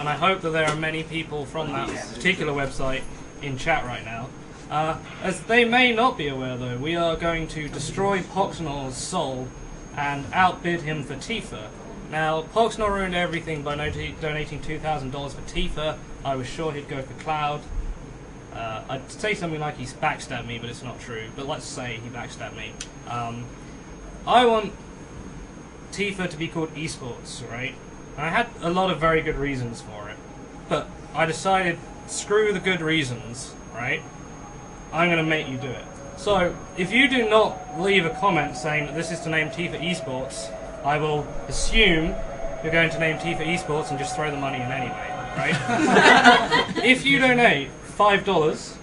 and I hope that there are many people from that particular website in chat right now. As they may not be aware, though, we are going to destroy Poxnor's soul and outbid him for Tifa. Now, Poxnor ruined everything by donating $2,000 for Tifa. I was sure he'd go for Cloud. I'd say something like he's backstabbed me, but it's not true. But let's say he backstabbed me. I want Tifa to be called esports, right? And I had a lot of very good reasons for it. But I decided, screw the good reasons, right? I'm going to make you do it. So, if you do not leave a comment saying that this is to name Tifa esports, I will assume you're going to name Tifa esports and just throw the money in anyway, right? If you donate $5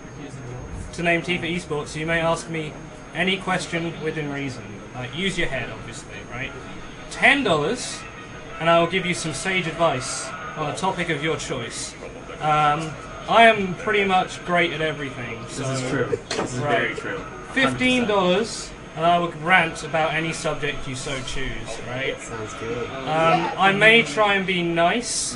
to name Tifa esports, you may ask me any question within reason. Use your head, obviously, right? $10, and I will give you some sage advice on a topic of your choice. I am pretty much great at everything. So, this is true. This is very true. $15, and I will rant about any subject you so choose, right? Sounds good. I may try and be nice.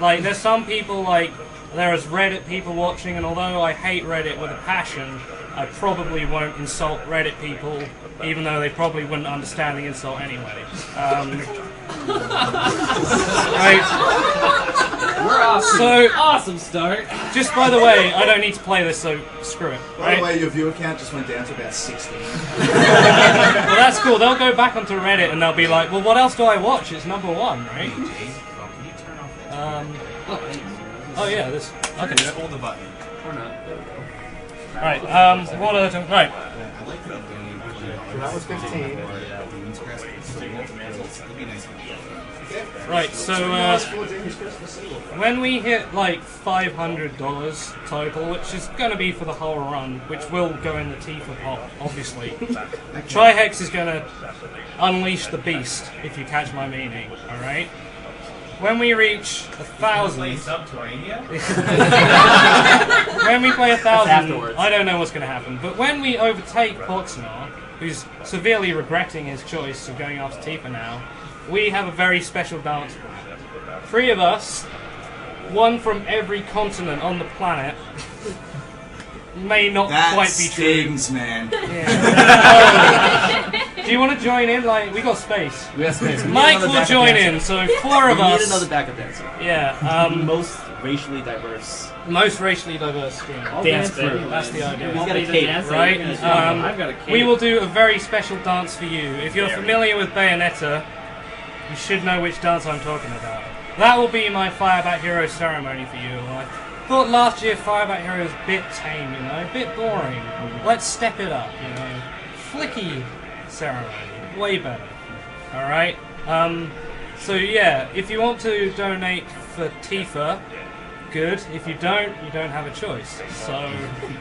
Like, there's some people, like, there is Reddit people watching, and although I hate Reddit with a passion, I probably won't insult Reddit people, even though they probably wouldn't understand the insult anyway. Right. We're off. So, awesome start. Just by the way, I don't need to play this, so screw it. By the way, your viewer count just went down to about 60. Well, that's cool. They'll go back onto Reddit and they'll be like, well, what else do I watch? It's #1, right? Oh yeah, this. I can do it. Hold the button. Or not. Right. What other time? Right. So that was 15. Right. So when we hit like $500 total, which is going to be for the whole run, which will go in the Tifa pot, obviously. Trihex is going to unleash the beast, if you catch my meaning. All right. When we reach 1,000, when we play 1,000, I don't know what's going to happen. But when we overtake Poxnor, who's severely regretting his choice of going after Tifa now, we have a very special dance plan. 3 of us, 1 from every continent on the planet, may not quite be true. That stings, man. Yeah. Do you want to join in? Like, we got space. We got space. Mike will join in, so 4 of us. We need another backup dancer. Yeah. Most racially diverse. Most racially diverse team. Dance crew. That's the idea. He's got a cape, right? I've got a cape. We will do a very special dance for you. If you're familiar with Bayonetta, you should know which dance I'm talking about. That will be my Firebat Hero ceremony for you. I thought last year Firebat Hero was a bit tame, you know, a bit boring. Let's step it up, you know. Flicky ceremony, way better. Alright? So yeah, if you want to donate for Tifa, good. If you don't have a choice. So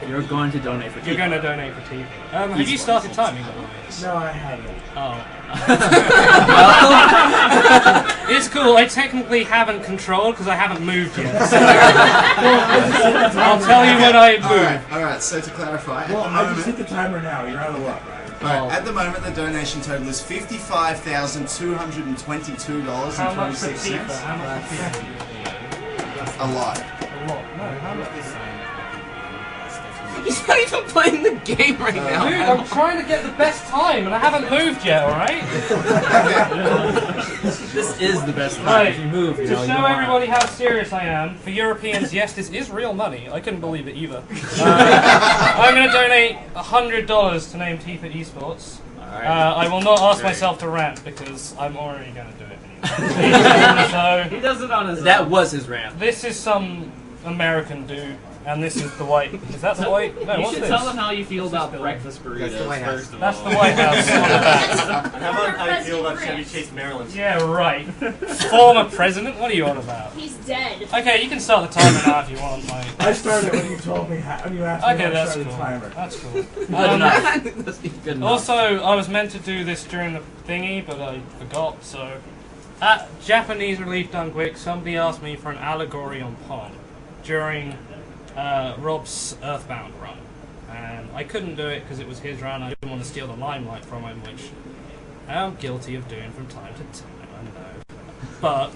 you're going to donate for Tifa. You're going to donate for Tifa. Have you started timing, by the way? No, I haven't. Oh. It's cool. I technically haven't controlled because I haven't moved yet. So I'll tell you when I move. Alright, so to clarify, Well, at the I moment, just hit the timer now. You're out of luck, right? Alright, at the moment the donation total is $55,222.26. How much for Tifa? How much for Tifa? A lot. A lot. No, how much? He's not even playing the game right now. Dude, I'm trying to get the best time and I haven't moved yet, alright? This is the best time. Right. If you move, you To know, show everybody how serious I am, for Europeans, yes, this is real money. I couldn't believe it either. I'm going to donate $100 to name Tifa Esports. I will not ask myself to rant because I'm already going to do it anyway. So, he does it on his own. That was his rant. This is some American dude. And this is the white. Is that the white? No, you what's should this? tell them how you feel about breakfast burritos. That's the White House. First of That's all. the White House on the back. And how about how you feel about Chevy Chase, Maryland? Yeah, right. Former president? What are you on about? He's dead. Okay, you can start the timer now if you want, Mike. I started when you told me. When you asked me, Okay, how to that's start cool. the timer. That's cool. Good enough. That's good enough. Also, I was meant to do this during the thingy, but I forgot, so... At Japanese Relief Done Quick, somebody asked me for an allegory on Pond during Rob's Earthbound run. And I couldn't do it because it was his run. I didn't want to steal the limelight from him, which I'm guilty of doing from time to time, I know. But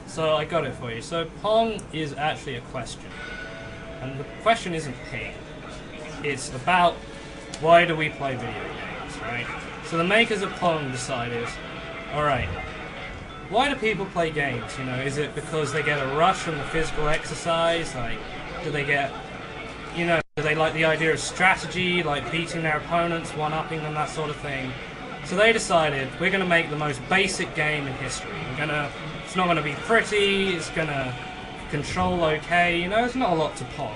So I got it for you. So Pong is actually a question. And the question isn't ping. It's about why do we play video games, right? So the makers of Pong decided, alright, why do people play games? You know, is it because they get a rush from the physical exercise? Like, do they get, you know, do they like the idea of strategy, like beating their opponents, one-upping them, that sort of thing? So they decided, we're going to make the most basic game in history. It's not going to be pretty, it's going to control okay, you know, there's not a lot to Pong.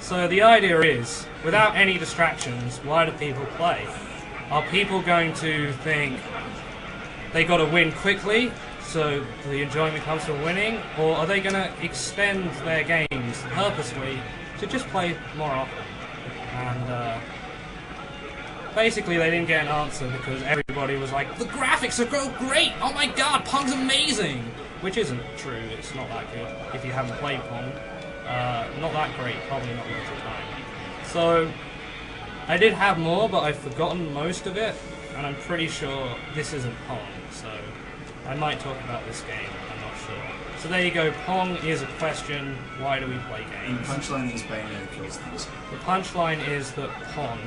So the idea is, without any distractions, why do people play? Are people going to think they got to win quickly, so the enjoyment comes from winning, or are they going to extend their games purposely to just play more often? And basically they didn't get an answer because everybody was like, the graphics are great, oh my god, Pong's amazing! Which isn't true, it's not that good if you haven't played Pong. Not that great, probably not worth your time. So, I did have more, but I've forgotten most of it, and I'm pretty sure this isn't Pong, so I might talk about this game, I'm not sure. So there you go, Pong is a question, why do we play And games? the punchline is Bayonetta kills things. The punchline is that Pong...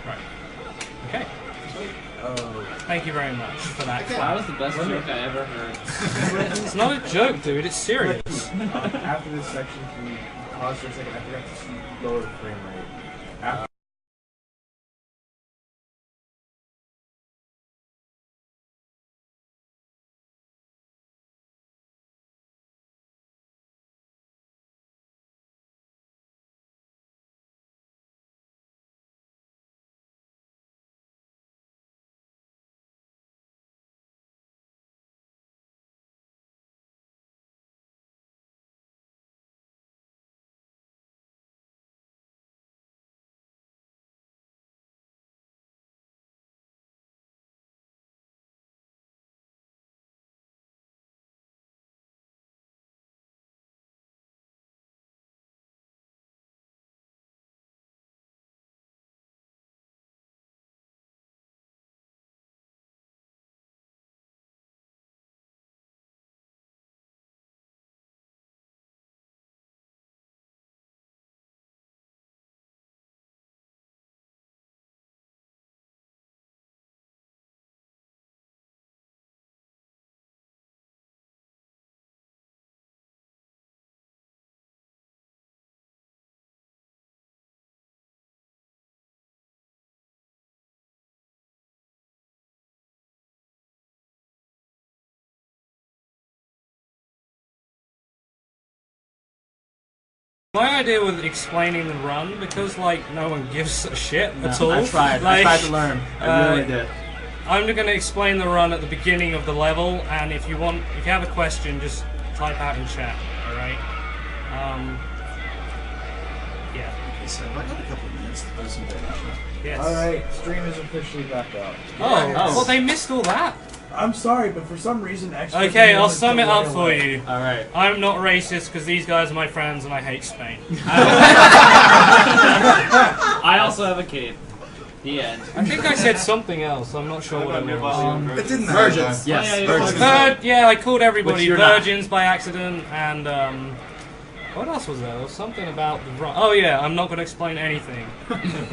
Right. Okay. Oh. Thank you very much for that. Okay. That was the best joke I ever heard. It's not a joke, dude, it's serious. After this section, can you pause for a second? I forgot to lower the frame rate. After My idea with explaining the run, because like no one gives a shit at all. I tried. Like, I tried to learn. I really did. I'm going to explain the run at the beginning of the level, and if you have a question, just type out in chat. All right. Yeah. Okay, so I got a couple of minutes to post some data. Yes. Alright, stream is officially back up. Oh, Oh. well, they missed all that. I'm sorry, but for some reason, extra. Okay, I'll sum it up for you. Alright. I'm not racist because these guys are my friends and I hate Spain. I also have a cape. The end. I think I said something else. I'm not sure what it was. It didn't Virgins. matter. Yes, yeah, virgins. Yeah, I called everybody Which you're not. virgins by accident, and what else was there? There was something about the run. Oh yeah, I'm not going to explain anything.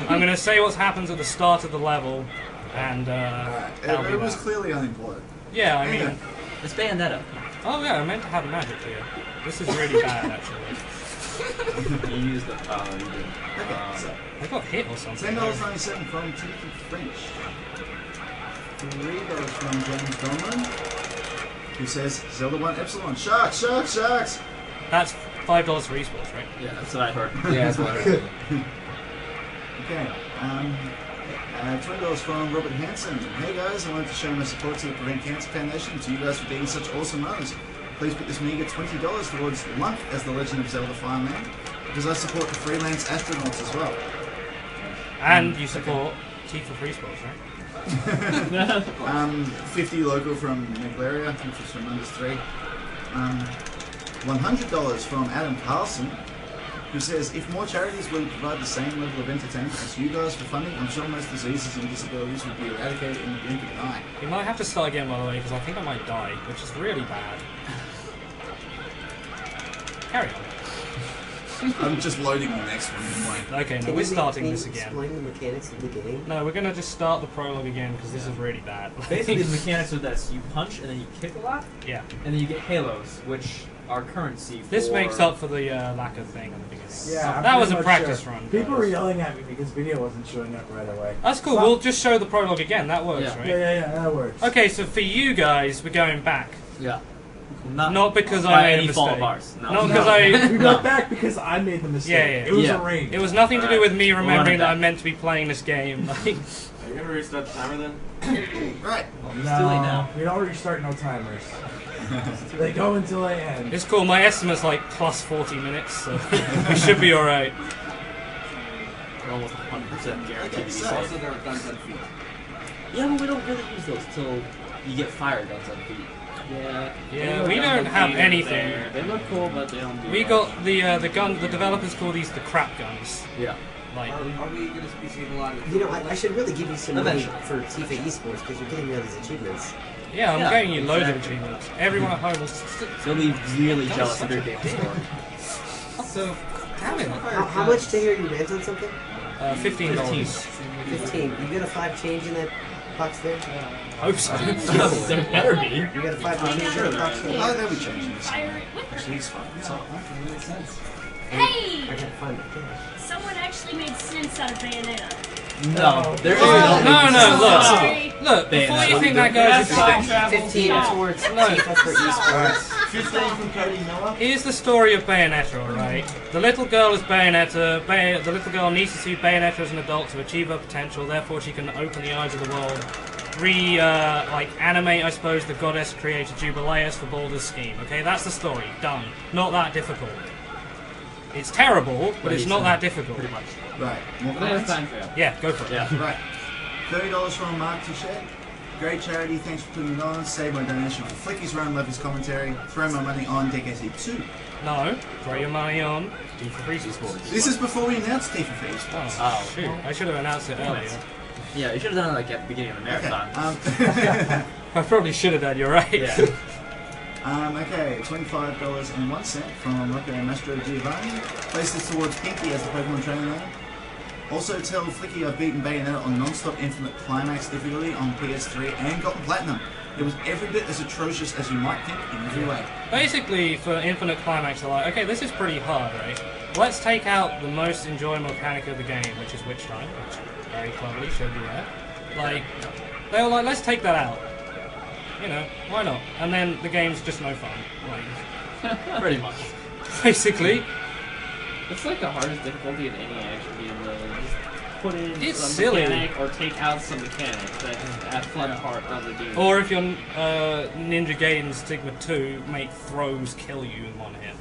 I'm going to say what happens at the start of the level, and that'll be It was that. clearly unimportant. Yeah, I mean, It's Bayonetta. oh yeah, I meant to have magic here. This is really bad, actually. You used it. Oh, you did. Okay, so I got hit or something. $10.97 from Timothy French. $3 from James Donlan, who says Zelda 1 Epsilon. Sharks, sharks, sharks! That's $5 for esports, right? Yeah, that's what I heard. Yeah, that's what I heard. Okay, $20 from Robert Hanson. Hey guys, I wanted to show my support to the Prevent Cancer Foundation and to you guys for being such awesome runners. Please put this meager $20 towards Lunk as the Legend of Zelda Fireman, because I support the freelance astronauts as well. And you support Tifa Free Sports, right? 50 local from Meglaria, which is from Numbers 3. $100 from Adam Carlson, who says, if more charities were to provide the same level of entertainment as you guys for funding, I'm sure most diseases and disabilities would be eradicated in the blink of an eye. You might have to start again, by the way, because I think I might die, which is really bad. Carry on. I'm just loading the next one. Okay, no, we're starting this again. Explain the mechanics of the game. No, we're gonna just start the prologue again because this is really bad. Basically, the mechanics are this: you punch and then you kick a lot, Yeah. and then you get halos, which are currency. For... This makes up for the lack of thing at the beginning. Yeah, I'm that was a pretty much practice sure. run. People guys. were yelling at me because video wasn't showing up right away. That's cool. So- We'll just show the prologue again. That works, Yeah. right? Yeah, that works. Okay, so for you guys, we're going back. Yeah. Not because I by made a any fault mistake. of ours. No. Not because I. We got back because I made the mistake. Yeah. It was Yeah. arranged. It was nothing to do with me We'll run remembering it that back. I'm meant to be playing this game. Like, Are you gonna restart the timer then? Right. It's too late now. We don't restart no timers. They go until they end. it's cool. My estimate's like plus 40 minutes, so we should be alright. We're almost 100% guaranteed to be Okay, so- safe. Also, there are guns on feet. Yeah, but we don't really use those till you get fire guns on feet. Yeah. Yeah, we don't have anything. They look cool, but they don't do We much. got the gun. The developers call these the crap guns. Yeah. Like, Are we gonna be seeing a lot of? You know, I should really give you some money Eventually. for Tifa Esports because you're getting me all these achievements. yeah, I'm Yeah, getting you loads of exactly. achievements. Everyone at home will. They'll be really That jealous was of your such a game score. So, Damn it. How much to hear you rant on something? $15. 15. You get a 5 change in that box there? Hope so. There better be. You got a 5 change in that box there? Oh, they'll be changing this. Pirate. Actually, it's fine. It's all right. I Hey! gotta find it. Someone actually made sense out of Bayonetta. No, there is No, Sorry. look, before you think that goes, Yeah. 15 towards Tifa for Esports. 15 from Cody Noah. here's the story of Bayonetta, alright? The little girl is Bayonetta. The little girl needs to see Bayonetta as an adult to achieve her potential, therefore she can open the eyes of the world. Animate, I suppose, the goddess creator Jubileus for Baldur's scheme. Okay, that's the story. Done. Not that difficult. It's terrible, but it's not that difficult. Pretty much. Right. More But there's comments? time for you. Yeah, go for it. Yeah. Right. $30 from Mark Touchet. Great charity, thanks for putting it on. Save my donation for Flicky's run, love his commentary. Throw my money on DKC 2. No, throw your money on D for Free Sports. This is before we announced T for Free Sports. Oh, shoot. I should have announced it earlier. Yeah, you should have done it like at the beginning of the Okay. marathon. I probably should have done, you're right. Yeah. Okay, $25.01 from Rocco Mastro Giovanni. Place this towards Pinky as the Pokemon trainer name. Also tell Flicky I've beaten Bayonetta on non-stop infinite climax difficulty on PS3 and gotten platinum. It was every bit as atrocious as you might think in every way. Basically, for Infinite Climax, they're like, okay, this is pretty hard, right? Let's take out the most enjoyable mechanic of the game, which is Witch Time, which very cleverly showed you there. Like, they were like, let's take that out. You know, why not? And then the game's just no fun. Like, Pretty much. basically, It's like the hardest difficulty in any action game, though. Just put in It's some silly. mechanic or take out some mechanic. That's that fun part of the game. or if you're Ninja Gaiden Stigma 2, make throws kill you in one hit.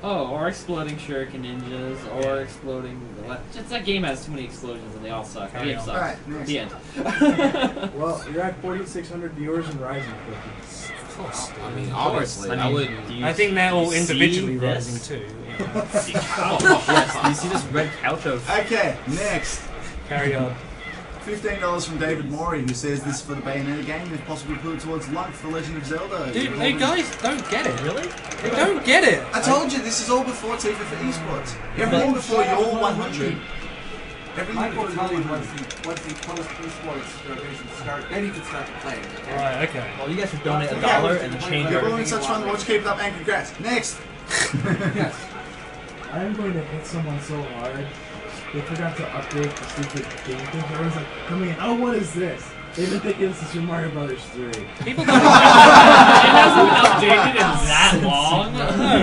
Oh, or exploding shuriken ninjas, or exploding... Just that game has too many explosions and they all suck. The Carry game on. sucks. Alright, next. The end. Well, you're at 4,600 viewers and rising quickly. Of course. I mean, obviously, I I mean, wouldn't. do you I think they're all see individually this? rising too. Oh, yes. Do you see this red couch of... Okay, next. Carry on. $15 from David Morey, who says this is for the Bayonetta game, if possible put it towards luck for Legend of Zelda. Dude, they guys don't get it. Really? They don't get it. I told you, this is all before Tifa for esports. Everything before your 100. Everything Michael before told your me 100. once the post esports rotation start, then you can start to play. Okay? Right, okay. Well, you guys should donate $1 and change You're our... all in such fun, watch, keep it up, and congrats. Next! Yes. I am going to hit someone so hard. They forgot to update the stupid game thing. Everyone's like, coming in, oh, what is this? They've been thinking this is Super Mario Brothers 3. People don't. It hasn't been updated in that long.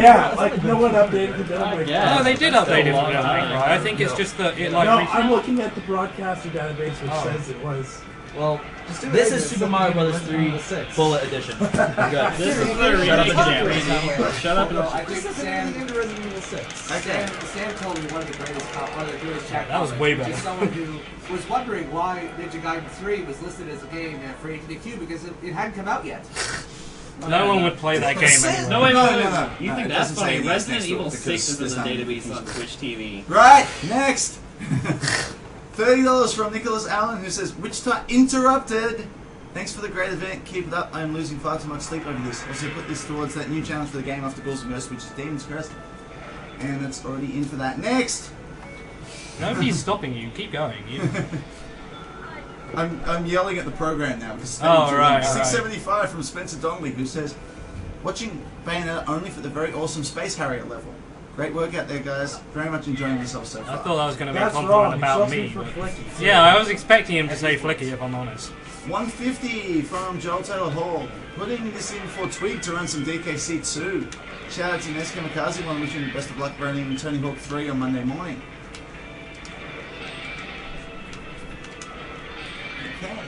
Yeah, like no one updated the database. guess. No, they did update it Still a for long nothing, time. right? I think it's just that it like. No, I'm looking at the broadcaster database which Oh. says it was. Well, this is Super Mario Brothers 3 Bullet Edition. Good. This is the reading. Shut up and I think Sam, Okay. Sam told me one of the greatest chat That was comments, way which better. is someone who was wondering why Ninja Gaiden 3 was listed as a game for AGDQ because it hadn't come out yet. No one would play that game anyway. No, wait, No, no, no, no. no. You No, think it that's doesn't say funny? any Resident next door Evil because 6 is in there's the no database on confusion. Twitch TV. Right, next. $30 from Nicholas Allen, who says, Wichita interrupted. Thanks for the great event. Keep it up. I'm losing far too much sleep over this. Also put this towards that new challenge for the game after Ghouls and Ghosts, which is Demon's Crest. And it's already in for that. Next. Nobody's stopping you. Keep going. I'm yelling at the program now because Oh, right, 675 from Spencer Dongley, who says, watching Bayonetta only for the very awesome Space Harrier level. Great work out there, guys. Very much enjoying myself so far. I thought that was going to be a That's compliment wrong. about He's me. supposed to be but- for Flicky. Yeah, I was expecting him to say Flicky, if I'm honest. 150 from Joel Taylor Hall. Putting this in for Twig to run some DKC2. Shout out to Nes Kamikaze, one wishing you best of luck running Tony Hawk 3 on Monday morning. Okay.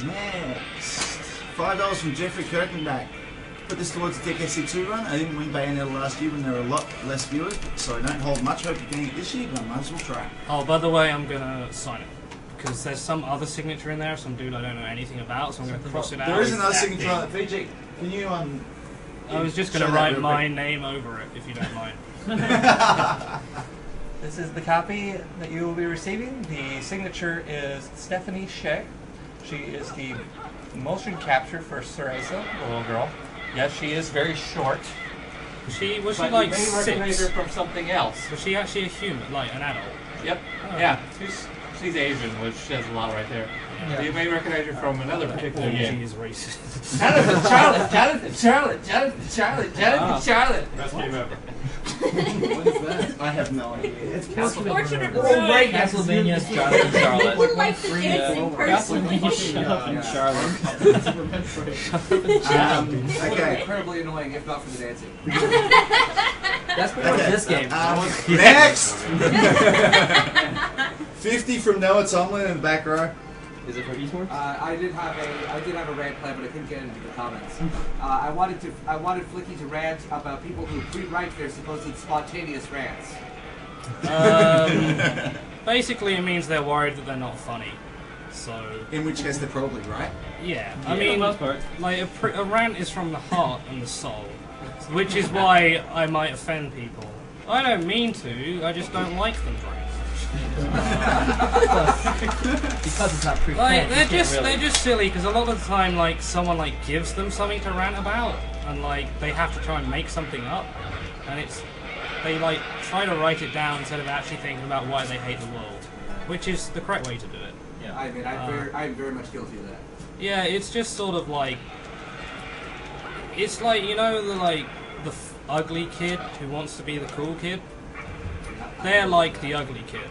Next. $5 from Jeffrey Kirkenbach. Put this towards the DKC2 run. I didn't win Bayonetta last year when there were a lot less viewers, so I don't hold much hope of getting it this year, but I might as well try. Oh, by the way, I'm going to sign it. Because there's some other signature in there, some dude I don't know anything about, so I'm going to cross it out. There is another signature on it. VG, can you I was just going to show that write real my quick? name over it, if you don't mind. This is the copy that you will be receiving. The signature is Stephanie Shea. She is the motion capture for Cereza, the little girl. Yes, she is very short. Was she But like you may recognize 6? her from something else. Was she actually a human, like an adult? Yep. Oh. Yeah. She's Asian, which says a lot right there. So you may recognize her from another particular Oh, game. she is racist. Jonathan, Charlotte. Best game ever. What is that? I have no idea. It's Fortunate Castlevania. Road. Right, Castlevania's Jonathan You Charlotte. like the dancing person. Castlevania Shut Up and Charlotte. Okay. Incredibly annoying, if not for the dancing. That's pretty much this game. Next! 50 from Noah Tomlin in the back row. Is it for esports? I did have a rant plan, but I couldn't get into the comments. I wanted Flicky to rant about people who rewrite their supposed spontaneous rants. Basically, it means they're worried that they're not funny. So, In which case they're probably right. yeah. For I the mean, most part. like, a rant is from the heart and the soul. Which is why I might offend people. I don't mean to, I just don't like them very much. Because it's not pre Like, they're just silly, because a lot of the time, like, someone, like, gives them something to rant about, and, like, they have to try and make something up, and they, like, try to write it down instead of actually thinking about why they hate the world, which is the correct way to do it. Yeah. I mean, I'm very much guilty of that. Yeah, it's just sort of like, it's like, you know, the ugly kid who wants to be the cool kid? They're like the ugly kid.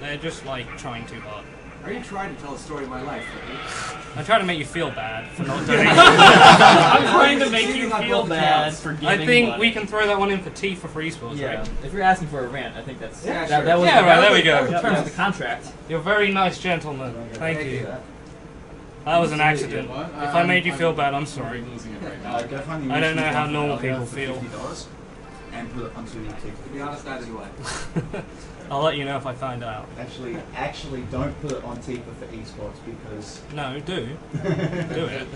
They're just like trying too hard. Are you trying to tell a story of my life, Flicky? I'm trying to make you feel bad for not doing it. I'm trying to make you feel bad for giving I think money. we can throw that one in for T for free sports, Yeah, right? if you're asking for a rant, I think that's Yeah, that, sure. that was Yeah, right, there we go. In terms of the contract. You're a very nice gentleman. Thank you. That was an accident. If I made you feel bad, I'm sorry. Go find the I don't know how original normal one people for feel. $50 and put it onto YouTube. To be honest, neither do I. I'll let you know if I find out. Actually, don't put it on Tifa for esports because No, do. Do it.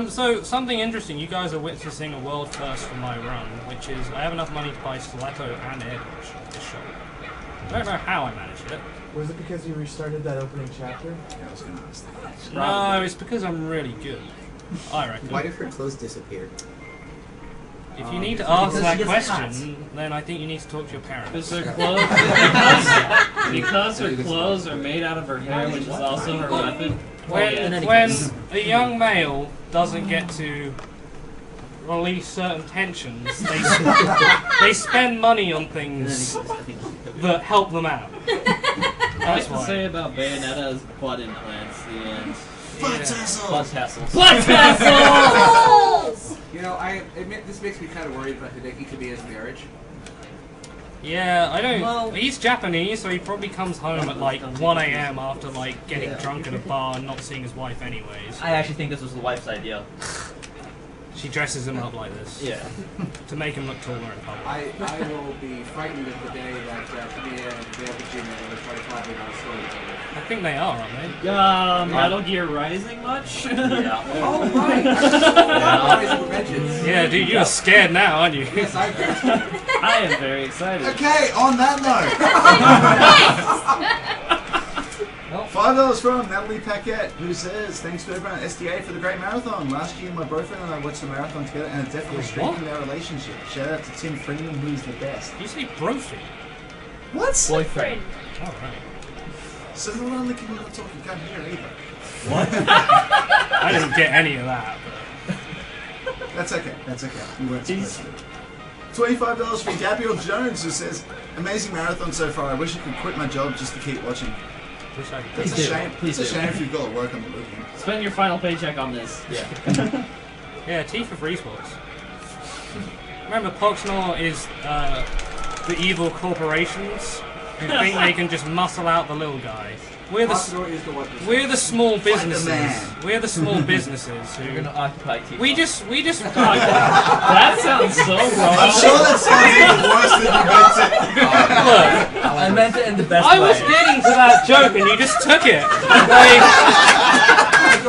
So, something interesting, you guys are witnessing a world first for my run, which is I have enough money to buy stiletto and air dodge this shot. I don't know how I managed it. Was it because you restarted that opening chapter? I was going to ask that. No, it's because I'm really good. I reckon. Why did her clothes disappear? If you need to ask because that she gets question, then I think you need to talk to your Because parents. her clothes, because her clothes are made out of her hair, which is also her weapon. When a young male doesn't get to release certain tensions, they spend money on things that help them out. I like That's to why. say about Bayonetta is butt implants. The end. Butt tassels! Butt tassels. Blood vessels! You know, I admit this makes me kind of worried about Hideki Kamiya's marriage. Yeah, I don't. Well- He's Japanese, so he probably comes home at like 1 a.m. after like getting drunk at a bar and not seeing his wife anyways. I actually think this was the wife's idea. She dresses him up like this. Yeah. To make him look taller in public. I will be frightened of the day that Mia and Dale Virginia will try to collaborate on a story together. I think they are, aren't they? Metal Gear Rising much? Yeah. Oh, right! Yeah, dude, you're scared now, aren't you? Yes, I'm very I am very excited. Okay, on that note. $5 from Natalie Paquette, who says, thanks to everyone at SDA for the great marathon. Last year, my boyfriend and I watched the marathon together, and it definitely strengthened our relationship. Shout out to Tim Freeman, who's the best. You say brophy. What? Boyfriend. Alright. So not only can you not talk, you can't hear either. I didn't get any of that. That's okay. That's okay. You weren't supposed to. $25 from Gabriel Jones, who says, amazing marathon so far. I wish I could quit my job just to keep watching. Wish I could. It's a Please do. shame. Please It's a do. shame if you've got to work on the weekend. Spend your final paycheck on this. Yeah. Yeah, T for free sports. Remember, Poxnor is the evil corporations who think they can just muscle out the little guy. We're the small businesses. We're the small businesses You're who. gonna occupy T. We just. That sounds so wrong. I'm sure that sounds even worse than you meant it. Look, I meant it in the best I way. was getting to that joke and you just took it.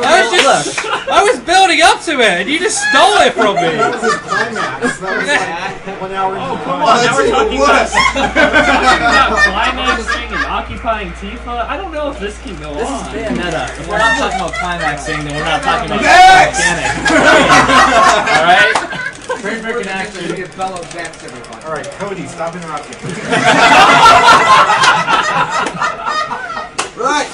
I was building up to it and you just stole it from me. That was his climax. That was like 1 hour into the Come on, climax. now we're talking worse. about climaxing and occupying Tifa. I don't know if this can go on. This is Bayonetta. If we're not talking about climaxing, then we're not talking about Next! mechanics. Alright? Trademark actor, you get fellow next, everybody. Alright, Cody, stop interrupting. Right.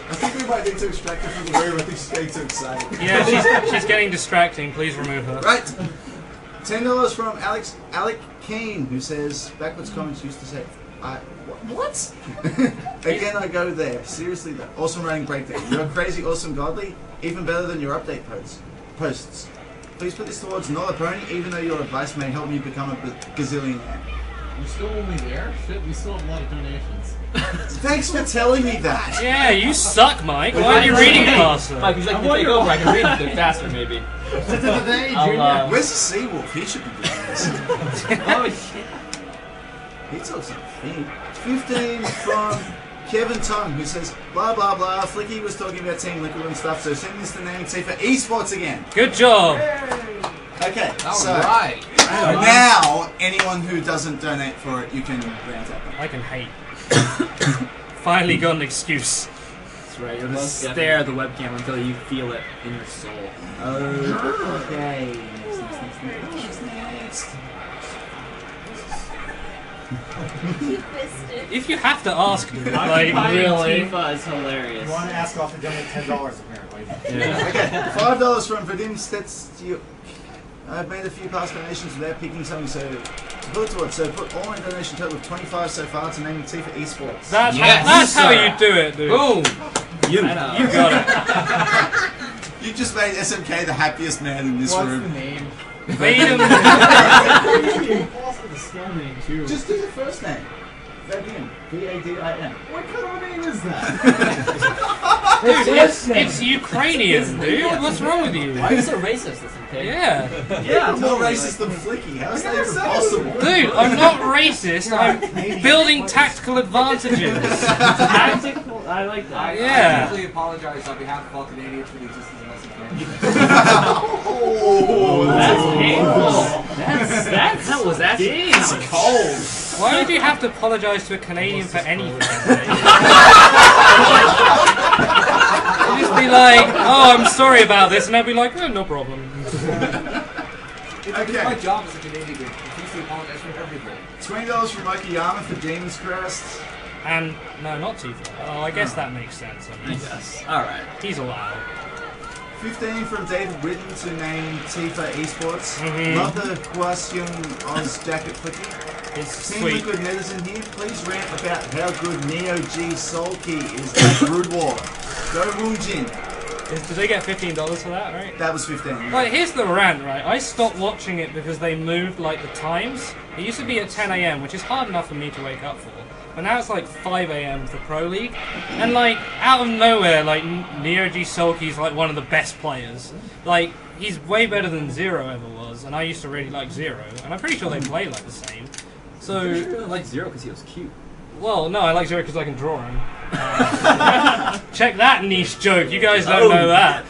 I think we might need to extract her from the room. I think she's getting too excited. Yeah, she's getting distracting. Please remove her. Right. $10 from Alec Keane, who says, backwards comments used to say, what? Again, I go there. Seriously, though. Awesome writing breakdown. You're crazy, awesome, godly. Even better than your update posts. Please put this towards not a pony, even though your advice may help me become a gazillionaire. We're still only there? Shit, we still have a lot of donations. Thanks for telling me that. Yeah, you suck, Mike. Why are you reading faster? Mike, he's like, to take over. I can read a bit faster, maybe. I'll, Where's the Seawolf? He should be doing this. oh, shit. He talks on feet. 15 from Kevin Tung, who says, blah blah blah, Flicky was talking about Team Liquid and stuff, so send this to Naming T for esports again. Good job. Okay, so Alright. now anyone who doesn't donate for it, you can rant at them. I can hate. Finally got an excuse. That's right, you're gonna stare at the webcam until you feel it in your soul. Okay. Next. If you have to ask, dude, like Occupying really. Tifa is hilarious. You want to ask off to donate $10 apparently. Yeah. Okay, $5 from Vadim Stetsuk. I've made a few past donations without picking something, so to put towards. So put all my donation total of 25 so far to Naming T for esports. That's Yes, how sir. you do it, dude. Boom! You. You got it. You just made SMK the happiest man in this What's the room. name? Vadim. Also the spell name too. Just do the first name. Vadim. V-A-D-I-M. What kind of name is that? Dude, it's Ukrainian, dude. What's wrong with you? Why are you so racist, this okay? Yeah. Yeah, I'm more racist than Flicky. How is that even possible? Dude, I'm not racist. I'm building tactical advantages. Tactical, I like that. I Yeah. deeply apologize on behalf of all Canadians for the existence of Oh, That's painful. That's That was actually Jeez. cold. Why would you have to apologize to a Canadian for anything? You'd just be like, oh, I'm sorry about this, and I'd be like, oh, no problem. It's my job as a Canadian to refuse to apologize for everything. $20 from Okayama for Demon's Crest. And, no, not Tifa. Oh, I guess that makes sense. I mean, Yes. Alright. he's allowed. 15 from David Whitten to name Tifa Esports. Mhm. Love the Hwaseung Oz jacket Flicky. It's Team sweet. Liquid Netizen here. Please rant about how good Neo G Soul Key is at Brood War. Go Woonjin. Did they get $15 for that, right? That was 15. Right, here's the rant, right? I stopped watching it because they moved, like, the times. It used to be at 10 AM, which is hard enough for me to wake up for. but now it's like 5 a.m. for Pro League, and like out of nowhere, like Neo G Sulky's like one of the best players. Like he's way better than Zero ever was, and I used to really like Zero, and I'm pretty sure they play like the same. So I really like Zero because he was cute. well, no, I like Zero because I can draw him. Check that niche joke. You guys don't know that.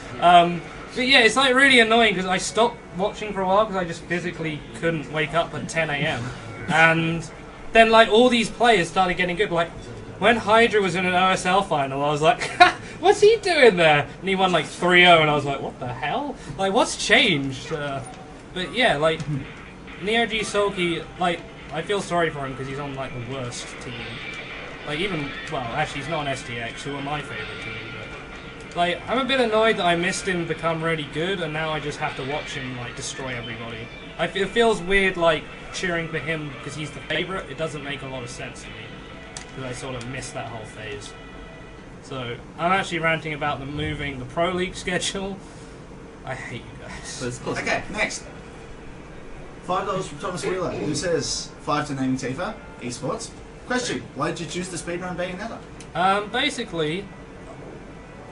But yeah, it's like really annoying because I stopped watching for a while because I just physically couldn't wake up at 10 a.m. And then like all these players started getting good. Like when Hydra was in an OSL final, I was like, what's he doing there? And he won like 3-0, and I was like, what the hell? Like what's changed? But yeah, like Neo G Sulky, like I feel sorry for him because he's on like the worst team. Like even, well, actually he's not on STX, who are my favourite team. Like, I'm a bit annoyed that I missed him become really good, and now I just have to watch him, like, destroy everybody. It feels weird, like, cheering for him because he's the favourite. It doesn't make a lot of sense to me, because I sort of missed that whole phase. So, I'm actually ranting about them moving the Pro League schedule. I hate you guys. Okay, next. $5 from Thomas Wheeler, who says, 5 to naming Tifa, esports. Question, why did you choose to speedrun Bayonetta? Basically,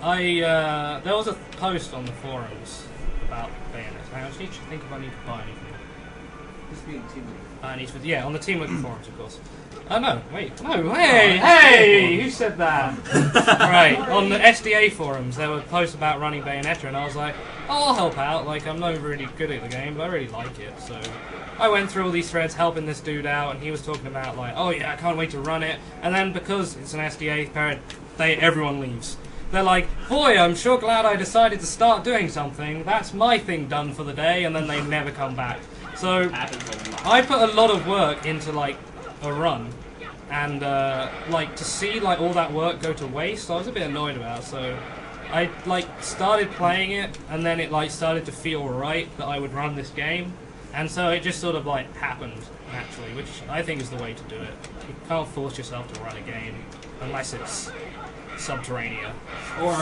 there was a post on the forums about Bayonetta. I actually think if I need to buy anything. Just being team leader. Yeah, on the Team Leader forums, of course. No, wait, no, hey, who said that? Right, on the SDA forums, there were posts about running Bayonetta, and I was like, oh, I'll help out. Like, I'm not really good at the game, but I really like it, so I went through all these threads helping this dude out, and he was talking about like, oh yeah, I can't wait to run it, and then because it's an SDA parent, everyone leaves. They're like, boy, I'm sure glad I decided to start doing something. That's my thing done for the day, and then they never come back. So I put a lot of work into like a run, and like to see like all that work go to waste, I was a bit annoyed about. So I like started playing it, and then it like started to feel right that I would run this game, and so it just sort of like happened naturally, which I think is the way to do it. You can't force yourself to run a game unless it's Subterranea. Or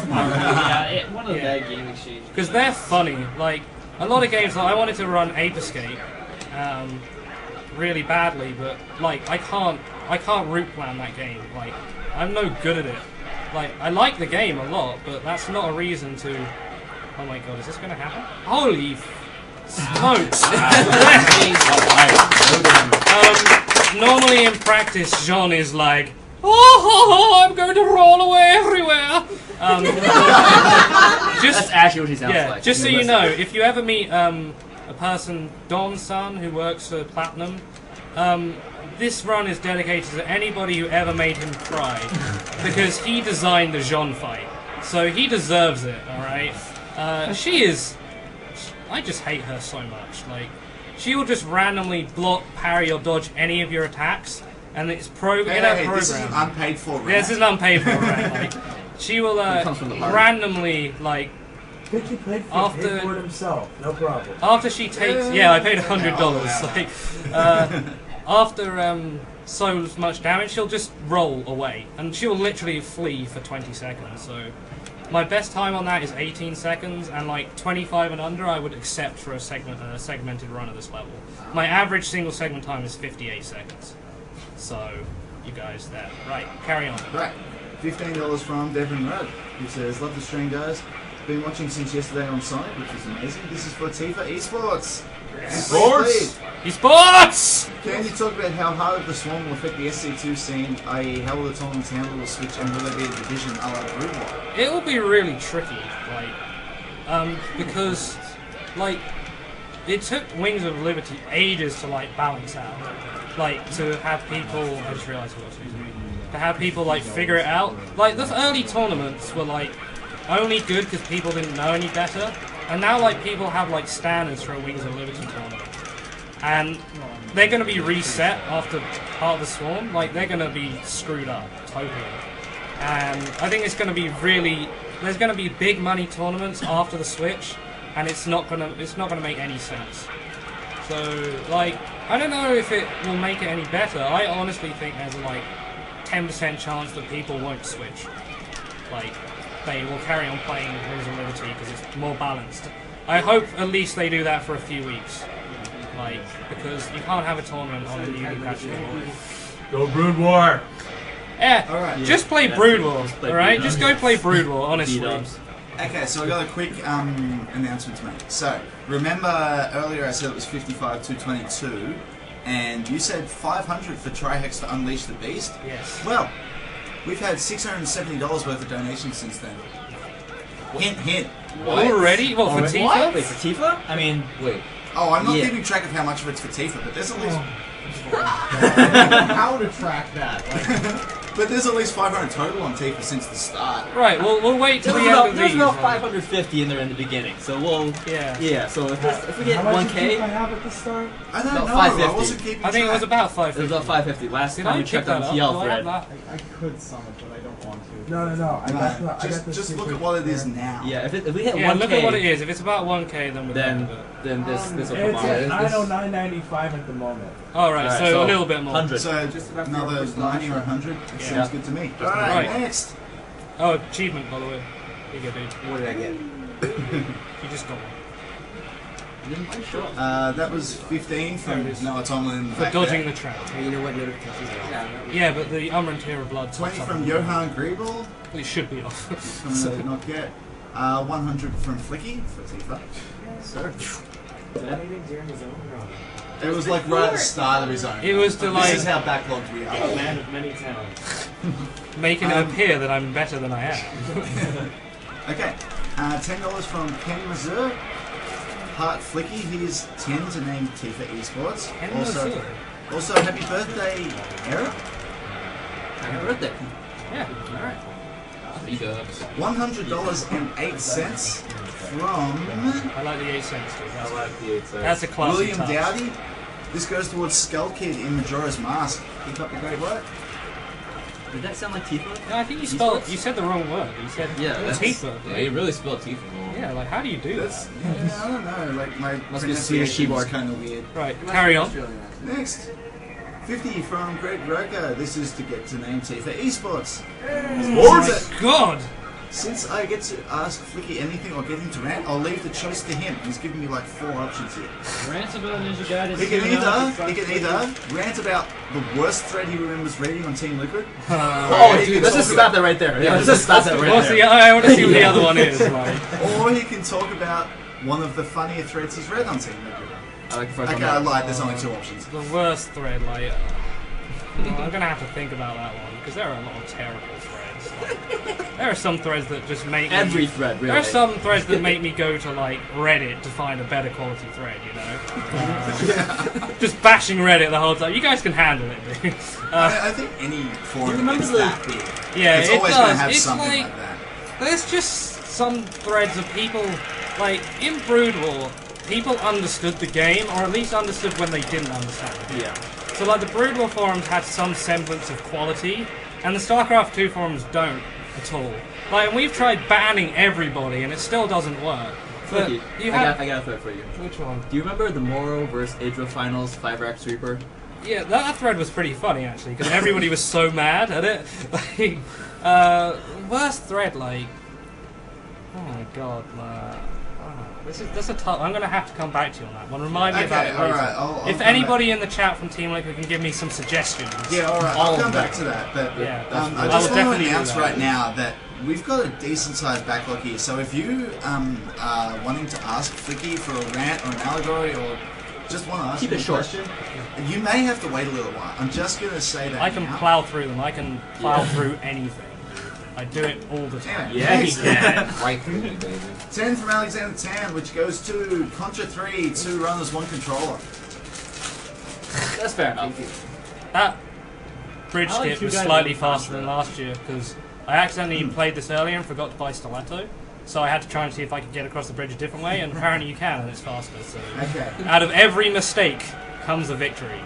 one of the bad game exchanges. Because they're funny. Like, a lot of games, like, I wanted to run Ape Escape really badly, but, like, I can't route plan that game. Like, I'm no good at it. Like, I like the game a lot, but that's not a reason to... Oh my god, is this going to happen? Holy smokes! Normally in practice, Jean is like, oh, I'm going to roll away everywhere. That's actually what he sounds like. Just so you know, if you ever meet a person, Don's son, who works for Platinum, this run is dedicated to anybody who ever made him cry, because he designed the Jean fight, so he deserves it. All right, she is. I just hate her so much. Like, she will just randomly block, parry, or dodge any of your attacks. And it's in her program. This is an unpaid for rant. This is an unpaid for rant. Like, she will randomly, like, Flicky paid for it himself, no problem. After she takes, yeah, I paid $100. Like, after so much damage, she'll just roll away, and she'll literally flee for 20 seconds. So my best time on that is 18 seconds, and like 25 and under, I would accept for a segmented run at this level. My average single segment time is 58 seconds. So, you guys there. Right, carry on. Right. $15 from Devin Rudd, who says, love the stream, guys. Been watching since yesterday on site, which is amazing. This is for Tifa Esports. Esports! Esports! Can you talk about how hard the Swarm will affect the SC2 scene, i.e. how will the tournaments handle the switch, and will there be a division a la Group War? It will be really tricky, like, because, like, it took Wings of Liberty ages to, like, balance out. Like, to have people, I just realised what I was using. To have people, like, figure it out. Like, the early tournaments were, like, only good because people didn't know any better. And now, like, people have, like, standards for a Wings of Liberty tournament. And they're going to be reset after part of the Swarm. Like, they're going to be screwed up, totally. And I think it's going to be really... There's going to be big money tournaments after the Switch, and it's not going to make any sense. So, like, I don't know if it will make it any better. I honestly think there's a, like, 10% chance that people won't switch. Like, they will carry on playing Wings of Liberty because it's more balanced. I hope at least they do that for a few weeks. Like, because you can't have a tournament on a newly patched level. Go Brood War! Alright. Just play That's Brood it. War, Just play alright? Brood Just War. go play Brood War, honestly. Beat-ups. Okay, so I got a quick announcement to make. So, remember earlier I said it was 55 to 22, and you said 500 for Trihex to Unleash the Beast? Yes. Well, we've had $670 worth of donations since then. Hint, hint. Already? Well, for Tifa? What? Wait, for Tifa? I mean, wait. Oh, I'm not Yeah. keeping track of how much of it's for Tifa, but there's at least... How to track that? But there's at least 500 total on Tifa since the start. Right, we'll wait till There's the end about, of there's these. about right? 550 in there in the beginning, so we'll... Yeah. So if we get How much did I 1k, have at the start? I don't About know, 550. I wasn't keeping I think it was track. about it 550. was about 550. Last Did time I we pick checked that on up? TL Do I have thread. that? I could sum it, but I don't want to. No. I got the. I got the Just look super at what it is rare. now. Yeah, if we hit Yeah, 1k, look at what it is. If it's about 1k, then we're then done with it. then this will come It's on. at This- 909.95 at the moment. Alright, Alright, so a little bit more. 100. So, Just enough another for 90 or 100? It Yeah. sounds good to me. right. Alright, next. Oh, achievement, by the way. Here you go, dude. What did I get? You just got one. That was 15 from Noah Tomlin. For dodging the trap. Hey, you know what notifications are? Yeah. Yeah, but the Umbran Tear of Blood... 20 from Johan Griebel. It should be off. From the not get. 100 from Flicky for Tifa. Sir. It was like right at the start of his own. It was to This is like how backlogged we are. Man of many talents. making it appear that I'm better than I am. Okay, $10 from Ken Mazur. Heart Flicky, here's 10 to name Tifa Esports. Ken Also, Mazur. also happy birthday, Eric. Happy birthday. Yeah, alright. $100.08 from I like the 8 cents, dude. I like the 8 cents. That's a classy William touch. Dowdy. This goes towards Skull Kid in Majora's Mask. Keep up the great work. Did that sound like Tifa? No, I think you Esports? you said the wrong word. You said Tifa. Yeah, you really spelled Tifa wrong. Yeah, like how do you do That's, that? yeah, I don't know. Like my Must be a Swedish pronunciation was keyboard. kind of weird. Right, carry on. Next, 50 from Greg Roker. This is to get to name Tifa Esports. Oh my god! Since I get to ask Flicky anything or get him to rant, I'll leave the choice to him. He's giving me like 4 options here. Rant about Ninja Gaiden. He can either rant about the worst thread he remembers reading on Team Liquid. Oh, dude, let's just stop that right there. Yeah, let's just stop that right What's there. the, I want to see what the other one is. Like. Or he can talk about one of the funnier threads he's read on Team Liquid. I like the first Okay, one. I lied. There's only 2 options. The worst thread, like. Well, I'm gonna have to think about that one because there are a lot of terrible threads. Like, there are some threads that just make Every me, thread, really. There are some threads that make me go to like Reddit to find a better quality thread. You know, just bashing Reddit the whole time. You guys can handle it, dude. I think any forum remember is the- that big. Yeah, It's it always going to does. have It's something like like that. there's just some threads of people like in Brood War. People understood the game, or at least understood when they didn't understand it. Yeah. So like the Brood War forums had some semblance of quality, and the StarCraft 2 forums don't at all. Like, and we've tried banning everybody, and it still doesn't work. But Flicky, you I have got a thread for you. which one? Do you remember the Moro versus Idra Finals 5-rack sweeper? Yeah, that thread was pretty funny actually, because everybody was so mad at it. Like, worst thread, like, oh my god, that's a tough. I'm gonna have to come back to you on that one. Remind me about it later. alright. I'll If come anybody in the chat from Team Liquid can give me some suggestions. back. Yeah, alright. I'll I'll come back to that. But Yeah, I I will just want definitely to do announce that. right now that we've got a decent sized backlog here. So if you are wanting to ask Flicky for a rant or an allegory or just want to ask Keep him it a short. question, you may have to wait a little while. I'm just going to say that I can now. plow through them. I can plow through anything. I do it all the time. Anyway, Yeah, he next, can. Right through me, baby. 10 from Alexander Tan, which goes to Contra 3, 2 runners, 1 controller. That's fair enough. That bridge I like skip two was guys slightly on faster faster. than last year because I accidentally played this earlier and forgot to buy stiletto. So I had to try and see if I could get across the bridge a different way, and apparently you can, and it's faster. So Okay. out of every mistake comes a victory.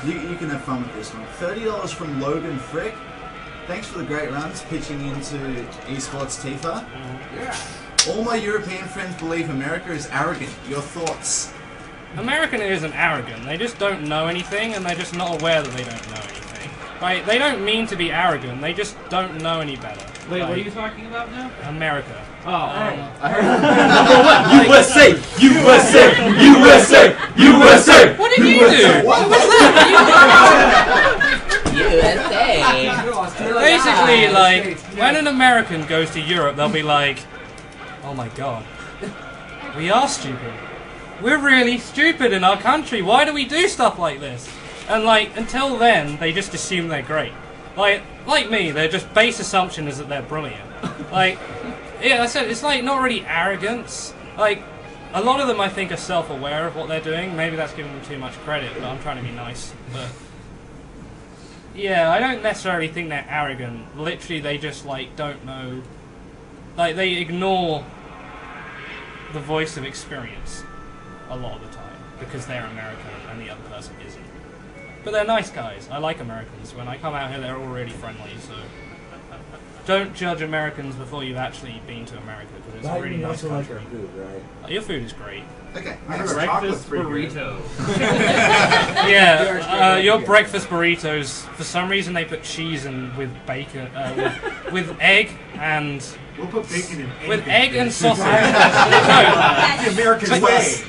You can have fun with this one. $30 from Logan Frick. Thanks for the great runs pitching into esports Tifa. All my European friends believe America is arrogant. Your thoughts? American isn't arrogant. They just don't know anything, and they're just not aware that they don't know anything. Right? They don't mean to be arrogant. They just don't know any better. Wait, what are Like, you talking about now? America. Oh, I heard. Number one, USA, USA, USA, USA. What did you do? What was that? USA. basically, like, when an American goes to Europe, they'll be like, oh my god, we are stupid. We're really stupid in our country. Why do we do stuff like this? And, like, until then, they just assume they're great. Like me, their just base assumption is that they're brilliant. Like, yeah, I said, it's like not really arrogance. Like, a lot of them I think are self-aware of what they're doing. Maybe that's giving them too much credit, but I'm trying to be nice. But yeah, I don't necessarily think they're arrogant. Literally, they just like don't know. Like, they ignore the voice of experience a lot of the time because they're American and the other person isn't. But they're nice guys. I like Americans. When I come out here, they're all really friendly. So don't judge Americans before you've actually been to America, because it's a really nice country. like our food, right? Your food is great. Okay, Breakfast burrito. Yeah, your breakfast burritos. For some reason, they put cheese in with bacon, with egg and. We'll put bacon in. With egg and sausage. The American way.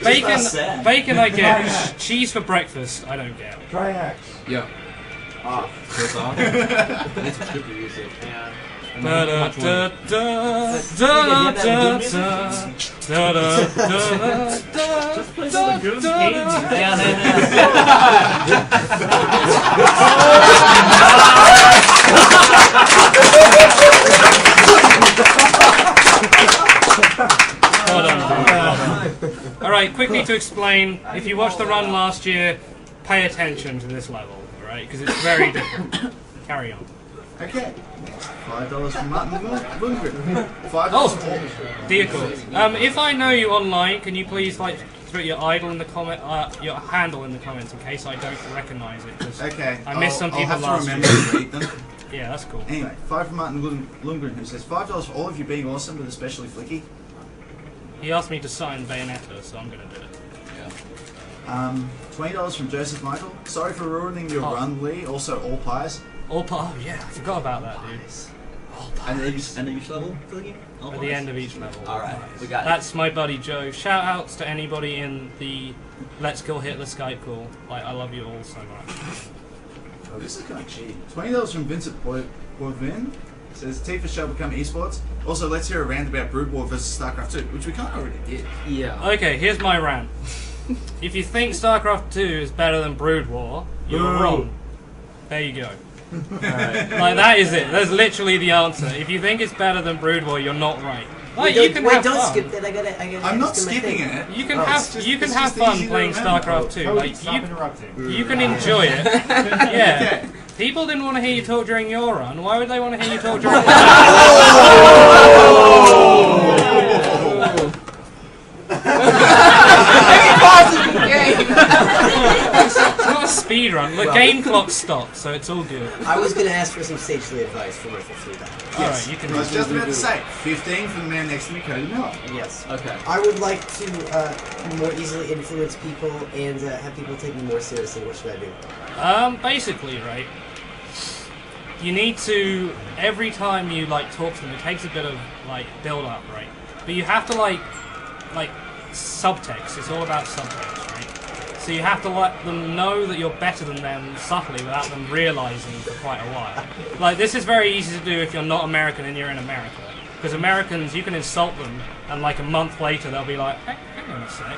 Bacon I get. Cheese for breakfast, I don't get. Try Axe. Yeah. Ah, Goes off. It's super usage. Yeah. Da da da da da da da da da. Just play some good games. Yeah, Alright, quickly to explain, if you watched the run last year, pay attention to this level, alright? Because it's very different. Carry on. Okay. $5 from Martin Lundgren. $5 Oh, dear God. If I know you online, can you please like put your idol in the comment, your handle in the comments in case I don't recognise it? 'Cause Okay. I missed some people I'll have last to remember year. to read them. Yeah, that's cool. Anyway, 5 from Martin Lundgren, who says $5 for all of you being awesome, but especially Flicky. He asked me to sign Bayonetta, so I'm gonna do it. $20 from Joseph Michael. Sorry for ruining your Oh. run, Lee. Also, all pies. Oh yeah, I forgot about that, dude. And then each level, Flicky? At the end of each level. Alright, we got it. That's my buddy Joe. Shout outs to anybody in the Let's Kill Hitler Skype call. Like, I love you all so much. Oh, this is kind of cheap. $20 from Vincent Boivin. Says Tifa shall become esports. Also, let's hear a rant about Brood War versus StarCraft 2, which we kind of already did. Yeah. Okay, here's my rant. If you think StarCraft 2 is better than Brood War, you're Boo. wrong. There you go. Like, that is it. That's literally the answer. If you think it's better than Brood War, you're not right. Like, you can have don't fun. skip that. I gotta I'm not skip my skipping thing. it. You can It's have just- you can it's have just fun easy to playing remember. StarCraft 2. Cody, Like, stop interrupting. you can enjoy it. Yeah. Okay. People didn't want to hear you talk during your run. Why would they want to hear you talk during It's not a speed run. The game clock stopped, so it's all good. I was gonna ask for some sagely advice for $3. Alright, you can I was just about to say, 15 from the man next to me, Cody Miller. Yes. Okay. I would like to more easily influence people and have people take me more seriously. What should I do? Basically, right, you need to, every time you, like, talk to them, it takes a bit of, like, build-up, right? But you have to, like, subtext. It's all about subtext, right? So you have to let them know that you're better than them subtly without them realizing for quite a while. Like, this is very easy to do if you're not American and you're in America. Because Americans, you can insult them, and, like, a month later, they'll be like, hang on a sec.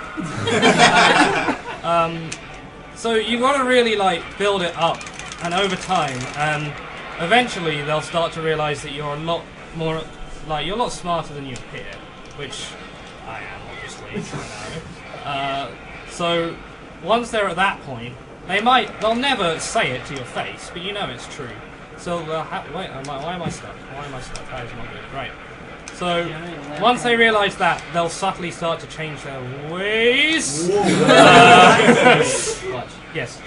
So you got to really, like, build it up, and over time, and eventually they'll start to realize that you're a lot more, like, you're a lot smarter than you appear, which I am, obviously. I know. So once they're at that point, they'll never say it to your face, but you know it's true. So wait, why am I stuck? Why am I stuck? That is not good. Right. So once they realise that, they'll subtly start to change their ways. Yes,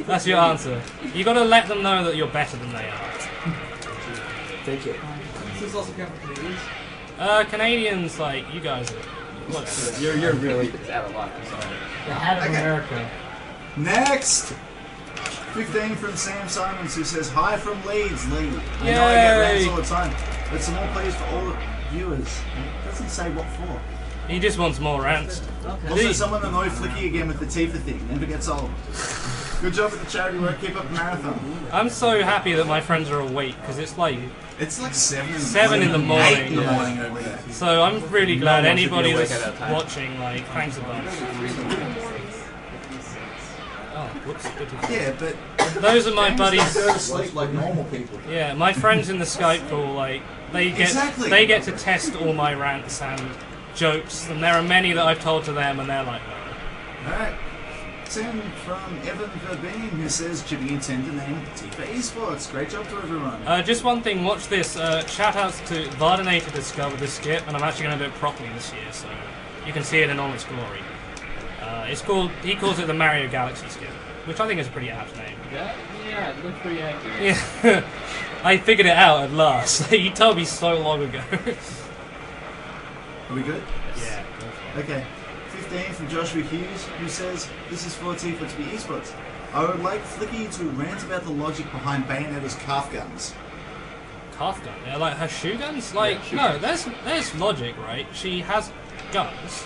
that's your answer. You got to let them know that you're better than they are. Thank you. This is also count for Canadians. Canadians, like, you guys are. What's You're really out of luck. I'm sorry. The hat of Okay. America. Next! 15 from Sam Simons, who says, hi from Leeds, Lee. I know I get rants Yay. all the time, but some more plays for all viewers. It doesn't say what for. He just wants more rants. Also, someone annoyed Flicky again with the Tifa thing. Never gets old. Good job at the charity work. Keep up the marathon. I'm so happy that my friends are awake because it's like It's like 7 in the 7 in the morning. 8 in the morning over there. So I'm really glad No one should be anybody awake that's at that time. watching, like, thanks a bunch. Oh, whoops. Yeah, but Those are my Games buddies. don't go to sleep like normal people. Yeah, my friends in the Skype call, like, they get to test all my rants and jokes, and there are many that I've told to them, and they're like, oh. Alright. 10 from Evan Verbeen, who says, chipping in 10 to name Tifa Esports. Great job to everyone. Just one thing, watch this. Shout outs to Vardenator discovered this skip, and I'm actually going to do it properly this year, so you can see it in all its glory. He calls it the Mario Galaxy skip, which I think is a pretty apt name. Yeah, it looks pretty accurate. Yeah, I figured it out at last. You told me so long ago. Are we good? Yeah. Okay. 15 from Joshua Hughes, who says, this is for Tifa to be esports. I would like Flicky to rant about the logic behind Bayonetta's calf guns. Calf gun? Yeah, like her shoe guns? Like, no, there's logic, right? She has guns,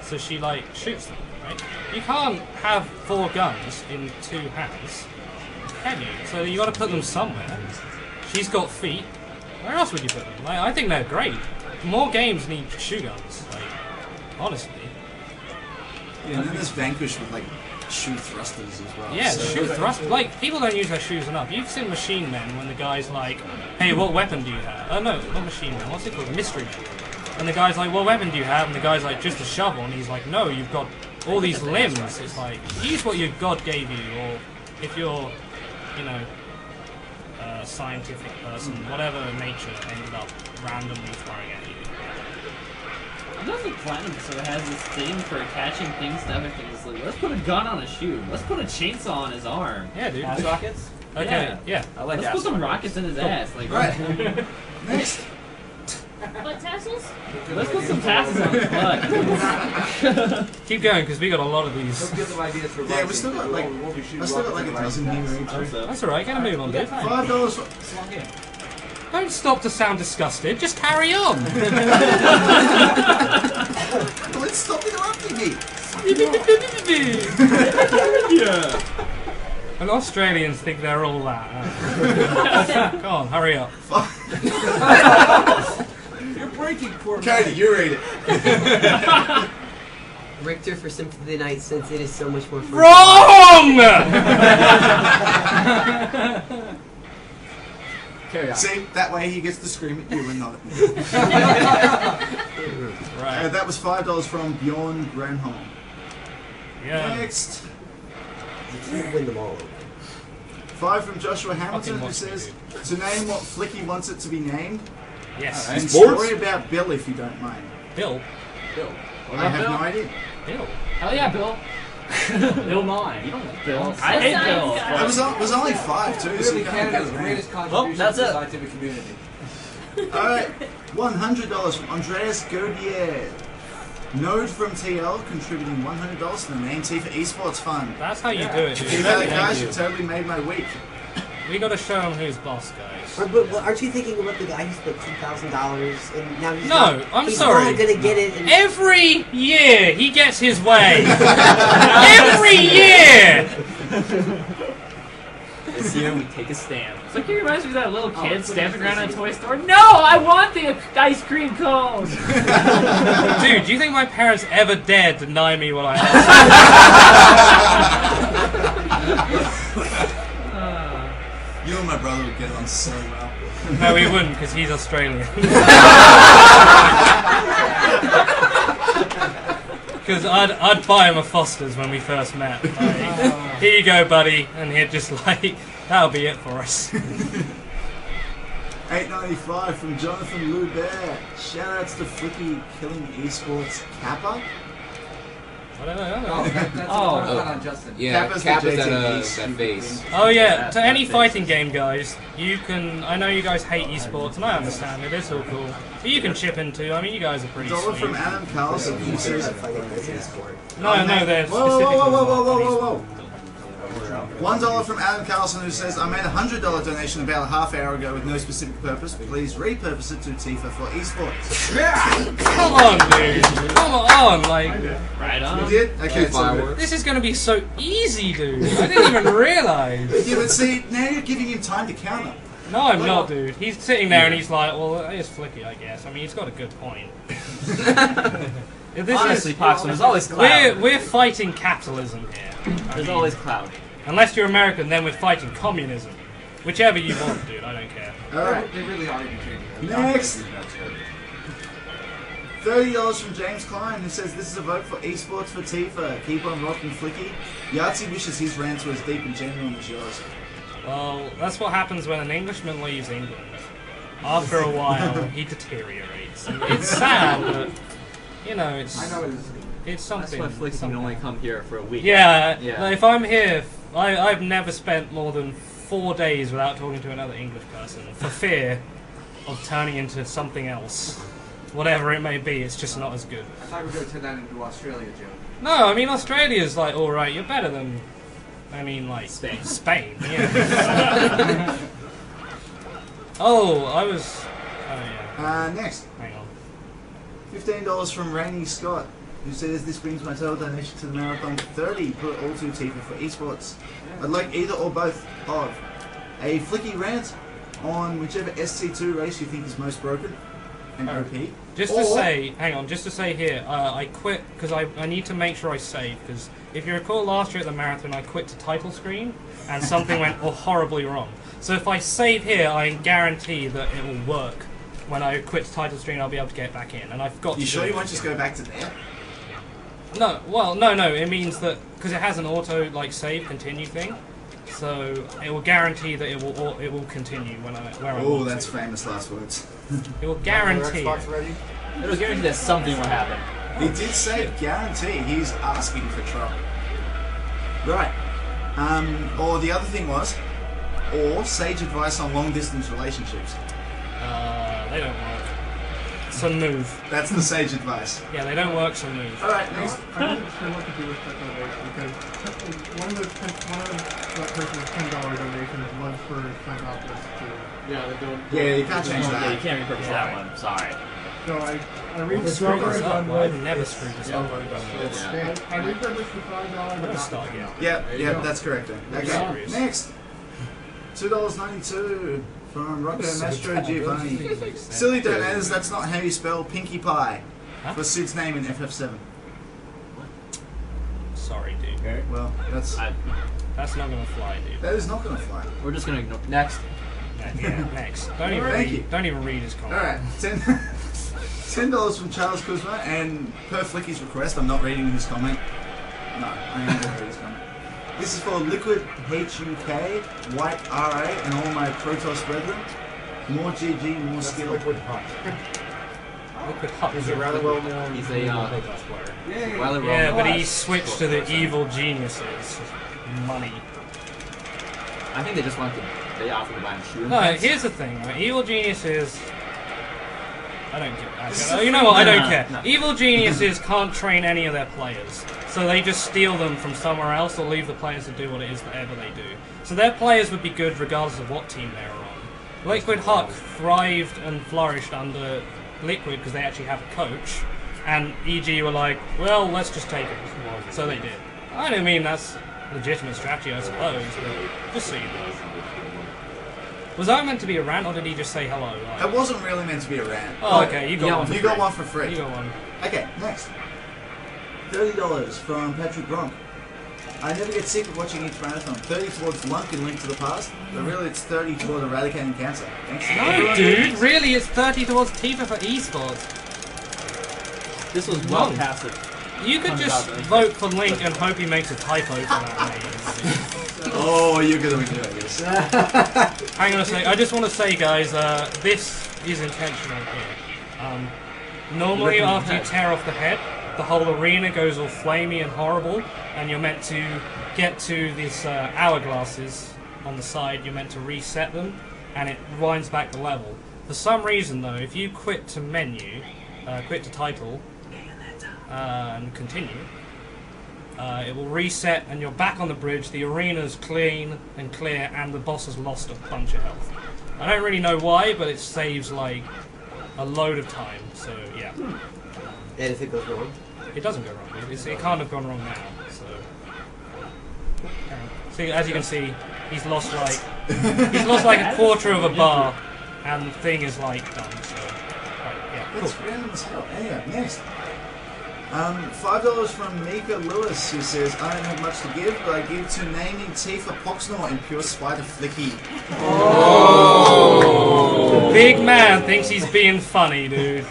so she, like, shoots them, right? You can't have 4 guns in 2 hands, can you? So you gotta put them somewhere. She's got feet. Where else would you put them? Like, I think they're great. More games need shoe guns, like, honestly. Yeah, and then there's Vanquish with, like, shoe thrusters as well. Yeah, so. shoe thrust. Like, people don't use their shoes enough. You've seen Machine Men when the guy's like, hey, what weapon do you have? Oh, no, not Machine Men. What's it called? Mystery Men. And the guy's like, what weapon do you have? And the guy's like, just a shovel. And he's like, no, you've got all these limbs. It's like, use what your God gave you. Or if you're, you know, a scientific person, whatever nature ended up randomly throwing at you. I don't think Platinum sort of has this thing for attaching things to other things. Like, let's put a gun on his shoe. Let's put a chainsaw on his arm. Yeah, dude. Ass rockets? Okay, yeah. I like Let's ass put some rockets. rockets in his ass. Like, Right. Next. Butt tassels? let's put some tassels on his butt. Keep going, because we got a lot of these. Let's get some ideas for Yeah, we still got like, I still got like a dozen here each. That's alright, get a move on, dude. $5 for... Don't stop to sound disgusted, just carry on! Let's stop interrupting me! Yeah. And Australians think they're all that. Come on, hurry up. You're breaking poor Katie, you read it. Richter for Symphony of the Night, since it is so much more fun. Wrong! Carry on. See, that way he gets to scream at you and not at me. Right. That was $5 from Bjorn Granholm. Yeah. Next. You can't win them all. 5 from Joshua Hamilton, Fucking who watch says, me, to name what Flicky wants it to be named, Yes. and Sports? story about Bill if you don't mind. Bill. Bill. I have no idea. Bill. Hell yeah, Bill. Bill 9. You don't like Bill. I hate Science Bill. guy. It was only 5 too. So Really you can't Canada's get it. greatest contribution that's to the it. scientific community. Alright, $100 from Andreas Godier. Node from TL contributing $100 to the main Tifa Esports Fund. That's how you do it, Keep dude. at it, guys. You totally made my week. We gotta show him who's boss, guys. But aren't you thinking about the guy who spent $2,000 and now he's No, not, I'm he's sorry. not gonna get it? And Every year he gets his way. Every year. This year we take a stand. It's like, it reminds me of that little kid stamping around in a toy store. No, I want the ice cream cone! Dude, do you think my parents ever dared deny me what I asked? You and my brother would get on so well. No, he wouldn't, because he's Australian. Because I'd buy him a Foster's when we first met. Like, here you go, buddy. And he'd just like, that'll be it for us. $8.95 from Jonathan Loubert. Shoutouts to Flicky killing esports Kappa. I don't know. Oh, that's Oh. not on Justin. Yeah, Kappa's Cap the is JTB that face. Oh yeah, to any fighting game, guys, you can. I know you guys hate esports, and I understand it. It's all cool, but you can chip in too. I mean, you guys are pretty Dollar sweet. from Adam Carlson who says, fighting as an esport. No, they're whoa, whoa, specifically whoa, whoa, whoa, not whoa, whoa, esports. $1 from Adam Carlson, who says, I made a $100 donation about a half hour ago with no specific purpose. Please repurpose it to Tifa for esports. Come on, dude. Come on, like... Right on. You did? Okay, so This is gonna be so easy, dude. I didn't even realise. yeah, but see, now you're giving him time to counter. No, I'm not, dude. He's sitting there and he's like, well, it's Flicky, I guess. I mean, he's got a good point. Honestly, Poxon, there's always cloud. We're fighting capitalism here. There's always cloud. Unless you're American, then we're fighting communism. Whichever you want, dude. I don't care. Alright. They really are entertaining. Next. $30 from James Klein, who says, this is a vote for esports for Tifa. Keep on rocking Flicky. Yahtzee wishes his rants were as deep and genuine as yours. Well, that's what happens when an Englishman leaves England. After a while, he deteriorates. And it's sad, but, you know, it's... I know it's something. That's why Flicky can only come here for a week. Yeah, Yeah. like, if I'm here, I've never spent more than 4 days without talking to another English person for fear of turning into something else. Whatever it may be, it's just not as good. I thought we were going to turn that into Australia, Joe. No, I mean, Australia's like, alright, you're better than, I mean, like, Spain, yeah. Oh, yeah. Next. Hang on. $15 from Rainey Scott, who says, this brings my total donation to the marathon to 30. Put all to Tifa for esports. I'd like either or both of a Flicky rant on whichever SC2 race you think is most broken and OP. Just to say, hang on, just to say here, I quit because I need to make sure I save, because if you recall last year at the marathon, I quit to title screen and something went horribly wrong. So if I save here, I guarantee that it will work. When I quit to title screen, I'll be able to get back in, and I've got. You to sure do you it won't just go back to there? No, well, no. It means that because it has an auto like save continue thing, so it will guarantee that it will continue when I. Oh, that's famous last words. It will guarantee. Xbox ready? It was guaranteed that something would happen. He did say guarantee. He's asking for trouble. Right. Or the other thing was, or sage advice on long distance relationships. They don't work. Some move. That's the sage advice. Yeah, they don't work. Some move. All right, next. I don't understand what to do with that donation because one of that person's $10 donations was for Psychopolis too. Yeah, they don't. Yeah, you can't change Yeah, that. you can't repurchase that one. Sorry. So I repurposed I've never screwed this up. I repurposed the $5 but not Start again. Yeah, that's correct. Then. Okay, Serious. next. $2.92 from Rocco Mastro Giovanni. Silly donators, that's not how you spell Pinkie Pie. Huh? For Sid's name in FF7. Sorry, dude. Okay, well, that's That's not gonna fly, dude. that is not going to fly. We're just gonna ignore. Next. Yeah, next. Don't even Thank you. read. Don't even read his comment. All right, $10 from Charles Kuzma, and per Flicky's request, I'm not reading his comment. No, I am going to read his comment. This is for Liquid HUK, White RA, and all my Protoss brethren. More GG, more skill. Liquid Hot. Liquid Hut. He's a rather well known He's a Protoss player. Yeah, but he switched to the evil geniuses. Money. I think they just want to. They offer to buy him shoe. No, here's the thing, right? Evil geniuses. I don't care. You know what? I don't care. No. Evil geniuses can't train any of their players, so they just steal them from somewhere else or leave the players to do what it is whatever they do. So their players would be good regardless of what team they were on. Liquid Huck thrived and flourished under Liquid because they actually have a coach, and EG were like, well, let's just take it. So they did. I don't mean that's legitimate strategy, I suppose, but just so you know. Was that meant to be a rant, or did he just say hello? Like, It wasn't really meant to be a rant. oh, okay, you got one. You got one for free. You got one. Okay, next. $30 from Patrick Gronk. I never get sick of watching each marathon. 30 towards Lunk and Link to the Past, but really it's 30 toward eradicating cancer. Thanks. No, dude, really, it's 30 towards Tifa for esports. This was well past it. You could just vote for Link and hope he makes a typo for that name. Oh, you're gonna be doing this. Hang on a sec. I just want to say, guys, this is intentional here. Normally, after you tear off the head, the whole arena goes all flamey and horrible, and you're meant to get to these hourglasses on the side. You're meant to reset them, and it winds back the level. For some reason, though, if you quit to menu, quit to title, and continue, It will reset, and you're back on the bridge. The arena's clean and clear, and the boss has lost a bunch of health. I don't really know why, but it saves like a load of time. So yeah. And if it goes wrong? It doesn't go wrong. It can't have gone wrong now. So see, as you can see, he's lost like a quarter of a bar, and the thing is like done. So yeah, cool. That's random as hell. Anyway, next. $5 from Mika Lewis, who says, I don't have much to give, but I give to naming Tifa Poxnor in pure spite of Flicky. Oh! Big man thinks he's being funny, dude.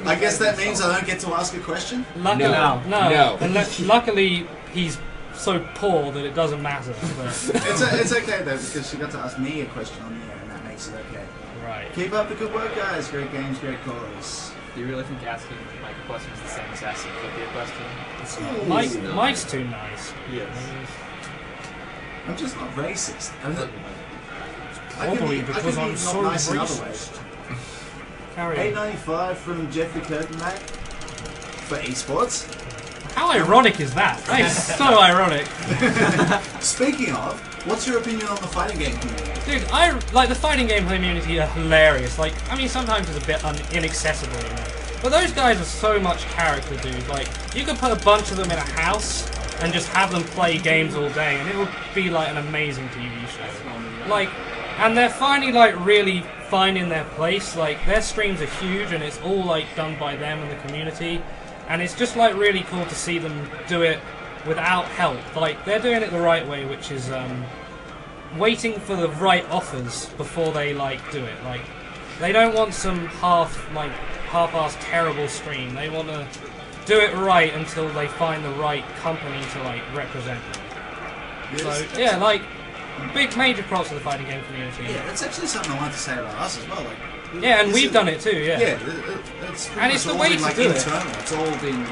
I guess that means I don't get to ask a question? Luckily, No. Luckily, he's so poor that it doesn't matter. But. It's okay though, because she got to ask me a question on the air, and that makes it okay. Right. Keep up the good work, guys. Great games, great calls. Do you really think asking Mike a question is the same as asking Flicky a question? Mike's too nice. Yes. I'm just not racist. Probably because I'm so racist. Carry on. $8.95 from Jeffrey Kirkman for esports. How ironic is that? That is so ironic. Speaking of, what's your opinion on the fighting game community? Dude, I like the fighting game community are hilarious. Like, I mean, sometimes it's a bit inaccessible, you know. But those guys are so much character, dude. Like, you could put a bunch of them in a house and just have them play games all day, and it would be like an amazing TV show. Like, and they're finally like really finding their place. Like, their streams are huge, and it's all like done by them and the community. And it's just like really cool to see them do it without help. Like, they're doing it the right way, which is waiting for the right offers before they like do it. Like, they don't want some half-assed terrible stream. They want to do it right until they find the right company to like represent them. Yes. So yeah, like big major props to the fighting game community. Yeah, that's actually something I wanted to say about us as well. Like, yeah, and we've done it too. Yeah. Yeah, it's and it's the all way been, to like, do internal. It's all been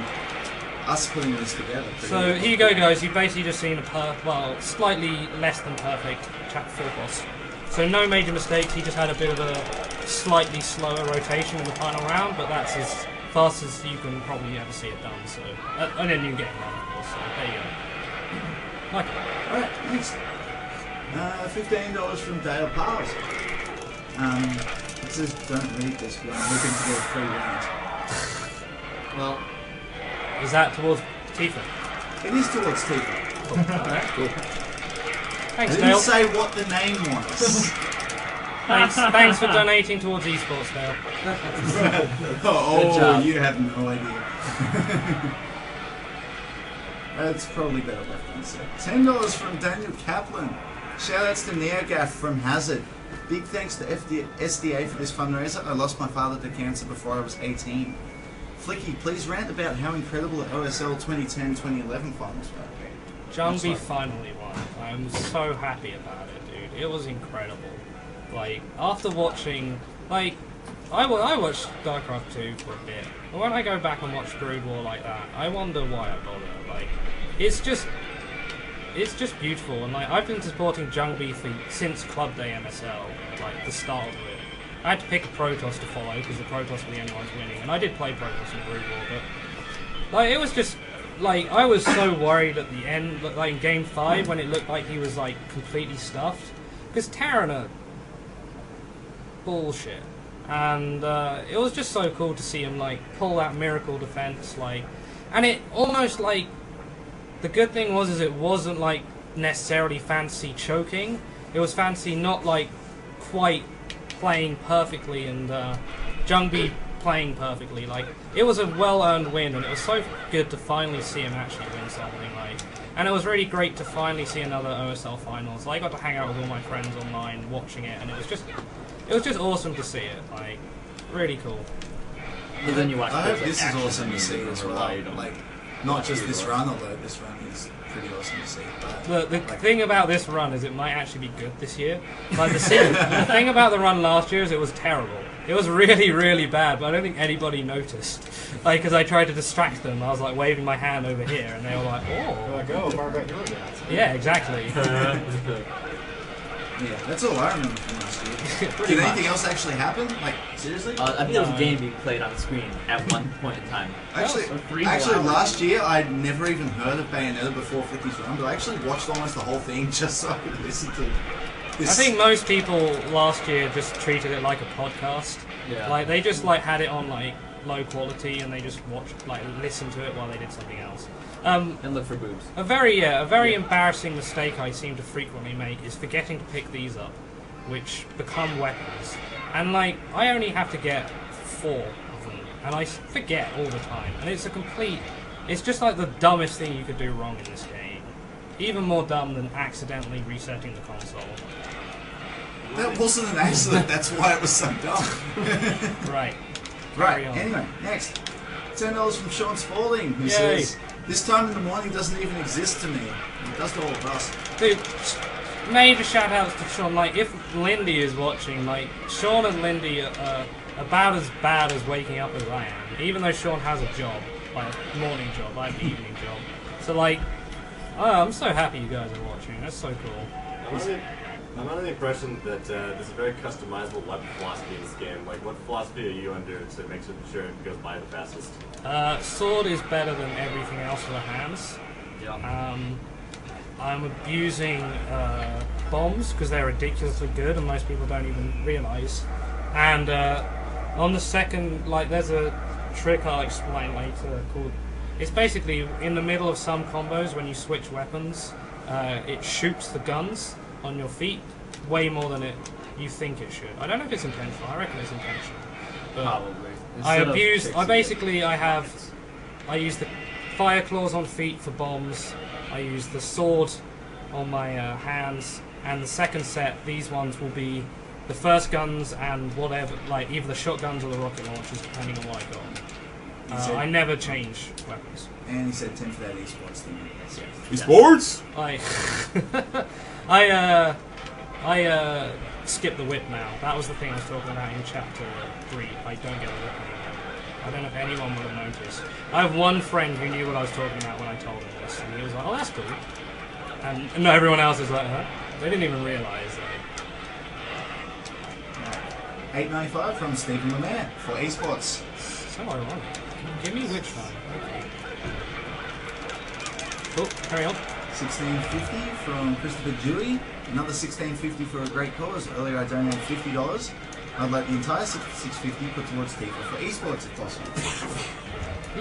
us putting this together. So here you go, guys. You've basically just seen a slightly less than perfect Chapter 4 boss. So no major mistakes. He just had a bit of a slightly slower rotation in the final round, but that's as fast as you can probably ever see it done. So and a new game run, of course. So there you go. Like it. All right, next. $15 from Dale Pals. It says don't read this, but I'm looking to get a free round. Well, is that towards Tifa? It is towards Tifa. Cool. Alright, cool. Thanks, I Dale. didn't say what the name was. Thanks for donating towards esports, Dale. Oh, you have no idea. It's probably better left unsaid. $10 from Daniel Kaplan. Shoutouts to NeoGaf from Hazard. Big thanks to SDA for this fundraiser. I lost my father to cancer before I was 18. Flicky, please rant about how incredible the OSL 2010-2011 finals were. Jungby finally won. I'm so happy about it, dude. It was incredible. Like, after watching, like, I watched StarCraft 2 for a bit, but when I go back and watch Brood War like that, I wonder why I bother. Like, it's just beautiful, and like, I've been supporting Jungby since Club Day MSL, like the start of it. I had to pick a Protoss to follow because the Protoss were the only ones winning, and I did play Protoss in Brood War, but like, it was just like, I was so worried at the end, like in Game 5 when it looked like he was like completely stuffed, because Terran are bullshit. And it was just so cool to see him like pull that miracle defense, like, and it almost like, the good thing was it wasn't like necessarily fancy choking. It was fancy not like quite playing perfectly, and Jungby playing perfectly. Like, it was a well-earned win, and it was so good to finally see him actually win something. Like, and it was really great to finally see another OSL finals. I got to hang out with all my friends online watching it, and it was just awesome to see it. Like, really cool. But then you watch I hope those this is action awesome to scenes see and as well. relied on Like, not just this run, although this run is pretty awesome to see. But The thing about this run is it might actually be good this year. Like, the thing about the run last year is it was terrible. It was really, really bad, but I don't think anybody noticed. Like, because I tried to distract them, I was like waving my hand over here, and they were like, oh. Like, oh, far back your guys. Yeah, exactly. Yeah, that's all I remember from last year. Did anything else actually happen? Like, seriously? I think there was a game being played on the screen at one point in time. Actually, last year I'd never even heard of Bayonetta before Flicky's run, but I actually watched almost the whole thing just so I could listen to this. I think most people last year just treated it like a podcast. Yeah. Like they just like had it on like low quality and they just watched like listened to it while they did something else. And look for boobs. A very embarrassing mistake I seem to frequently make is forgetting to pick these up, which become weapons. And like I only have to get 4 of them, and I forget all the time. And it's it's just like the dumbest thing you could do wrong in this game. Even more dumb than accidentally resetting the console. That wasn't an accident, that's why it was so dumb. Right. Right, anyway, next. $10 from Sean Spalding, who says, "This time in the morning doesn't even exist to me. It does to all of us." Dude, major shout outs to Sean. Like, if Lindy is watching, like, Sean and Lindy are about as bad as waking up as I am. Even though Sean has a job, like a morning job, I have an evening job. So, like, I'm so happy you guys are watching. That's so cool. I'm under the impression that there's a very customizable weapon philosophy in this game. Like, what philosophy are you under to make sure it goes by the fastest? Sword is better than everything else for the hands. Yeah. I'm abusing bombs because they're ridiculously good and most people don't even realise. And on the second, like, there's a trick I'll explain later called... It's basically in the middle of some combos when you switch weapons, it shoots the guns on your feet way more than you think it should. I don't know if it's intentional. I reckon it's intentional. But probably. I use the fire claws on feet for bombs. I use the sword on my hands, and the second set, these ones will be the first guns and whatever, like either the shotguns or the rocket launchers, depending on what I got. I never change weapons. And he said 10 for that esports thing. Esports? I skip the whip now. That was the thing I was talking about in chapter 3. I don't get a whip anymore. I don't know if anyone would have noticed. I have one friend who knew what I was talking about when I told him this, and he was like, "Oh, that's cool." And no, everyone else is like, "Huh?" They didn't even realise. $8.95 from Stephen Lemaire for esports. So ironic. Give me which one? Okay. Cool. Carry on. $16.50 from Christopher Dewey. Another $16.50 for a great cause. Earlier I donated $50. I'd like the entire $6.50 put towards Tifa for esports if possible.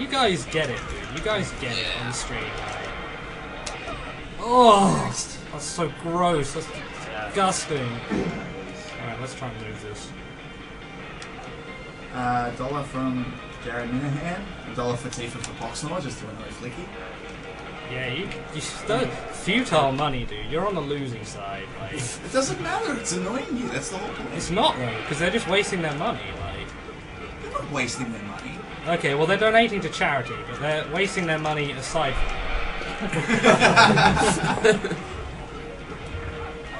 You guys get it, dude. You guys get it on the stream. Right? Oh, that's so gross. That's disgusting. Alright, let's try and move this. $1 from Jared Minahan. $1 for Tifa for Poxnor, just to annoy Flicky. Yeah, you futile money, dude. You're on the losing side. Like, it doesn't matter. It's annoying you. That's the whole point. It's not though, because they're just wasting their money. Like, they're not wasting their money. Okay, well they're donating to charity, but they're wasting their money aside from that.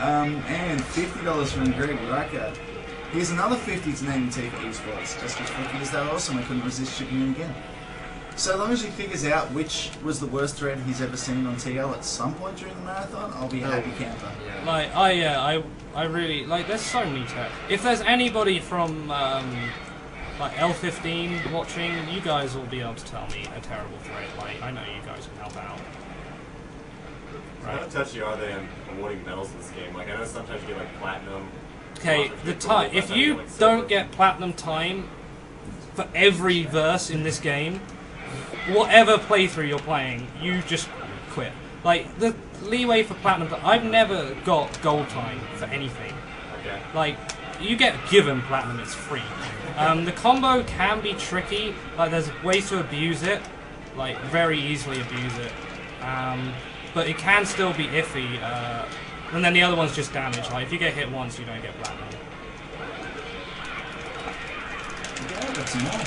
And $50 from Greg Riker. Here's another 50 to name Tifa esports. Just because Flicky is that awesome, I couldn't resist shipping in again. So long as he figures out which was the worst thread he's ever seen on TL at some point during the marathon, I'll be a happy camper. Yeah. Like, I really, like, there's so many threads. If there's anybody from, like, L15 watching, you guys will be able to tell me a terrible thread. Like, I know you guys can help out. Right. How touchy are they on awarding medals in this game? Like, I know sometimes you get, like, platinum. Okay, the time, if you don't get platinum time for every verse in this game, whatever playthrough you're playing, you just quit. Like, the leeway for platinum, I've never got gold time for anything. Okay. Like, you get given platinum, it's free. The combo can be tricky, like there's ways to abuse it, like very easily abuse it. But it can still be iffy, and then the other one's just damage, like if you get hit once, you don't get platinum. Okay, got some more.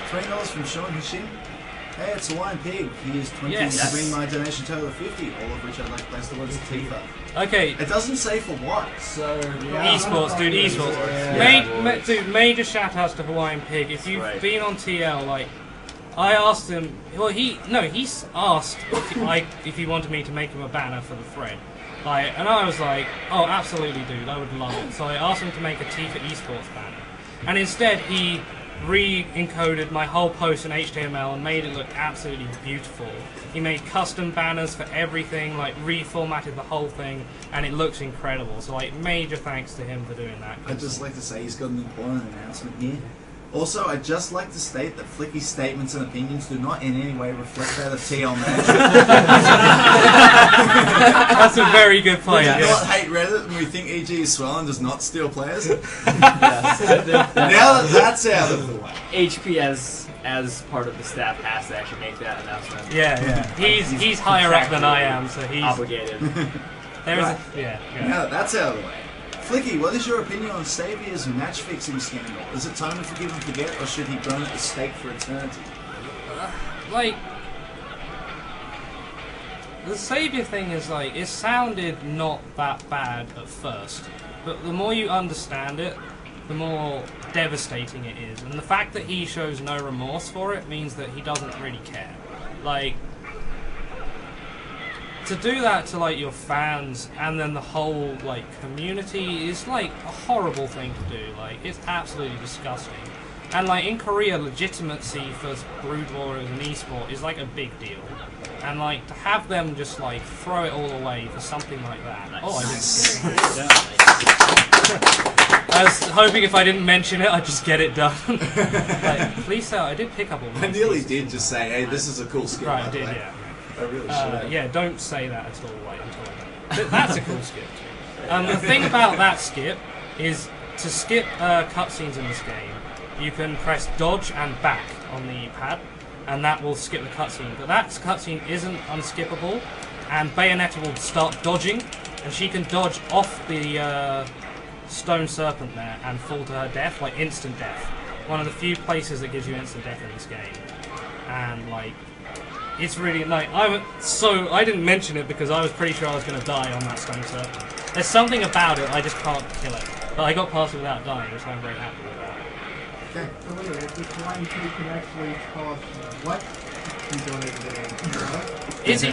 $20 from Sean Hishin. Hey, it's Hawaiian Pig. He is 20 to bring my donation total of 50, all of which I'd like to place towards Tifa. Okay. It doesn't say for what, so... Yeah. Esports, dude, esports. Yeah. Dude, major shout-outs to Hawaiian Pig. If you've been on TL, like, I asked him... Well, he asked if he wanted me to make him a banner for the thread. Like, and I was like, oh, absolutely, dude, I would love it. So I asked him to make a Tifa esports banner. And instead, he re-encoded my whole post in HTML and made it look absolutely beautiful. He made custom banners for everything, like reformatted the whole thing, and it looks incredible. So like, major thanks to him for doing that. I'd just like to say he's got an important announcement here. Also, I'd just like to state that Flicky's statements and opinions do not in any way reflect that of TL Management. That's a very good point. We do Yeah. not hate Reddit, and we think EG is swollen does not steal players. Now that that's out of the way. HP as part of the staff has to actually make that announcement. Yeah. He's higher up than I am, so he's obligated. There is Right. yeah. Now that that's out of the way. Flicky, what is your opinion on Saviour's match-fixing scandal? Is it time to forgive and forget, or should he burn at the stake for eternity? Like, the Savior thing is like, it sounded not that bad at first, but the more you understand it, the more devastating it is. And the fact that he shows no remorse for it means that he doesn't really care. Like, to do that to like your fans and then the whole like community is like a horrible thing to do. Like, it's absolutely disgusting. And like in Korea, legitimacy for Brood War as an esport is like a big deal. And like to have them just like throw it all away for something like that. Nice. Oh, I was hoping if I didn't mention it, I'd just get it done. Like, please say I did pick up all I nearly did just say, hey, this is a cool skill. Right, I did, yeah. I really should. Yeah, don't say that at all. Wait until that's a cool skip. The thing about that skip is to skip cutscenes in this game, you can press dodge and back on the pad, and that will skip the cutscene. But that cutscene isn't unskippable, and Bayonetta will start dodging, and she can dodge off the stone serpent there and fall to her death, like instant death. One of the few places that gives you instant death in this game, and like. It's really like I didn't mention it because I was pretty sure I was going to die on that stone serpent. There's something about it I just can't kill it, but I got past it without dying, which I'm very happy with that. Okay. So wait, at this one, you can actually tell us what you donated in. It's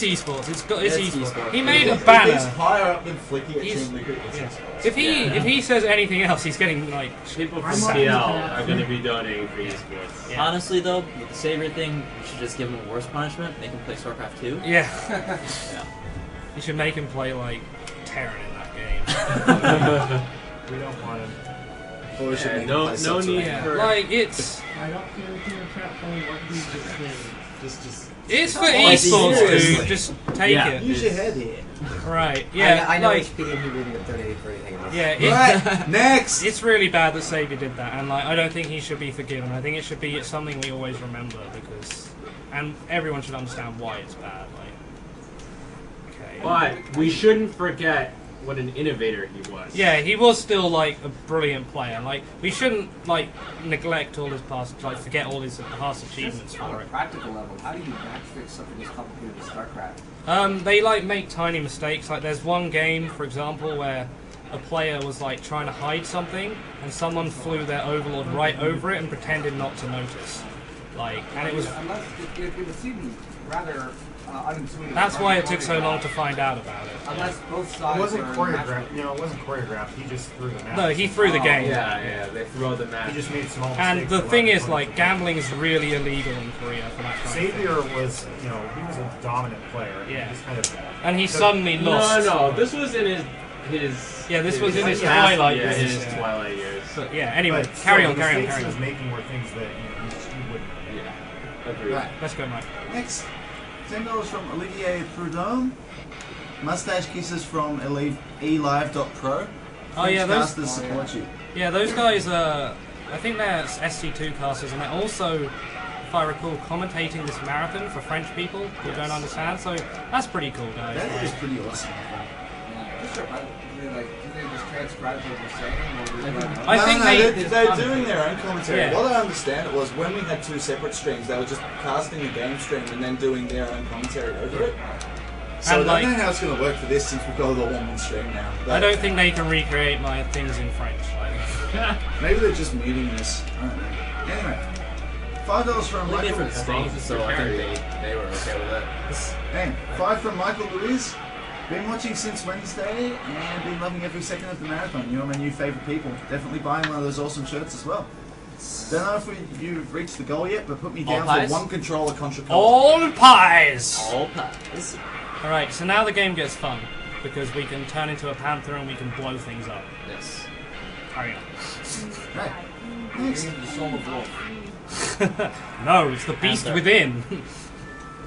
esports. It's esports. He made a He's banner. higher up than Flicky at He's- Team Liquid. yeah. If he says anything else, he's getting like People from I'm CL not- are going to be donating for esports. Yeah. Honestly, though, with the Savior thing, we should just give him a worse punishment. Make him play StarCraft 2. yeah. Yeah. You should make him play like Terran in that game. We don't want him. Or we should Yeah, make no- him play no Subs need Arena. Yeah, for- like it's I don't see anything in chat saying what he's just saying. it's for Like, esports, seriously. dude. Just take Yeah. it. Use your head here. Right? Yeah. I know like, HP and he wouldn't donate for anything else. yeah. Right, next! It's really bad that Savior did that, and like I don't think he should be forgiven. I think it should be something we always remember because, and everyone should understand why it's bad. Like, okay. But we shouldn't forget what an innovator he was. Yeah, he was still like a brilliant player. Like we shouldn't like neglect all his past, like forget all his past achievements Just on for a it. practical level, how do you match fix something as complicated as StarCraft? They like make tiny mistakes. Like there's one game, for example, where a player was like trying to hide something, and someone flew their overlord right over it and pretended not to notice. Like, and it was. Unless it would seem rather unintuitive. That's why it took so long to find out about it. Unless both sides It wasn't are choreographed. You know, it wasn't choreographed. He just threw the match. No, he threw the game. Yeah, they threw out the match. He just made small mistakes. And the that thing allowed is, him like, to- gambling is really illegal in Korea for that kind of thing. Xavier was, you know, he was a dominant player. Yeah. He just kind of. And he suddenly lost. No, this was in his. Yeah, this was in his past- twilight yeah, years. his twilight years. But yeah, anyway, But carry still, on, the carry on, mistakes carry he was on. making were things that you wouldn't. Yeah, agreed. Right, Let's go, Mike. next. $10 from Olivier Prudhomme. Mustache kisses from elive.pro. Oh, yeah, those- Casters support you. Yeah, those guys are. I think they're SC2 casters, and they're also, if I recall, commentating this marathon for French people who don't understand. So that's pretty cool, guys. That is Like, pretty awesome. Yeah, just sure, do they just transcribe what we're saying? Or I think they're doing their own commentary. Yeah. What I understand it was when we had two separate streams, they were just casting the game stream and then doing their own commentary over it. So And I like- don't know how it's going to work for this since we've got a one-man stream now. I don't think they can recreate my things in French. Like, Maybe they're just muting this. I don't know. Anyway, $5 from They Michael. did from Spain, so I think they were okay with it. Hey, 5 from Michael Louise. Been watching since Wednesday and been loving every second of the marathon. You're my new favourite people. Definitely buying one of those awesome shirts as well. Don't know if you've reached the goal yet, but put me down for one controller contra. All pies! All pies. Alright, so now the game gets fun. Because we can turn into a panther and we can blow things up. Yes. Carry on. Right. Next. The soul of wolf. No, it's the beast within.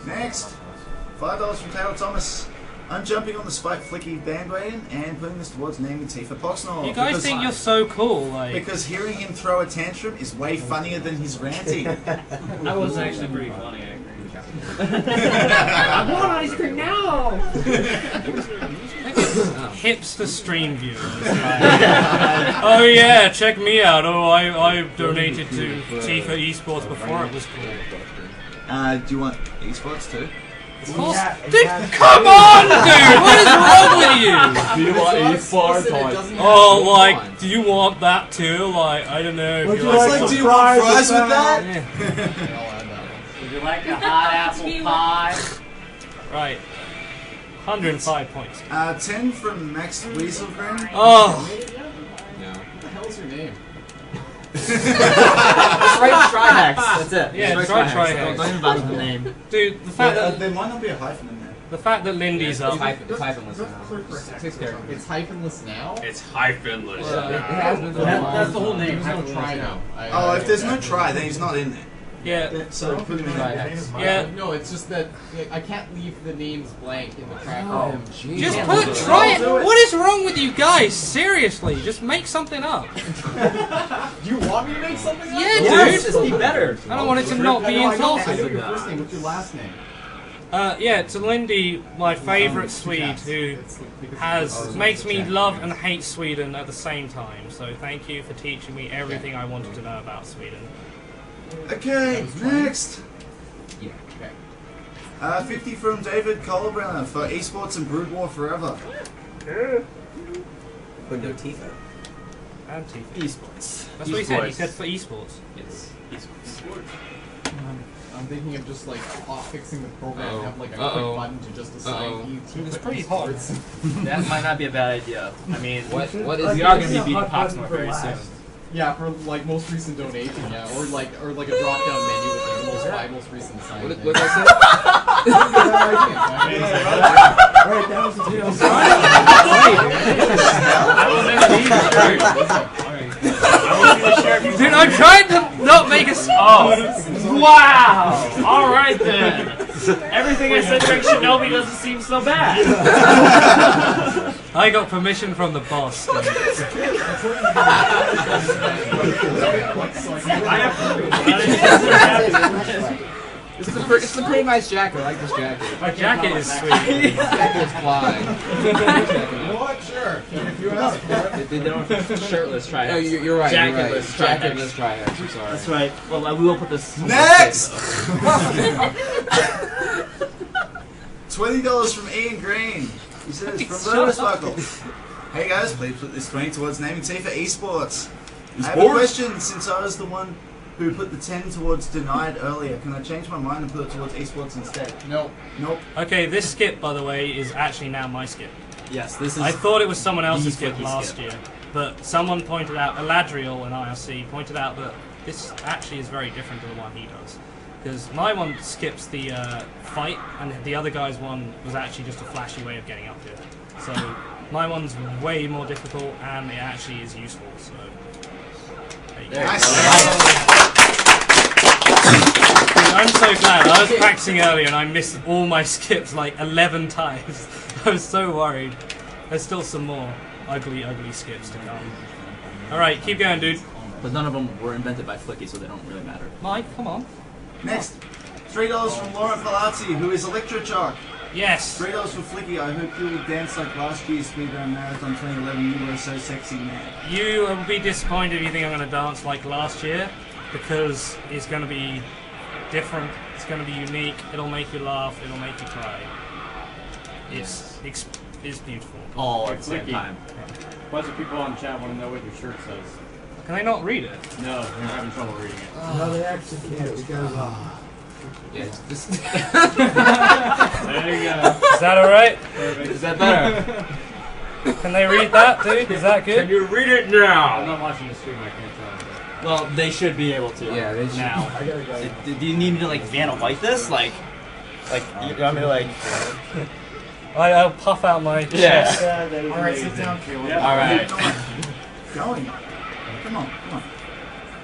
Next. $5 from Taylor Thomas. I'm jumping on the Spike Flicky bandwagon and putting this towards naming Tifa Poxnor. You guys think you're so cool, like... Because hearing him throw a tantrum is way funnier than his ranting. That was actually pretty funny, I agree. I want ice cream now! Hipster stream viewers. Like, oh yeah, check me out. Oh, I donated to Tifa Esports before it was cool. Do you want esports too? Dude, come on, dude! What is wrong with you? Do you want esports? Oh, like, do you want that too? Like, I don't know if you like... Do you want fries with that? Yeah. Would you like a hot apple pie? Right. 105 points. 10 from Max Weaselgren. Oh! No. What the hell's your name? Just write Trihex. That's it. Yeah, just try Trihex. Trihex. Don't even bother with the name. Dude, the fact that... there might not be a hyphen in there. The fact that Lindy's up... It's hyphenless now. It's hyphenless now? It's hyphenless. That's the whole name. There's no try now. Oh, if there's no try, then he's not in there. Yeah. So put him in there. Yeah. No, it's just that I can't leave the names blank in the tracker. Oh, just try it. What is wrong with you guys? Seriously, just make something up. Do you want me to make something up? Yeah, Yes, dude. just be better. I don't want it to not be I know insulting. your first name. What's your last name? Yeah, to Lindy, my favourite Swede, who makes me love and hate Sweden at the same time. So thank you for teaching me everything I wanted to know about Sweden. Okay, next. Yeah. Okay. 50 from David Colbrunner for esports and Brood War forever. But no Tifa. And Tifa. Esports. That's what he said. He said for esports. Yes. Esports. I'm thinking of just like fixing the program, have like a quick button to just assign you to It's pretty hard. That might not be a bad idea. I mean, what is we are going to be beating Poxmore very soon. Yeah, for like most recent donation, yeah, or like a drop down menu with like the most recent sign. What did I say? Alright, that was the deal. Dude, I'm trying to not make a... Oh. Wow! Alright then. Everything I said during Shinobi doesn't seem so bad. I got permission from the boss. It's a pretty nice jacket. I like this jacket. My jacket is sweet. Jacket is fly. What? Sure. If you ask for it. They don't shirtless try. No, you're right. Jacketless try. Jacketless try. I'm sorry. That's right. Well, we will put this. Next! $20 from Ian Green. He says, from Motorcycle. Hey guys, please put this 20 towards naming Tifa Esports. I have a question, since I was the one who put the 10 towards denied earlier. Can I change my mind and put it towards esports instead? No. Nope. Okay, this skip, by the way, is actually now my skip. Yes, this is. I thought it was someone else's skip Flicky last skip. year, but someone pointed out, Eladriel in IRC pointed out that this actually is very different to the one he does. Because my one skips the fight, and the other guy's one was actually just a flashy way of getting up here. So my one's way more difficult, and it actually is useful. So there you go. Dude, I'm so glad. I was practicing earlier, and I missed all my skips like 11 times. I was so worried. There's still some more ugly, ugly skips to come. Alright, keep going, dude. But none of them were invented by Flicky, so they don't really matter. Mike, come on. Next. $3 from Lauren Palazzi, who is Electrochock. Yes. $3 for Flicky. I hope you will dance like last year's Speedrun Marathon 2011. You were so sexy, man. You will be disappointed if you think I'm going to dance like last year, because it's going to be different, it's going to be unique, it'll make you laugh, it'll make you cry. It's beautiful. All at the same time. A bunch of people on chat want to know what your shirt says. Can I not read it? No, you're having trouble reading it. No, they actually can't because Yeah, just. There you go. Is that alright? Is that better? Can they read that, dude? Is that good? Can you read it now? I'm not watching the stream, I can't tell. Well, they should be able to. Yeah, they should. Now. I gotta go. Do you need me to like Vanna White this? Like you want me to like? I'll puff out my chest. Alright, sit down, Caleb. All right. Going. Come on.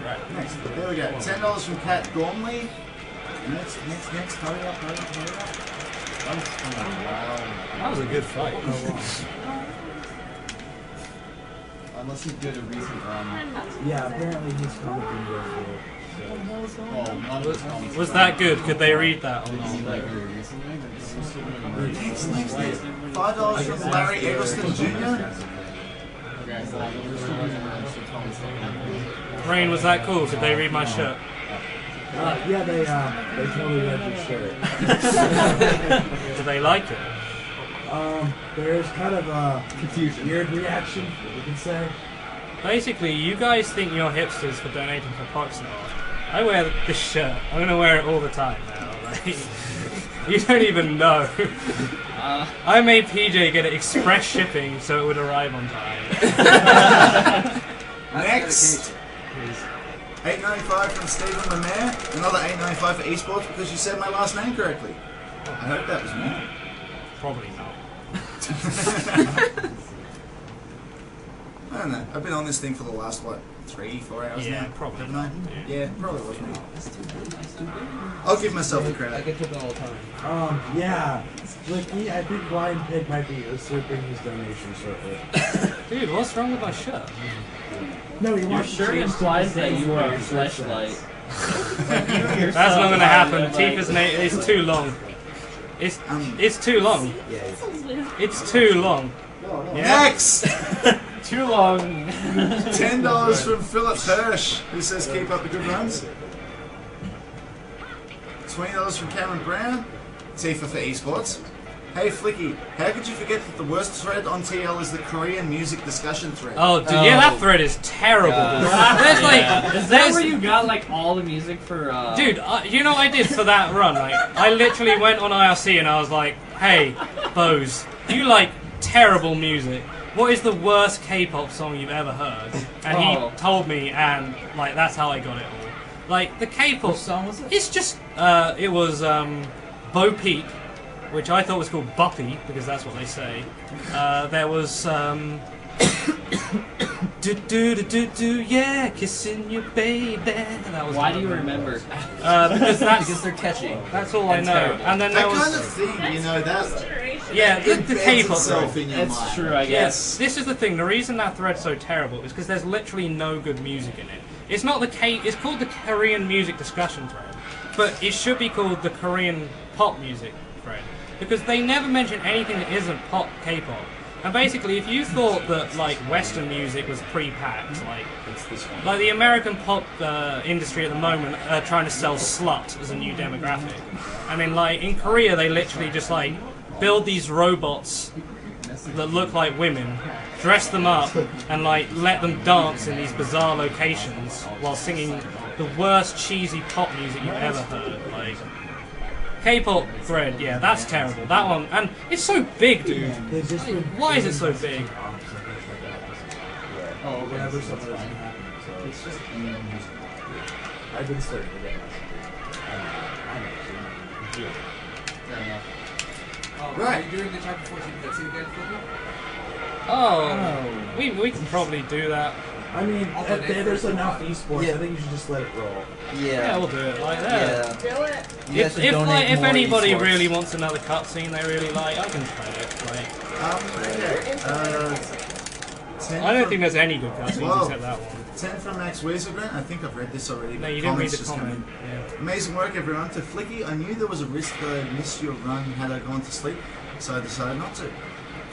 Right. Next. There we go. $10 from Kat Gormley. Next. Hurry up. That was a good fight. Unless he's good at recent Yeah, apparently he's comic bingo. Was that good? Could they read that or not? Next. $5 from Larry Eggleston Jr. Rain, was that cool? Could they read my shirt? Yeah, they totally read your shirt. Do they like it? There's kind of a weird reaction, you can say. Basically, you guys think you're hipsters for donating for Proximate. I wear this shirt. I'm gonna wear it all the time now. Like, you don't even know. I made PJ get it express shipping so it would arrive on time. Next. $8.95 from Stephen Lemaire. Another $8.95 for esports because you said my last name correctly. I hope that was me. Probably not. I don't know. I've been on this thing for the last, 3-4 hours Yeah, now? probably. Haven't I? Yeah. Yeah, probably was me. I'll give myself the I credit. get tipping all the time. Yeah. Flicky, I think Blind Pig might be usurping his donation shortly. Dude, what's wrong with my shirt? No, he Your wants to shirt change implies the that things you where are a your shirt says. fleshlight. That's not gonna happen. Tifa's name is too long. It's too long. It's too long. Yeah. Next! Too long. $10 from Philip Hirsch, who says keep up the good runs. $20 from Cameron Brown. Tifa for esports. Hey Flicky, how could you forget that the worst thread on TL is the Korean music discussion thread? Oh, dude, yeah, that thread is terrible. There's like, Is that where you got like all the music for? Dude, you know what I did for that run? Like, I literally went on IRC and I was like, "Hey, Bose, you like terrible music. What is the worst K-pop song you've ever heard?" And he told me, and like that's how I got it all. Like the K-pop Which song was it? It's just it was Bo Peep, which I thought was called Buppy because that's what they say. There was do do do do do yeah, kissing your baby. That was. Why do you remember? Because they're catchy. That's all I know. terrible. And then That there was kind of thing, you know, that yeah, the embeds K-pop itself thread. in your It's mind. true, I guess. This is the thing. The reason that thread's so terrible is because there's literally no good music in it. It's not the It's called the Korean music discussion thread, but it should be called the Korean pop music thread because they never mention anything that isn't pop K-pop. And basically, if you thought that like Western music was pre-packed, like the American pop industry at the moment are trying to sell slut as a new demographic. I mean, like in Korea, they literally just like build these robots that look like women, dress them up, and like let them dance in these bizarre locations while singing the worst cheesy pop music you've ever heard. Like K-pop thread, yeah, that's terrible. That one, and it's so big, dude. Why is it so big? Oh, whenever something doesn't happen. So it's just. I've been starting to get Fair enough. Oh, Right. Are you doing the chapter 14 cutscene again, Flicky? Oh, we can probably do that. I mean, there's enough esports. I think you should just let it roll. Yeah, we'll do it like that. Do it. You have to If donate more anybody esports. really wants another cutscene they really like, I can play it. Like, Okay. 10 I don't from- think there's any good cutscenes Whoa. except that one. 10 from Max Wesergren. I think I've read this already. No, but you didn't read comments the just come comment. in. Yeah. Amazing work, everyone. To Flicky, I knew there was a risk that I'd miss your run had I gone to sleep, so I decided not to. Keep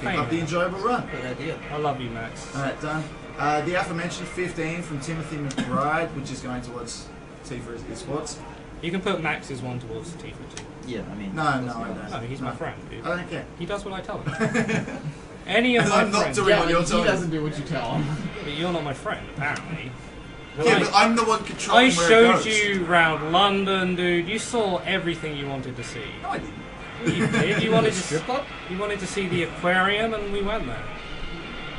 Thank up you. the enjoyable run. Good idea. I love you, Max. Alright, done. The aforementioned 15 from Timothy McBride, which is going towards Tifa Esports. You can put Max's one towards Tifa too. Yeah, I mean. No, I don't. No, he's my friend, dude. I don't care. He does what I tell him. Any of And my I'm not friends. doing what you're telling me. do what you tell him. But you're not my friend, apparently. Yeah, but I'm the one controlling I where it showed goes. you around London, dude. You saw everything you wanted to see. No, I didn't. You did. You wanted to strip club? You wanted to see the aquarium, and we went there.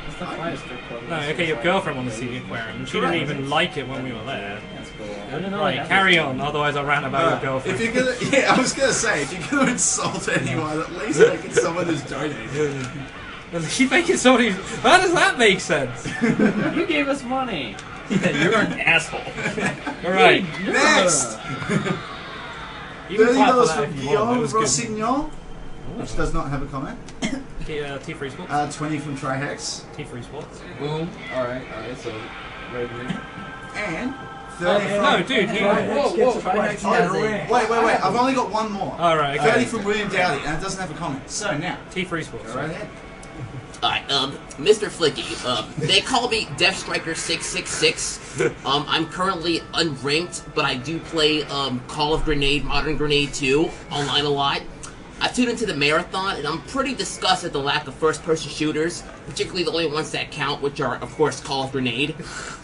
That's not quite a strip club. No, okay, your girlfriend wanted to see the aquarium, and she didn't even like it when we were there. That's cool. Right, carry on, otherwise I ran about your girlfriend. If you're gonna, yeah, I was gonna say, if you're gonna insult anyone, at least make it someone who's donated. You make it somebody. How does that make sense? You gave us money. Yeah, you're an asshole. Alright. Next! You can clap for $30 that from if you want, that Guillaume was good. Rossignol, which does not have a comment. T3 Sports. 20 from Trihex. T3 Sports. Boom. Alright, so right here. And 30 from... No, dude, you... Wait, I've only got one more. Alright, okay. 30 from William Dowdy, and it doesn't have a comment. So now, T3 Sports. go right ahead. Alright, Mr. Flicky, they call me Death Striker 666. I'm currently unranked, but I do play, Call of Grenade, Modern Grenade 2 online a lot. I tuned into the marathon, and I'm pretty disgusted at the lack of first-person shooters, particularly the only ones that count, which are, of course, Call of Grenade.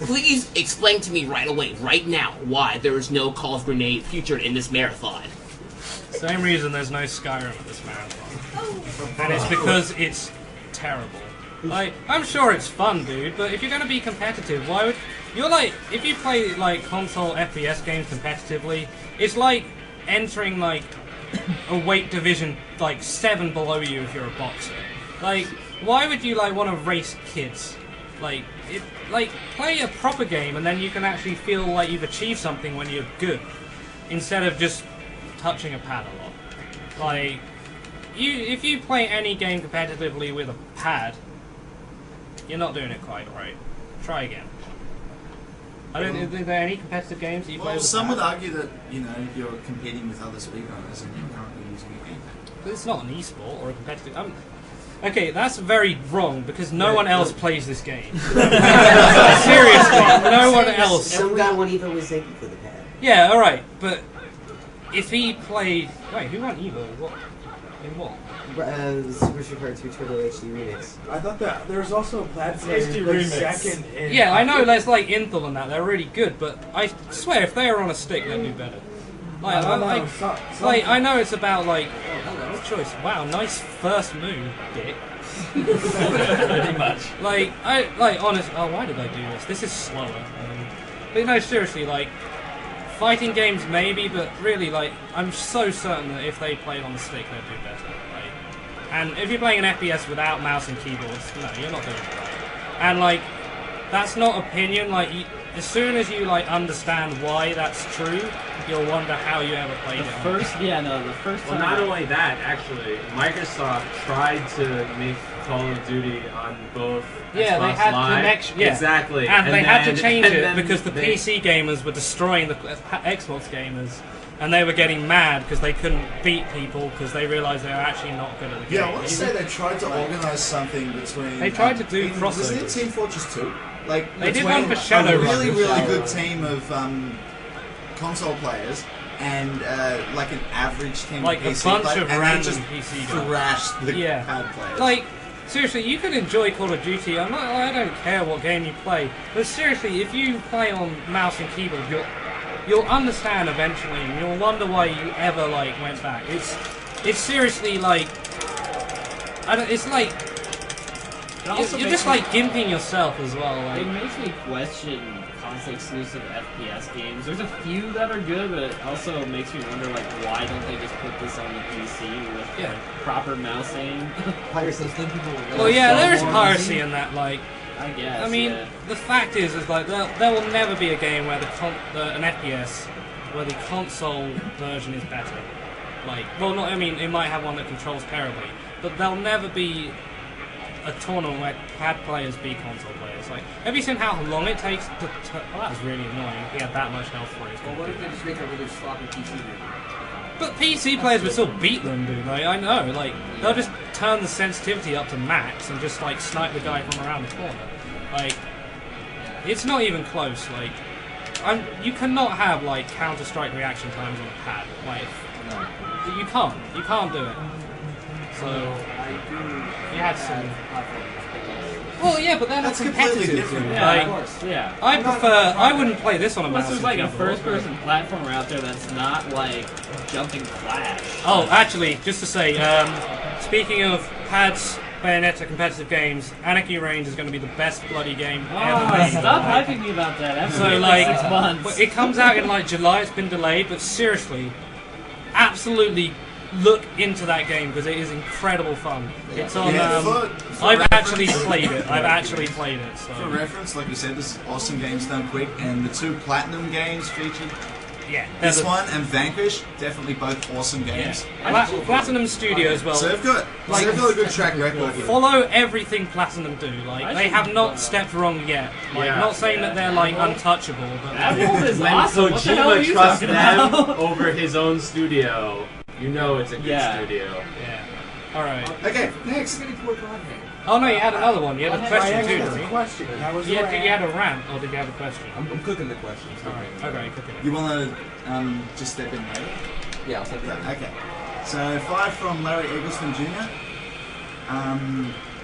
Please explain to me right away, right now, why there is no Call of Grenade featured in this marathon. Same reason there's no Skyrim at this marathon. And it's because it's terrible. Like, I'm sure it's fun, dude, but if you're gonna be competitive, why would... You're like... If you play, like, console FPS games competitively, it's like entering, like, a weight division, like, 7 below you if you're a boxer. Like, why would you, like, want to race kids? Like, play a proper game and then you can actually feel like you've achieved something when you're good, instead of just touching a pad a lot. Like, if you play any game competitively with a pad, you're not doing it quite right. Try again. I don't think there are any competitive games that you play with Some a would pad. argue that, you know, if you're competing with other speedrunners and you're currently using a gamepad. But it's not an esport or a competitive... okay, that's very wrong, because no one else plays this game. Seriously, no one else. Some guy won Evo with Zeki for the pad. Yeah, alright, but if he played... Wait, who won Evo? What? In what? Super Street Fighter 2 Turbo HD Remix. I thought that there was also a pad player HD like Remix. second in. Yeah, I know there's like Intel and that, they're really good, but I swear if they were on a stick, they'd do better. Like, I know it's about like... What choice? Wow, nice first move, dick. Pretty much. Like, honest... Oh, why did I do this? This is slower. But no, seriously, like... Fighting games maybe, but really, like, I'm so certain that if they played on the stick, they'd do better. Like, and if you're playing an FPS without mouse and keyboards, no, you're not doing it right. And, like, that's not opinion. Like, as soon as you, like, understand why that's true, you'll wonder how you ever played it. The first time. Well, not only that, actually, Microsoft tried to make Call of Duty on both. Yeah, Xbox they had Live. connection. Yeah. Exactly, and they had to change it then because the PC gamers were destroying the Xbox gamers, and they were getting mad because they couldn't beat people because they realised they were actually not good at the game. Yeah, I want to say they tried to organise something between... They tried to do crossovers. Was it Team Fortress 2? Like, they did between one for Shadowrun. a really, really good team of console players and like an average team like of PC a bunch players, of and random they just PC guys. thrashed the Yeah. pad players. Like, seriously, you can enjoy Call of Duty. I don't care what game you play, but seriously, if you play on mouse and keyboard, you'll understand eventually, and you'll wonder why you ever like went back. It's seriously like it's like you're just like gimping yourself as well. Like, It makes me question console exclusive FPS games. There's a few that are good, but it also makes me wonder, like, why don't they just put this on the PC with Yeah. like, proper mouse aim? Piracy. well, yeah, there is piracy in that. Like, I guess. I mean, yeah. the fact is like there will never be a game where an FPS where the console version is better. Like, well, not. I mean, it might have one that controls terribly, but there'll never be a tournament where pad players beat console players. Like, have you seen how long it takes to? Oh, that was really annoying. He had that much health for his. Well, what if they just make a really sloppy PC version? But PC players would still beat them, dude. Like, I know. Like, they'll just turn the sensitivity up to max and just like snipe the guy from around the corner. Like, it's not even close. Like, you cannot have like Counter-Strike reaction times on a pad. Like, you can't. You can't do it. So I do. you had some. Well, yeah, but they're not That's completely competitive. different. Yeah, Like, of course. Yeah. I wouldn't play this on a Unless mouse. there's like a and keyboard, first-person platformer out there that's not like jumping Flash. Oh, actually, just to say, speaking of pads, Bayonetta competitive games, Anarchy Reigns is going to be the best bloody game ever made. Stop hyping me about that. That's So, been like, 6 months. it comes out in like July. It's been delayed, but seriously, absolutely look into that game because it is incredible fun. It's on. I've actually played it. I've actually played it. So. For reference, like we said, this is awesome games done quick, and the 2 platinum games featured. Yeah, This one and Vanquish, definitely both awesome games. Platinum Studio as well. So they've got a good track record here. Follow everything Platinum do. Like they have not stepped wrong yet. Like not saying that they're like untouchable, but That is When awesome. What the hell are Kojima you trusts talking them about? over his own studio, you know it's a good studio. Yeah. All right. Okay, next. Oh no, you had another one. You had a question too, didn't you? Question. That was You had a rant, or did you have a question? I'm cooking the questions. Alright, okay, cooking it. You want to just step in later? Yeah, I'll step in. Okay. So 5 from Larry Eggleston Jr.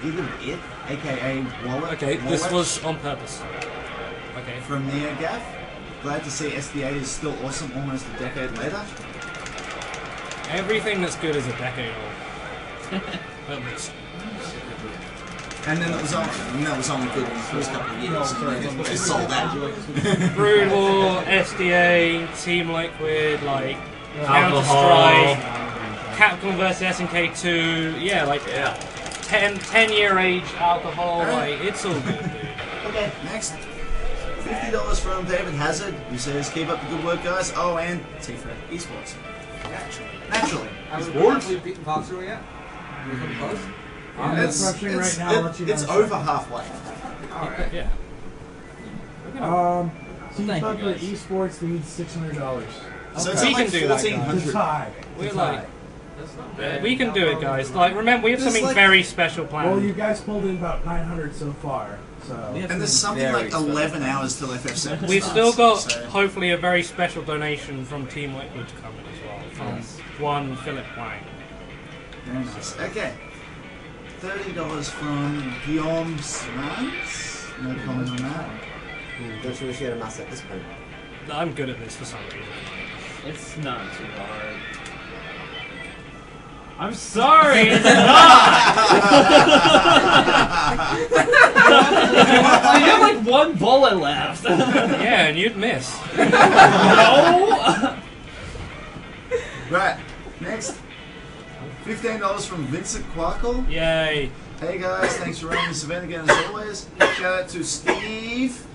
Either it, aka Wallet. Okay, this was on purpose. Okay. From NeoGaf. Glad to see SD8 is still awesome almost a decade later. Everything that's good is a decade old. At least. And then it was only good in the first couple of years. And then it sold out. Brood War, SDA, Team Liquid, like Alcohol. Counter-Strike, Capcom vs SNK 2, yeah, like 10-year age alcohol, like it's all good, dude. Okay, next. $50 from David Hazard, who says, keep up the good work, guys. Oh, and Tifa Esports. Naturally. Have we probably beaten Voxer yet? We're coming close? I'm refreshing right now. I'll let you know. It's over halfway. Alright. Yeah. Team for esports needs $600. So it's We like can do that, guys. 1,400. To tie. We're To like, tie. we can do it, guys. Like, remember, we have There's something like- very special Well, planned. you guys pulled in about 900 so far. So And there's something like 11 hours till FF7 We've starts, still got, so- hopefully, a very special donation from Team Liquid coming as well, from one Philip Wang. Very nice. Okay. $30 from Guillaume Swans. No comment on that. Don't you wish you had a mouse at this point? I'm good at this for some reason. It's not too hard. I'm sorry, it's not! I have like 1 bullet left. Yeah, and you'd miss. No! Right. Next. $15 from Vincent Quarkle. Yay. Hey guys, thanks for running this event again as always. Shout out to Steve.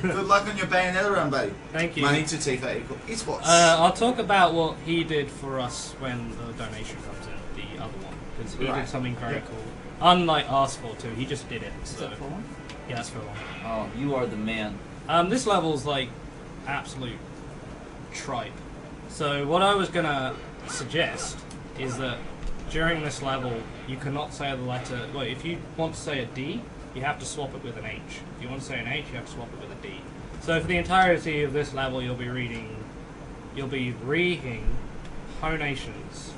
Good luck on your Bayonetta run, buddy. Thank you. Money to Tifa Esports. I'll talk about what he did for us when the donation comes in, the other one, because he did something very cool. Unlike Ask for too, he just did it. So. that for one? Yeah, that's for one. Oh, you are the man. This level's like absolute tripe. So what I was gonna suggest is that during this level, you cannot say the letter. Well, if you want to say a D, you have to swap it with an H. If you want to say an H, you have to swap it with a D. So for the entirety of this level, you'll be reading Honations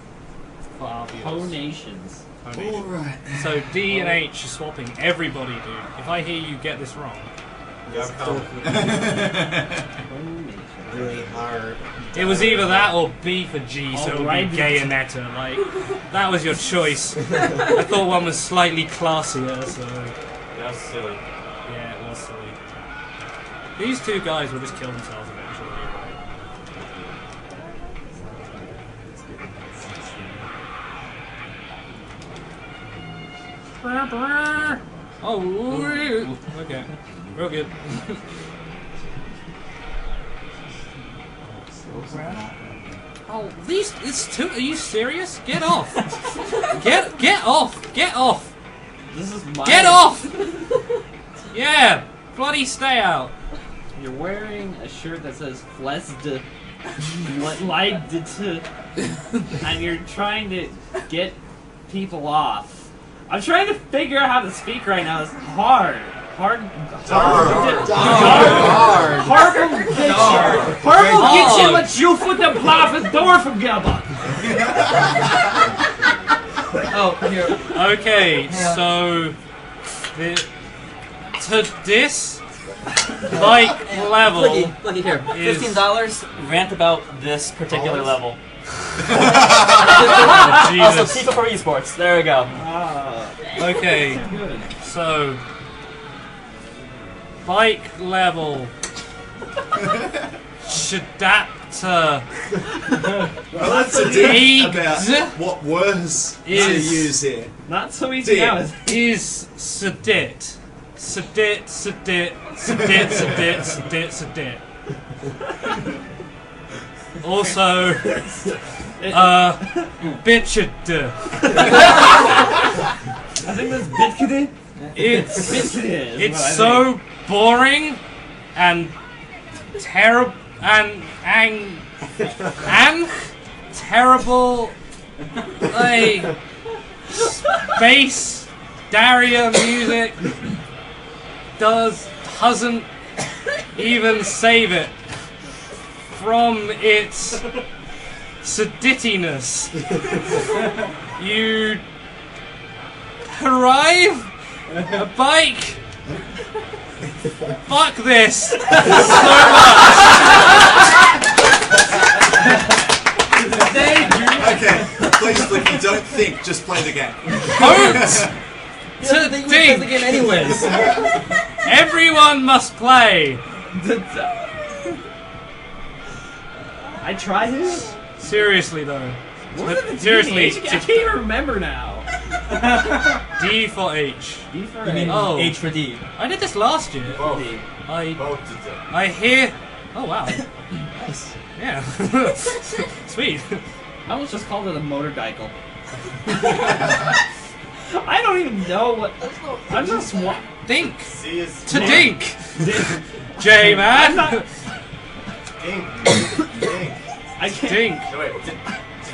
for our viewers. Honations. Honation. Alright. So D and H are swapping. Everybody, dude. If I hear you get this wrong, Really hard. it was either that or B for G, so it would be Bayonetta. Like, that was your choice. I thought one was slightly classier, so That was silly. yeah, it was silly. These two guys will just kill themselves eventually. Oh, okay, real good. Oh, it's two. Are you serious? Get off! Get off! Get off! This is my. Get off! Yeah, bloody stay out. You're wearing a shirt that says "Fles de Light de," and you're trying to get people off. I'm trying to figure out how to speak right now. It's hard. Harble get you wat you voor de blaven doorvergabben. Oh, here. Okay, so to this bike level Flicky here. is $15. Rant about this particular level. Jesus. Also, FIFA for esports. There we go. Okay, so bike level Shadapter Well, that's a dig about what words to use here. Not so easy now. Is sedit. Sedit, sedit, sedit, sedit, sedit, sedit. Also, bitched. I think that's Bitkide. It's so boring and terrible and terrible. Like space Daria music doesn't even save it from its sedittiness. You arrive a bike. Fuck this so Okay, please, Flicky, don't think, just play the game. Don't to think we play the game anyways. Everyone must play. I tried it. Seriously though. What are the Seriously. I can't even remember now. D for H. D for You mean Oh. H for D? I did this last year. I hear. Oh wow. Nice. Yeah. Sweet. I almost just called it a motorcycle. I don't even know what. I'm just Dink. C is To dink. J man. I can't. Dink. No, wait.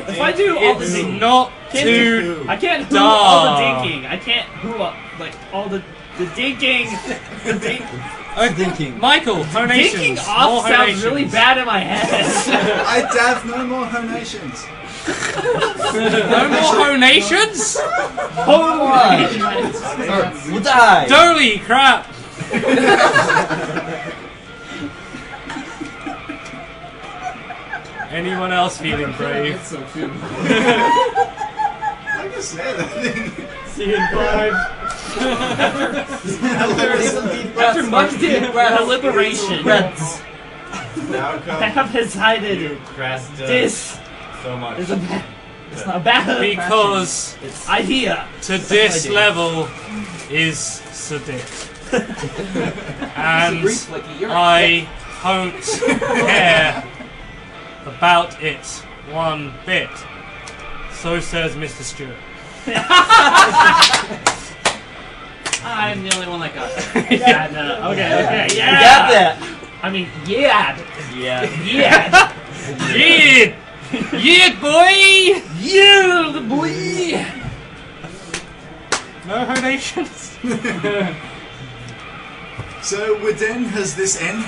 If I do all It's the not to. I can't do all the dinking. I can't who up like all the dinking. The dink. Dinking. Michael, honations. Dinking More off sounds honations. really bad in my head. I have no more honations. No more honations? You die. Holy crap! Anyone else feeling brave? That's so cute. I just said that. See you in 5. After much deliberation, Now I come have decided Crest this so much. is a bad. It's not bad. Because It's idea. to this level is sedit. And I don't care about it one bit. So says Mr. Stewart. I'm the only one that got that. Yeah, no. Okay, yeah. You got that. I mean, yeah. Yeah. Yeah. Yeah! Yeah, boy! Yeah, the boy. No donations? So, when has this end?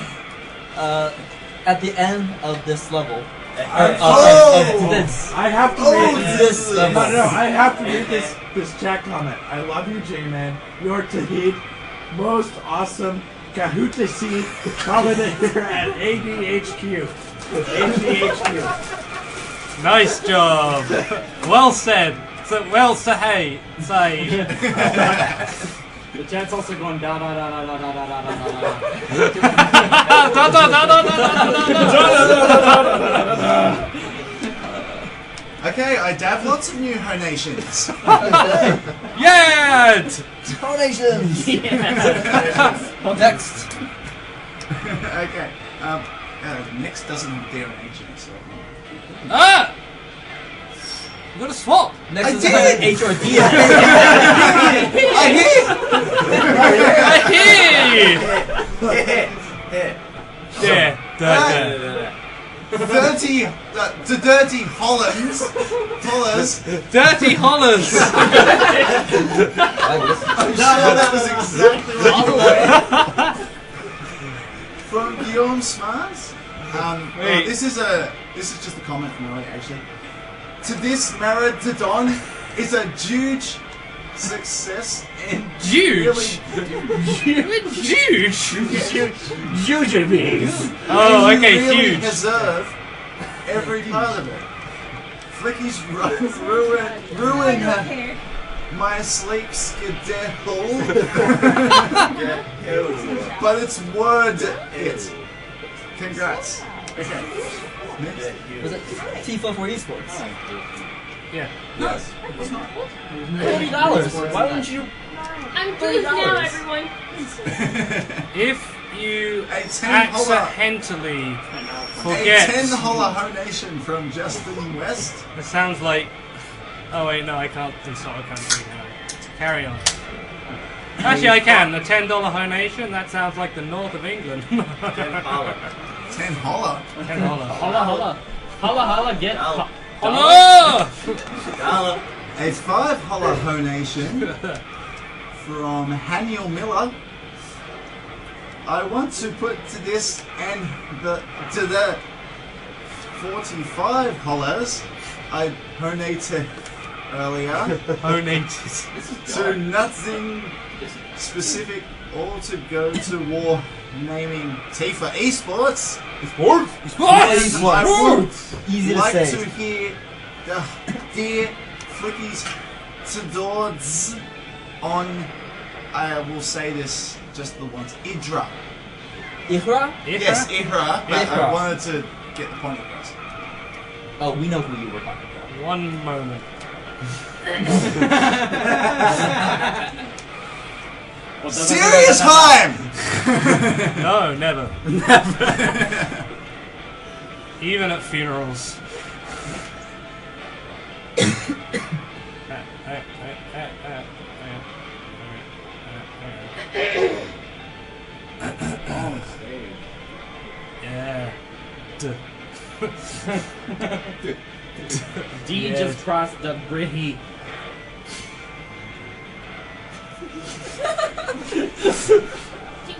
At the end of this level. I have to read this level. No, I have to read this chat comment. I love you, J-Man. You're Tahid, most awesome Kahootasi commentator at AGDQ. AGDQ. Nice job. Well said. So, well say. The chat's also going down. Okay, I have lots of new honations. Yeah! Donations! Next. Okay, next doesn't dare mention it, so. Ah! You gotta swap. Next I is did! H or D. Yeah. Dirty Hollands. Dirty Hollers. I'm sure that was exactly right. From Guillaume Smarts. Wait. This is just a comment from earlier, actually. To this Maradon is a huge success and Huge. Huge. Huge bees. Oh, and okay, you really huge. deserve every part of it. Flicky's ruin my sleep skedaddle. But it's word it. Congrats. Okay. Next. Was it Tifa for esports? Yeah. Yes. $30. Why wouldn't you? I'm good now, everyone. If you A 10 holler. accidentally A forget, 10 holler donation from Justin West. it sounds like. Oh wait, no, I can't insult a country. No. Carry on. Actually, I can. A $10 donation. That sounds like the north of England. 10 holler. 10 holler. Holla, holla, get Holla! A 5 holler donation from Haniel Miller. I want to put to this and the 45 hollers I donated earlier. Donated. To nothing specific, all to go to war, naming Tifa Esports. I would Easy to like say. to hear the dear Flicky's Tadords on, I will say this just the once, Idra. Ihra? Yes, Ihra, but I Ihra. wanted to get the point across. Oh, we know who you were talking about. One moment. Serious time! No, never. Even at funerals. Yeah. D Yes. just crossed the bridge. He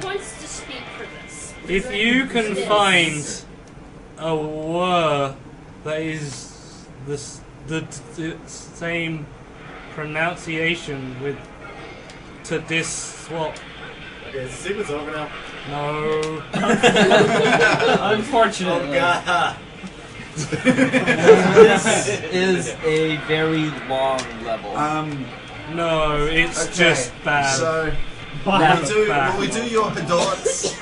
wants to speak for this. If you can find a word that is the same pronunciation with to this swap. Okay, is the sequence over now? No. Unfortunately. Oh god. This is a very long level. No, it's Okay, just bad. So Bad. will we do your Hadorts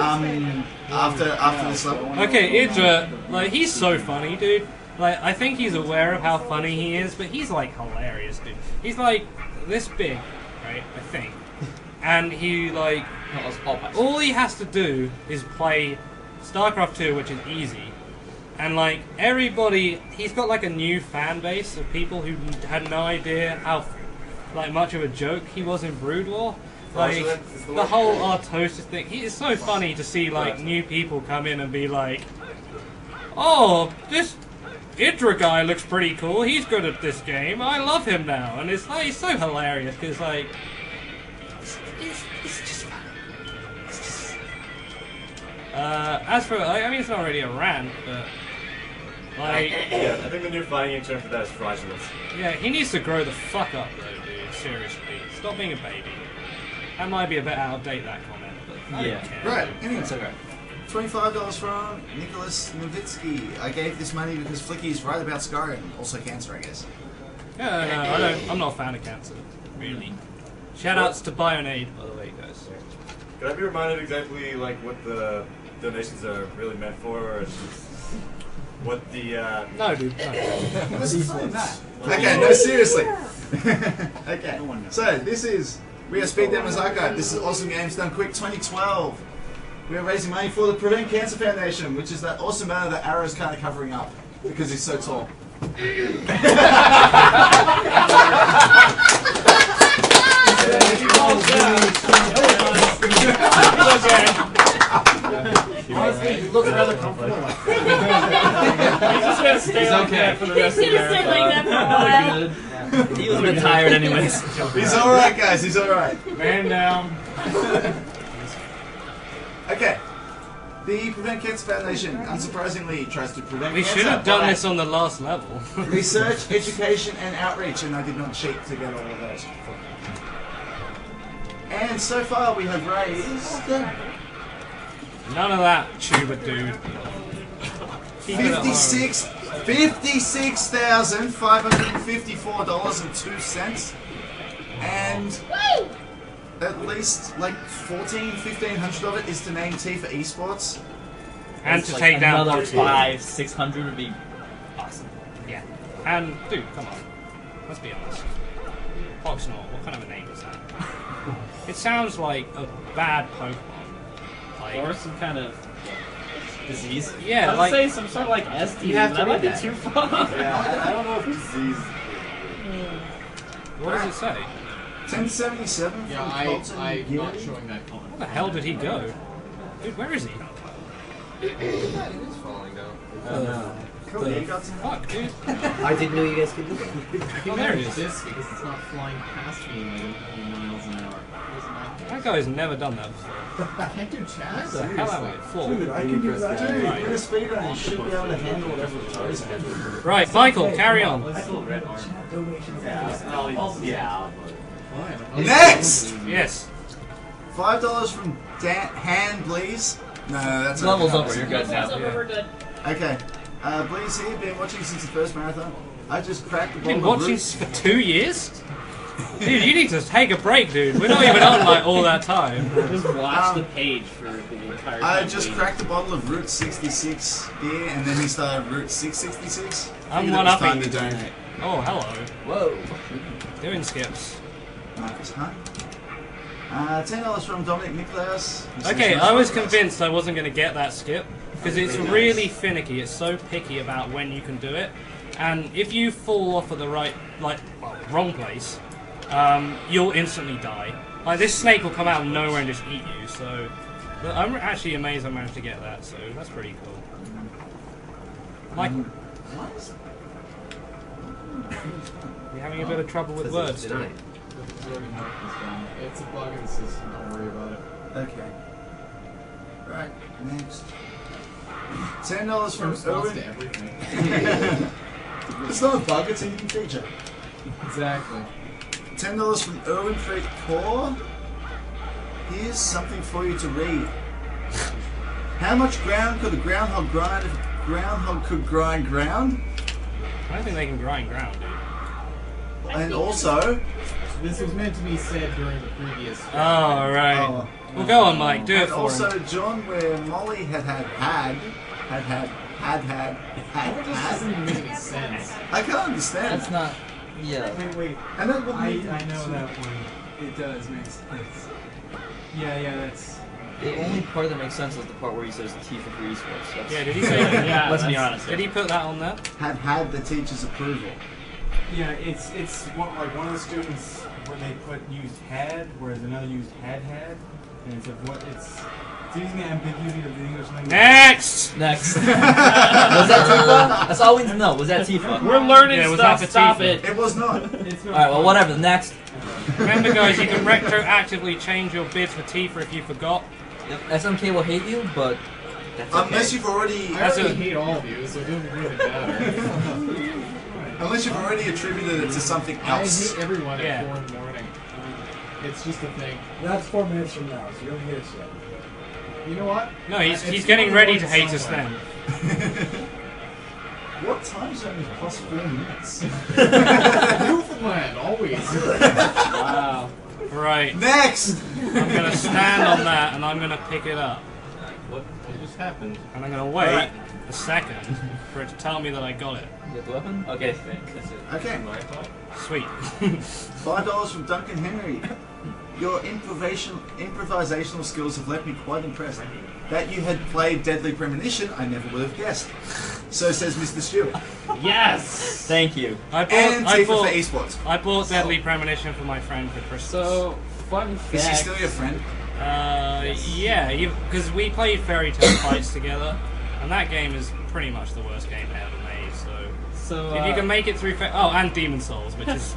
after this level? Okay, Idra, like, he's so funny, dude. Like, I think he's aware of how funny he is, but he's, like, hilarious, dude. He's, like, this big, right, I think. And he, like, all he has to do is play StarCraft 2, which is easy. And, like, everybody, he's got, like, a new fan base of people who had no idea how, like, much of a joke he was in Brood War. Like, the whole Artosis thing. It's so funny to see, like, new people come in and be like, oh, this Idra guy looks pretty cool. He's good at this game. I love him now. And it's, like, it's so hilarious because, like, it's just funny. It's just... as for, I mean, it's not really a rant, but, like... Yeah, I think the new fighting term for that is fraudulent. Yeah, he needs to grow the fuck up, though, dude. Seriously. Stop being a baby. That might be a bit out of date, that comment, but I don't care. Right, anyway. It's okay. $25 from Nicholas Novitsky. I gave this money because Flicky's right about Skyrim. Also cancer, I guess. No, I don't, I'm not a fan of cancer, really. Shoutouts to Bayonetta, by the way, guys. Could I be reminded exactly like what the donations are really meant for, or what the No, dude. No. What's the point of that? Okay, no, seriously. Okay, so this is We Are Speed Demons Archive. This is Awesome Games Done Quick 2012. We are raising money for the Prevent Cancer Foundation, which is that awesome banner that Arrow's kind of covering up because he's so tall. Honestly, he looks rather comfortable. He's just gonna stay like that for the rest of He's gonna stay like that for a while. He was a bit tired anyways. He's alright, guys, he's alright. Man down. Okay. The Prevent Cancer Foundation, unsurprisingly, tries to prevent We cancer should have done by this on the last level. research, education, and outreach, and I did not cheat to get all of those. And so far we have raised None of that, tuba dude. Keep it at home. $56,554.02, and at least like 1,500 of it is to name T for esports. And It's to like take down another Proxy. 500-600 would be awesome. Yeah. And, dude, come on. Let's be honest. Proxnor, what kind of a name is that? It sounds like a bad Pokemon. Like, Or some kind of disease. Yeah, I would like- say some sort of like STD. You have to That might read be that. too far. Yeah, I don't know if disease. what does it say? 1077 Yeah, from I'm Colton not Gilly. showing that comment. Where the hell did he go? Dude, where is he? It is falling down. Cool, you got some Fuck, dude. I didn't know you guys could do that. Oh, There there it it is. is. Because it's not flying past me like a million miles an hour. That guy's never done that before. I can't do chat. What the hell am I? Floor. Dude, I can do that. Dude, Right. with a speedrun, you should be able to handle whatever it throws at you. Right, Michael, carry on. Next! Yes. $5 from Han Bleeze. No, that's Level's okay. over, you're good now. So we're good. Okay. Bleeze here, been watching since the first marathon. I just cracked the You've been bottle of watching root. for 2 years? Dude, you need to take a break, dude. We're not even on like all that time. Just watch the page for the entire time. I just cracked a bottle of Route 66 beer, and then he started Route 666. I'm Figured it one was upping time you. to donate. Oh, hello. Whoa. Doing skips. Marcus Hunt. $10 from Dominic Nicklaus. Okay, I was convinced I wasn't going to get that skip because it's really finicky. It's so picky about when you can do it, and if you fall off at the wrong place, you'll instantly die. Like this snake will come out of nowhere and just eat you. So, but I'm actually amazed I managed to get that. So that's pretty cool. Michael, you're having a bit of trouble with words. Denied. It's a bug in the system. Don't worry about it. Okay. Right, next. $10 from Response Owen. to everything. It's not a bug, it's a hidden feature. Exactly. $10 from Erwin Freak Core. Here's something for you to read. How much ground could a groundhog grind if a groundhog could grind ground? I don't think they can grind ground, dude. And also... This was meant to be said during the previous. Oh, right. Well, go on, Mike. Do it And for also, him. John, where Molly had. That just doesn't even make any sense. I can't understand. That's not. Yeah. Wait. And that would I know that one. It does make sense. Yeah, that's. The only part that makes sense is the part where he says T for free sports. That's, Yeah, did he say that? Yeah, Let's be that's- honest. Did he put that on there? Had the teacher's approval. Yeah, it's what, like one of the students where they used had, whereas another used had, and it's it's using the ambiguity of the English language. Next! Next. Was that Tifa? That's all we need to know. Was that Tifa? We're learning Yeah, was stuff. that Stop Tifa? it. It was not. It's not. Alright, well, whatever. Next. Remember, guys, you can retroactively change your bid for Tifa if you forgot. Yep. SMK will hate you, but that's okay. Unless you've already... I already hate all of you, so it doesn't really matter. Unless you've already attributed it to something I else. hate everyone Yeah. at 4 in the morning. It's just a thing. That's 4 minutes from now, so you don't get it yet. You know what? No, he's It's getting more ready to than hate us somewhere. then. What time zone is plus 4 minutes? Newfoundland, always. Wow. Right. Next! I'm going to stand on that and I'm going to pick it up. What just happened? And I'm going to wait a second for it to tell me that I got it. You have the weapon? Okay, that's it. Okay. Sweet. $5 from Duncan Henry. Your improvisational skills have left me quite impressed. That you had played Deadly Premonition, I never would have guessed. So says Mr. Stewart. Yes! Thank you. And Tifa for esports. I bought Deadly Premonition for my friend for Christmas. So, fun fact. Is he still your friend? Yeah, because we played Fairy Tale Fights together, and that game is pretty much the worst game ever made, So, if you can make it through... and Demon Souls, which is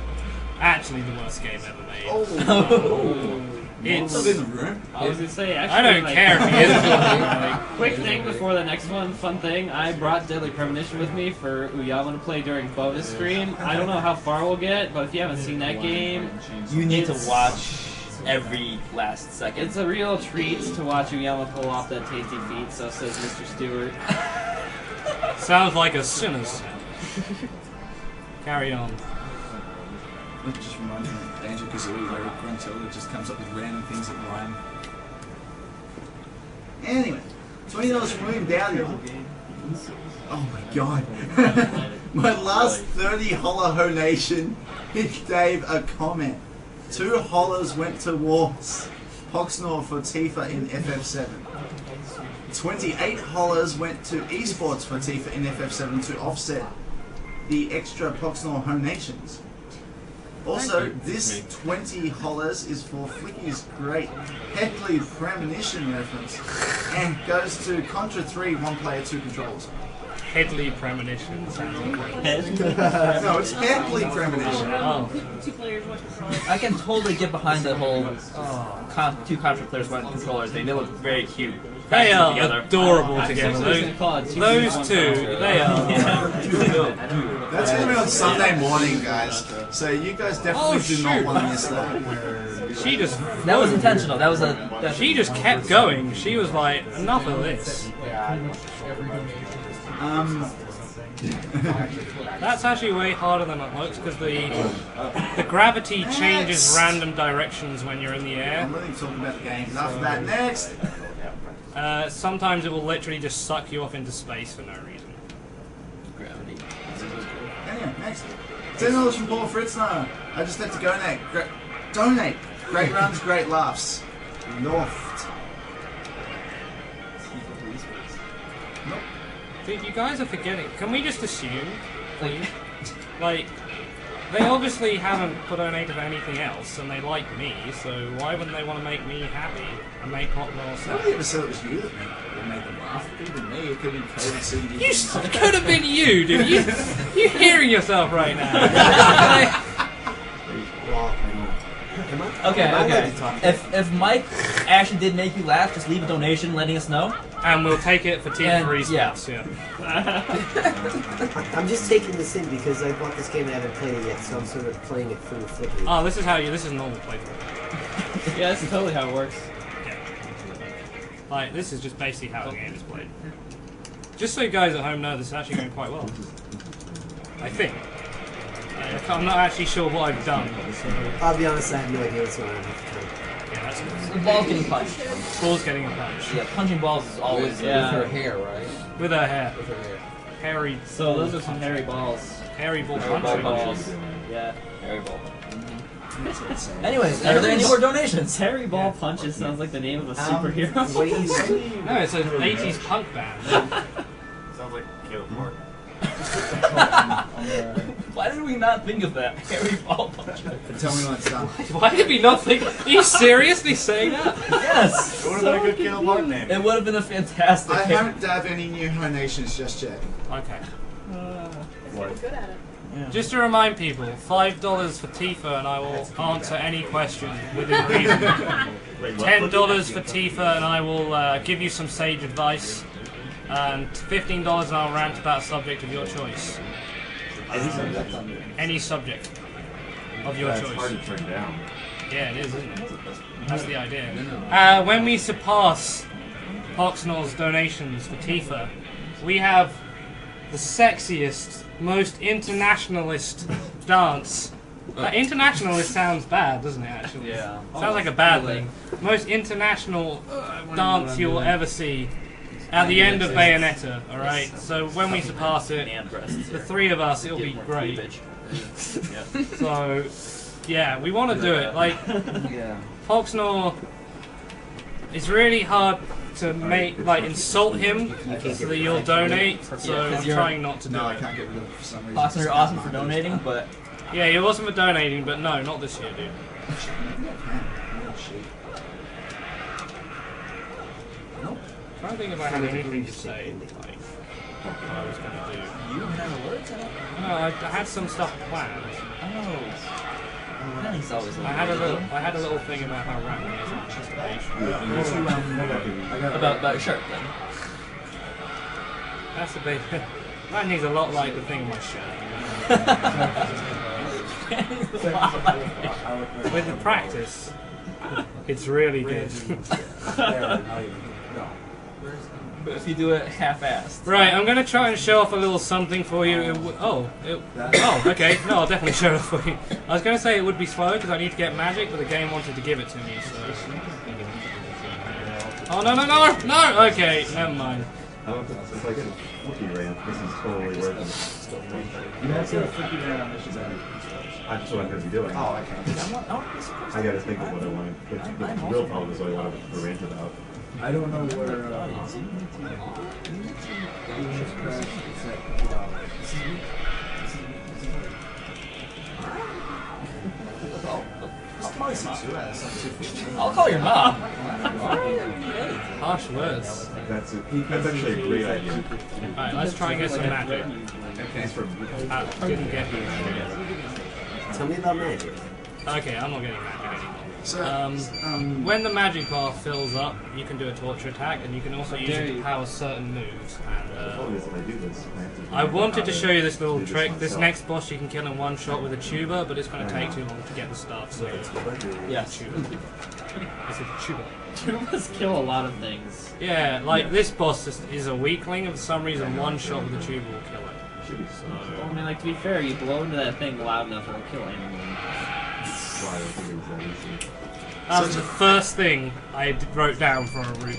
actually the worst game ever made. Oh. It's. Not in the room. I was gonna say, actually, I don't like, care if he is. Like, quick thing before the next one, fun thing. I brought Deadly Premonition with me for Uyama to play during bonus stream. I don't know how far we'll get, but if you haven't seen that game, You need to it's- watch every last second. It's a real treat to watch Uyama pull off that tasty feat, so says Mr. Stewart. sounds like a sinner's sin. Carry on. That just reminds me of Danger Kazooie, where Gruntilda just comes up with random things that rhyme. Anyway, $20 from William Dowdy. Oh my god. My last 30 Hollow Nation hit Dave a comment. 2 hollows went towards Poxnor for Tifa in FF7. 28 hollows went to esports for Tifa in FF7 to offset the extra Poxnor Home Nations. Also, this 20 hollows is for Flicky's great Headley Premonition reference and goes to Contra 3, 1 player, 2 controls. Headley Premonition. Sounds like No, it's Headley Premonition. Oh. 2 players, 1 controller. I can totally get behind the whole 2 Contra players, 1 controllers thing. They look very cute. They are together. adorable I'm together. seriously gonna call it Those two, they are. That's going to be on Sunday morning, guys. So you guys definitely do not want to miss that. She just. That was intentional. That was a. She just kept going. She was like, enough of this. That's actually way harder than it looks because the gravity changes random directions when you're in the air. I'm really talking about the game. After that, next. Sometimes it will literally just suck you off into space for no reason. Gravity. Anyway, next. $10 from Paul Fritzner. I just had to donate. Great runs, great laughs. Loft. Nope. Dude, you guys are forgetting. Can we just assume, please? Like, they obviously haven't donated for anything else, and they like me, so why wouldn't they want to make me happy and make Hot Roll sad? Nobody ever said it was you that made them laugh. It could have been me. It could have been Cody CD. It could have been you, dude. You're hearing yourself right now. Okay. If Mike actually did make you laugh, just leave a donation letting us know. And we'll take it for Team 3 spots, yeah. I'm just taking this in because I bought this game and I haven't played it yet, so I'm sort of playing it through Flicky. Oh, this is normal playthrough. Yeah, this is totally how it works. Like, this is just basically how the game is played. Just so you guys at home know, this is actually going quite well. I think. I'm not actually sure what I've done. So. I'll be honest, I have no idea what's going on. Yeah, that's good. The ball's getting punched. Ball's getting a punch. Yeah, punching balls is always With her hair, right? With her hair. With her hair. Hairy. So those are some hairy balls. Hairy ball Hairy punching. ball balls. Yeah, hairy ball. Anyways, are there any more donations? Hairy ball punches sounds like the name of a superhero. No, it's an 80s punk band. Sounds like Caleb Martin. Why did we not think of that? Hairy ball puncher. Tell me when it's done. Why did we not think? Are you seriously saying that? Yes. It would have been a good Caleb Martin name. It would have been a fantastic. I haven't dabbed any new donations just yet. Okay. Good at it. Yeah. Just to remind people, $5 for Tifa and I will answer any question within reason. $10 for Tifa and I will give you some sage advice. And $15 and I'll rant about a subject of your choice. Any subject of your choice. It's hard to turn down. Yeah, it is, isn't it? That's the idea. When we surpass Poxnell's donations for Tifa, we have the sexiest, most internationalist dance. Internationalist sounds bad, doesn't it, actually? Yeah. Sounds like a bad thing. Most international dance you'll ever see at the end of Bayonetta, alright? So when we surpass it, the 3 of us, it'll be great. So, yeah, we want to do it. Like, Poxnell, it's really hard to make, like, insult him so that you'll donate, so I'm trying not to do it. No, I can't get rid of it for some reason. Poxnell, you're awesome for donating, but... Yeah, you're awesome for donating, but no, not this year, dude. Nope. I'm trying to think if I had anything to say, like, what I was going to do. You had a word? No, I had some stuff planned. Oh. He's always I had a little thing about how rapping is on masturbation. About shark then. That's a big. Lightning's a lot like the thing on my shirt. With the practice, it's really good. But if you do it half-assed. Right, I'm going to try and show off a little something for you. Okay. No, I'll definitely show it for you. I was going to say it would be slow because I need to get magic, but the game wanted to give it to me, so... Oh, no! Okay, never mind. It's like a Flicky ramp. This is totally worth it. You have to Flicky ramp on mission. That's what I'm going to be doing. Oh, okay. I got to think of what I want. The real problem is what I want to rant about. I don't know where. I'll call your mom. Harsh words. That's actually a great idea. Alright, let's try and get some magic. Okay. Didn't get you. Tell me about magic. Okay, I'm not getting magic anymore. So, when the magic bar fills up, you can do a torture attack, and you can also use it to power certain moves. And, I wanted to show you this little trick. This next boss you can kill in one shot with a tuba, but it's going to take too long to get the stuff. So Yes. tuba. I said tuba. Tubas kill a lot of things. Yeah, like this boss is a weakling, and for some reason one shot with a tuba will kill it. So, I mean, like, to be fair, you blow into that thing loud enough, it'll kill anyone. that was the first thing I wrote down for a route.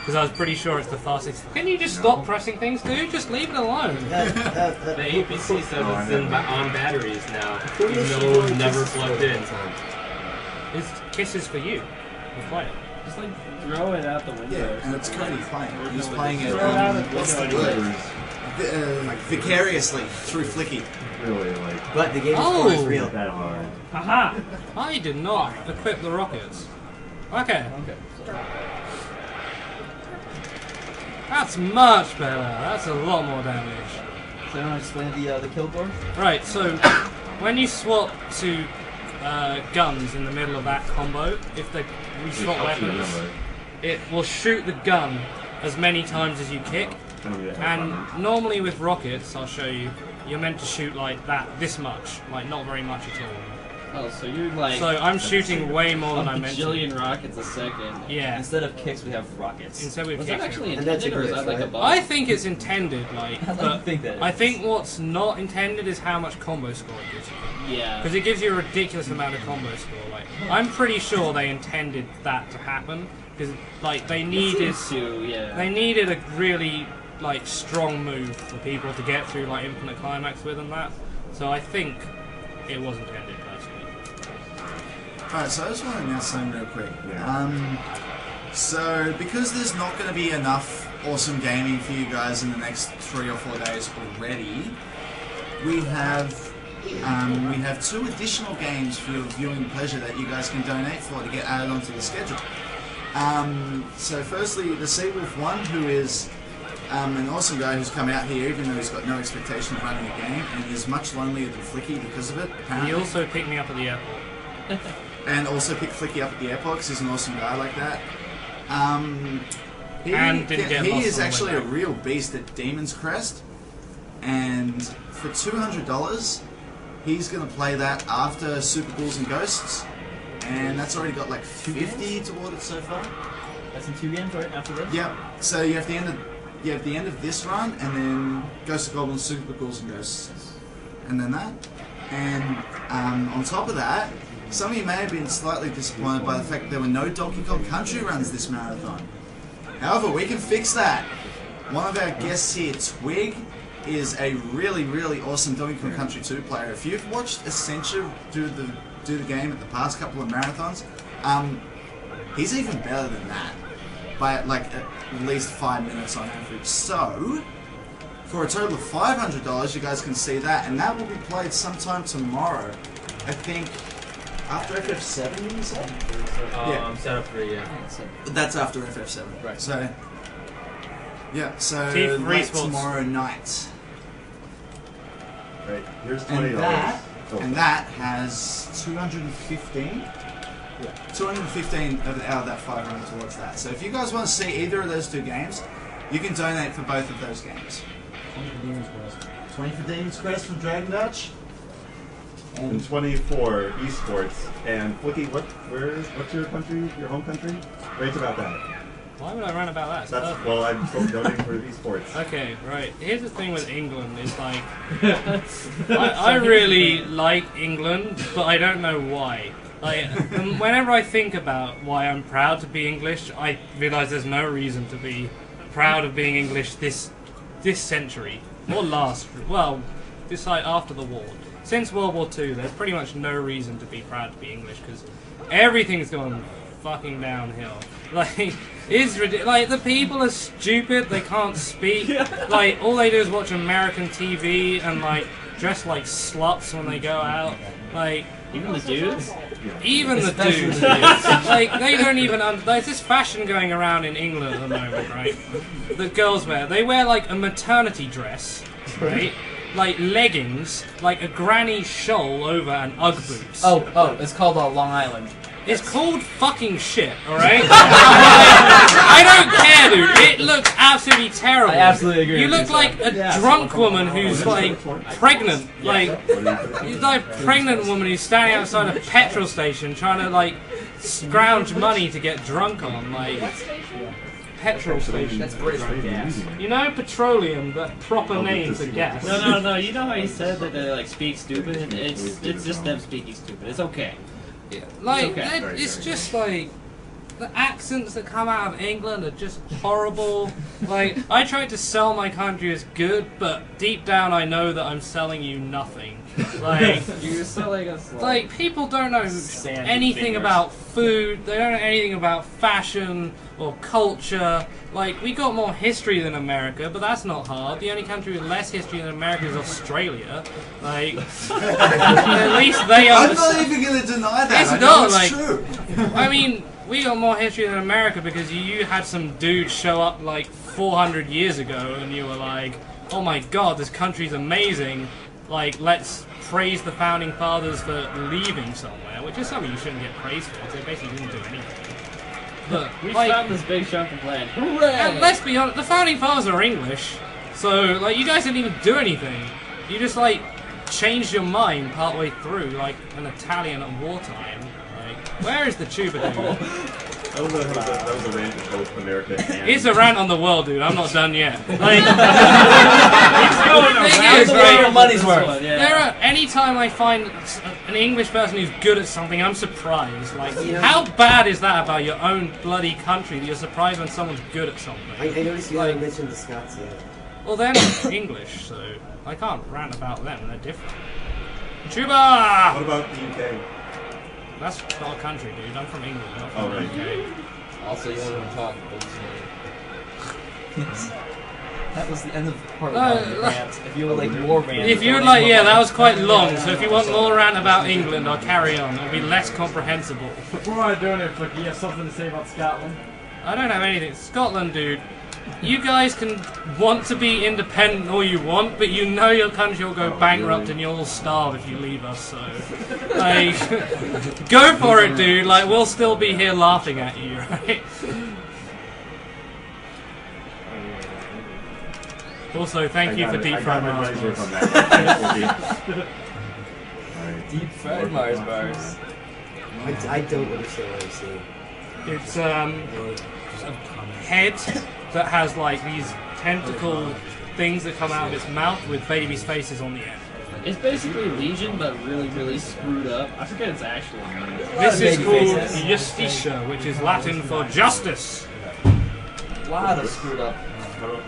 Because I was pretty sure it's the fastest. Can you just stop pressing things, dude? Just leave it alone. The APC says it's on batteries now, even though it's never plugged in. It's kisses for you. We'll play it. Just, like, throw it out the window. yeah, and it's currently playing. He's playing it. Throw it out the What's the window. word? Vicariously through Flicky. Really, like. But the game Oh! is real. That hard. Haha! I did not equip the rockets. Okay. That's much better. That's a lot more damage. So I don't explain the kill board? Right, so when you swap to guns in the middle of that combo, if we swap weapons, it will shoot the gun as many times as you kick. And normally with rockets, I'll show you, you're meant to shoot like that, this much, like not very much at all. Oh, so you're like... So I'm shooting way more than I meant to. A bajillion rockets a second. Yeah. Instead of kicks, we have rockets. Instead we have Was kicks. that actually And that's intended, or is that like a bug? I think it's intended, like, but think that I think what's not intended is how much combo score it gives you. Yeah. Because it gives you a ridiculous amount of combo score. Like, I'm pretty sure they intended that to happen because, like, they needed they needed a really like strong move for people to get through like infinite climax with and that. So I think it was intended personally. Alright, so I just want to announce something real quick. So, because there's not going to be enough awesome gaming for you guys in the next 3 or 4 days already, we have 2 additional games for your viewing pleasure that you guys can donate for to get added onto the schedule. So firstly, the Seawolf 1, who is an awesome guy who's come out here even though he's got no expectation of running a game and is much lonelier than Flicky because of it, apparently. He also picked me up at the airport. And also picked Flicky up at the airport because he's an awesome guy like that. He is actually a real beast at Demon's Crest, and for $200 he's going to play that after Super Ghouls and Ghosts, and that's already got like 50 toward it so far. That's in 2 games, right? After this? Yep. So you have the end of this run, and then Ghosts of Goblins, Super Ghouls and Ghosts, and then that. And on top of that, some of you may have been slightly disappointed by the fact that there were no Donkey Kong Country runs this marathon. However, we can fix that. One of our guests here, Twig, is a really, really awesome Donkey Kong Country 2 player. If you've watched Essentia do the game at the past couple of marathons, he's even better than that by like at least 5 minutes on average. So, for a total of $500, you guys can see that, and that will be played sometime tomorrow. I think after FF7, you say? Yeah. Set up for That's after FF7. Right. So, yeah, so Chief late Response. tomorrow night. Right, here's $20. And that and that has 215. 215 out of that 500 towards that. So if you guys want to see either of those two games, you can donate for both of those games. 20 for Demon's Quest. 20 for Demon's Quest from Dragon Dutch. And 20 for esports. And Flicky, what's your country? Your home country? Rate about that. Why would I rant about that? That's well, I'm supposed to donate for esports. Okay, right. Here's the thing with England is like, I really like England, but I don't know why. Like, whenever I think about why I'm proud to be English, I realise there's no reason to be proud of being English this century or this like after the war. Since World War II, there's pretty much no reason to be proud to be English because everything's gone fucking downhill. Like, it's ridiculous. Like, the people are stupid. They can't speak. Like, all they do is watch American TV and like dress like sluts when they go out. Like, even the dudes. Even the dudes. Like, they don't even. There's this fashion going around in England at the moment, right? That girls wear. They wear like a maternity dress, right? Like leggings, like a granny shawl over and UGG boots. Oh, it's called Long Island. It's called fucking shit, alright? I don't care, dude. It looks absolutely terrible. I absolutely agree. You look like a drunk woman who's like pregnant. Like, you're like a pregnant woman who's standing outside a petrol station trying to like scrounge money to get drunk on. Like, petrol station. That's British for gas. You know, petroleum, the proper name for gas. No. You know how he said that they like speak stupid? It's just them speaking stupid. It's okay. Yeah. Like, it's, okay. It's just like the accents that come out of England are just horrible. Like, I tried to sell my country as good, but deep down I know that I'm selling you nothing. Like, you're selling us like people don't know anything about food. They don't know anything about fashion or culture. Like, we got more history than America, but that's not hard. The only country with less history than America is Australia. Like, at least they are. I'm not even going to deny that. It's not like true. I mean, we got more history than America because you had some dude show up like 400 years ago, and you were like, "Oh my God, this country's amazing." Like, let's praise the founding fathers for leaving somewhere, which is something you shouldn't get praised for, because they basically didn't do anything. But, we like, found this big chunk of land. Hooray! And let's be honest, the founding fathers are English, so, like, you guys didn't even do anything. You just, like, changed your mind partway through, like an Italian at wartime. Like, where is the troubadour? That was a rant of both America and... It's a rant on the world, dude. I'm not done yet. Like, it's going around the your money's worth. Anytime I find an English person who's good at something, I'm surprised. Like, how bad is that about your own bloody country that you're surprised when someone's good at something? I noticed you haven't mentioned the Scots yet. Well, they're not English, so I can't rant about them. They're different. Chuba! What about the UK? That's not a country, dude. I'm from England, not from Oh, the right. UK. Also, you want to talk That was the end of part No, one of the rant. If you would like more rant... If you would like, yeah, that was quite long, so if you want more rant about England, I'll carry on. It'll be less comprehensible. Before I do it, Flicky, you have something to say about Scotland? I don't have anything. Scotland, dude. You guys can want to be independent all you want, but you know your country will go bankrupt and you'll all starve if you leave us, so... Like, go for it, dude. Like, we'll still be here laughing at you, right? Also, thank you for deep fried Mars bars. Deep fried Mars bars. I don't understand what I'm seeing. It's a head that has like these tentacle things that come out of its mouth with babies' faces on the end. It's basically Legion, but really, really screwed up. I forget its actual name. This is called Justitia, which is Latin for justice. A lot of screwed up.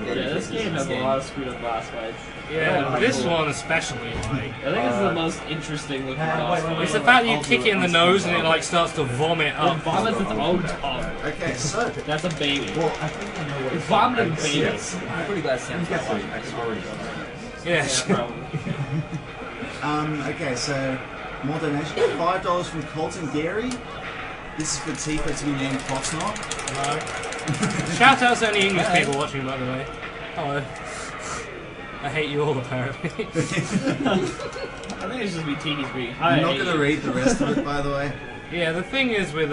Yeah, this game has a lot of screwed up boss fights. Yeah, this one especially, like... I think it's the most interesting looking boss fight. It's the fact that you kick it in the nose and it like starts to vomit up. It vomits its own tongue. Okay, so... That's a baby. Well, I think I know what it's vomiting babies. I'm pretty glad Sam's got one. Yes. Okay, so... More donation. $5 from Colton Gary. This is for Tifa to be named Proxnor. Hello. Shout out to any English people watching, by the way. Hello. I hate you all, apparently. I think it's just be Tiki's being. I'm not going to read the rest of it, by the way. Yeah, the thing is with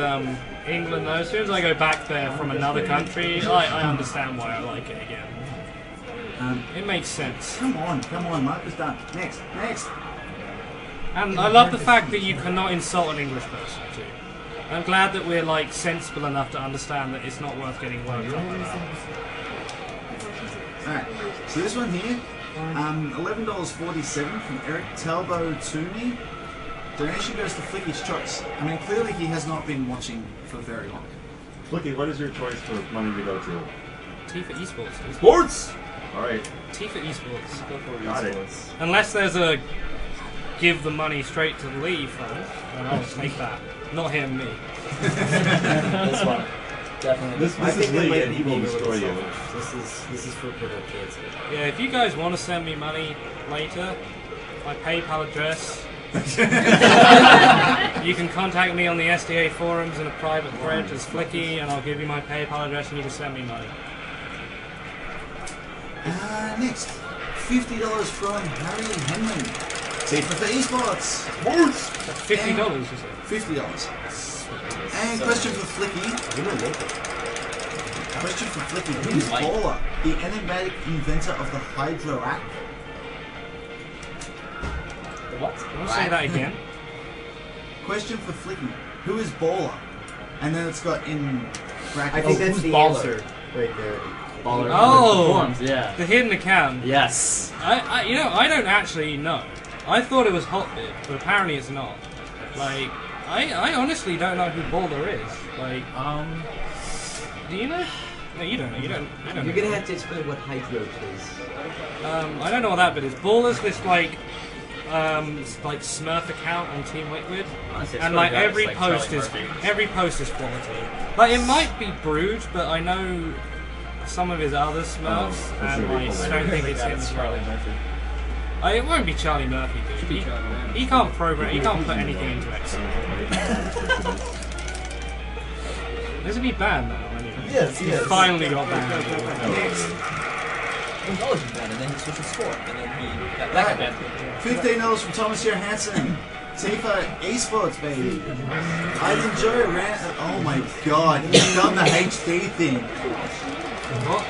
England, though, as soon as I go back there from another country, I understand why I like it again. It makes sense. Come on, Mark is done. Next. And I love the fact that you cannot insult an English person, too. I'm glad that we're, like, sensible enough to understand that it's not worth getting worked up about. Alright, so this one here, $11.47 from Eric Talbot Toomey. Donation goes to Flicky's choice. I mean, clearly he has not been watching for very long. Flicky, what is your choice for money to go to? Tifa Esports. Sports! Alright. Tifa Esports. Go for Got it. esports. Unless there's a give the money straight to Lee front, then I'll take that. Not him, me. This one. Definitely. This is Lee, and he will destroy you. This is for prevent cancer. Yeah, if you guys want to send me money later, my PayPal address. You can contact me on the SDA forums in a private thread as Flicky, and I'll give you my PayPal address and you can send me money. Next, $50 from Harry Henman. Tifa for esports. $50, you said? $50. And question for Flicky. Question for Flicky. Who is Baller, the enigmatic inventor of the Hydro app? What? Can you say that again? Question for Flicky. Who is Baller? And then it's got in brackets. I think that's the answer right there. Baller. Oh, Forms, yeah. The hidden account. Yes. I don't actually know. I thought it was Hotbit, but apparently it's not. Like, I honestly don't know who Baller is. Like, do you know? No, you don't know. You don't You're know. gonna have to explain what Hydro is. I don't know what that bit is. Baller's this like Smurf account on Team Liquid, and like every post is quality. Like it might be Brood, but I know some of his other Smurfs, and like I don't think it's him. Charlie Murphy. It won't be Charlie Murphy, dude. He can't program. He can't put anything into Excel. Isn't he banned now? Anyway? Yes, he finally got banned. He was always banned, and then he switched to sport, and then he got back banned. $15 from Thomas Johansson. Tifa Esports, baby. I'd enjoy a rant. Oh my god, he's done the HD thing. What?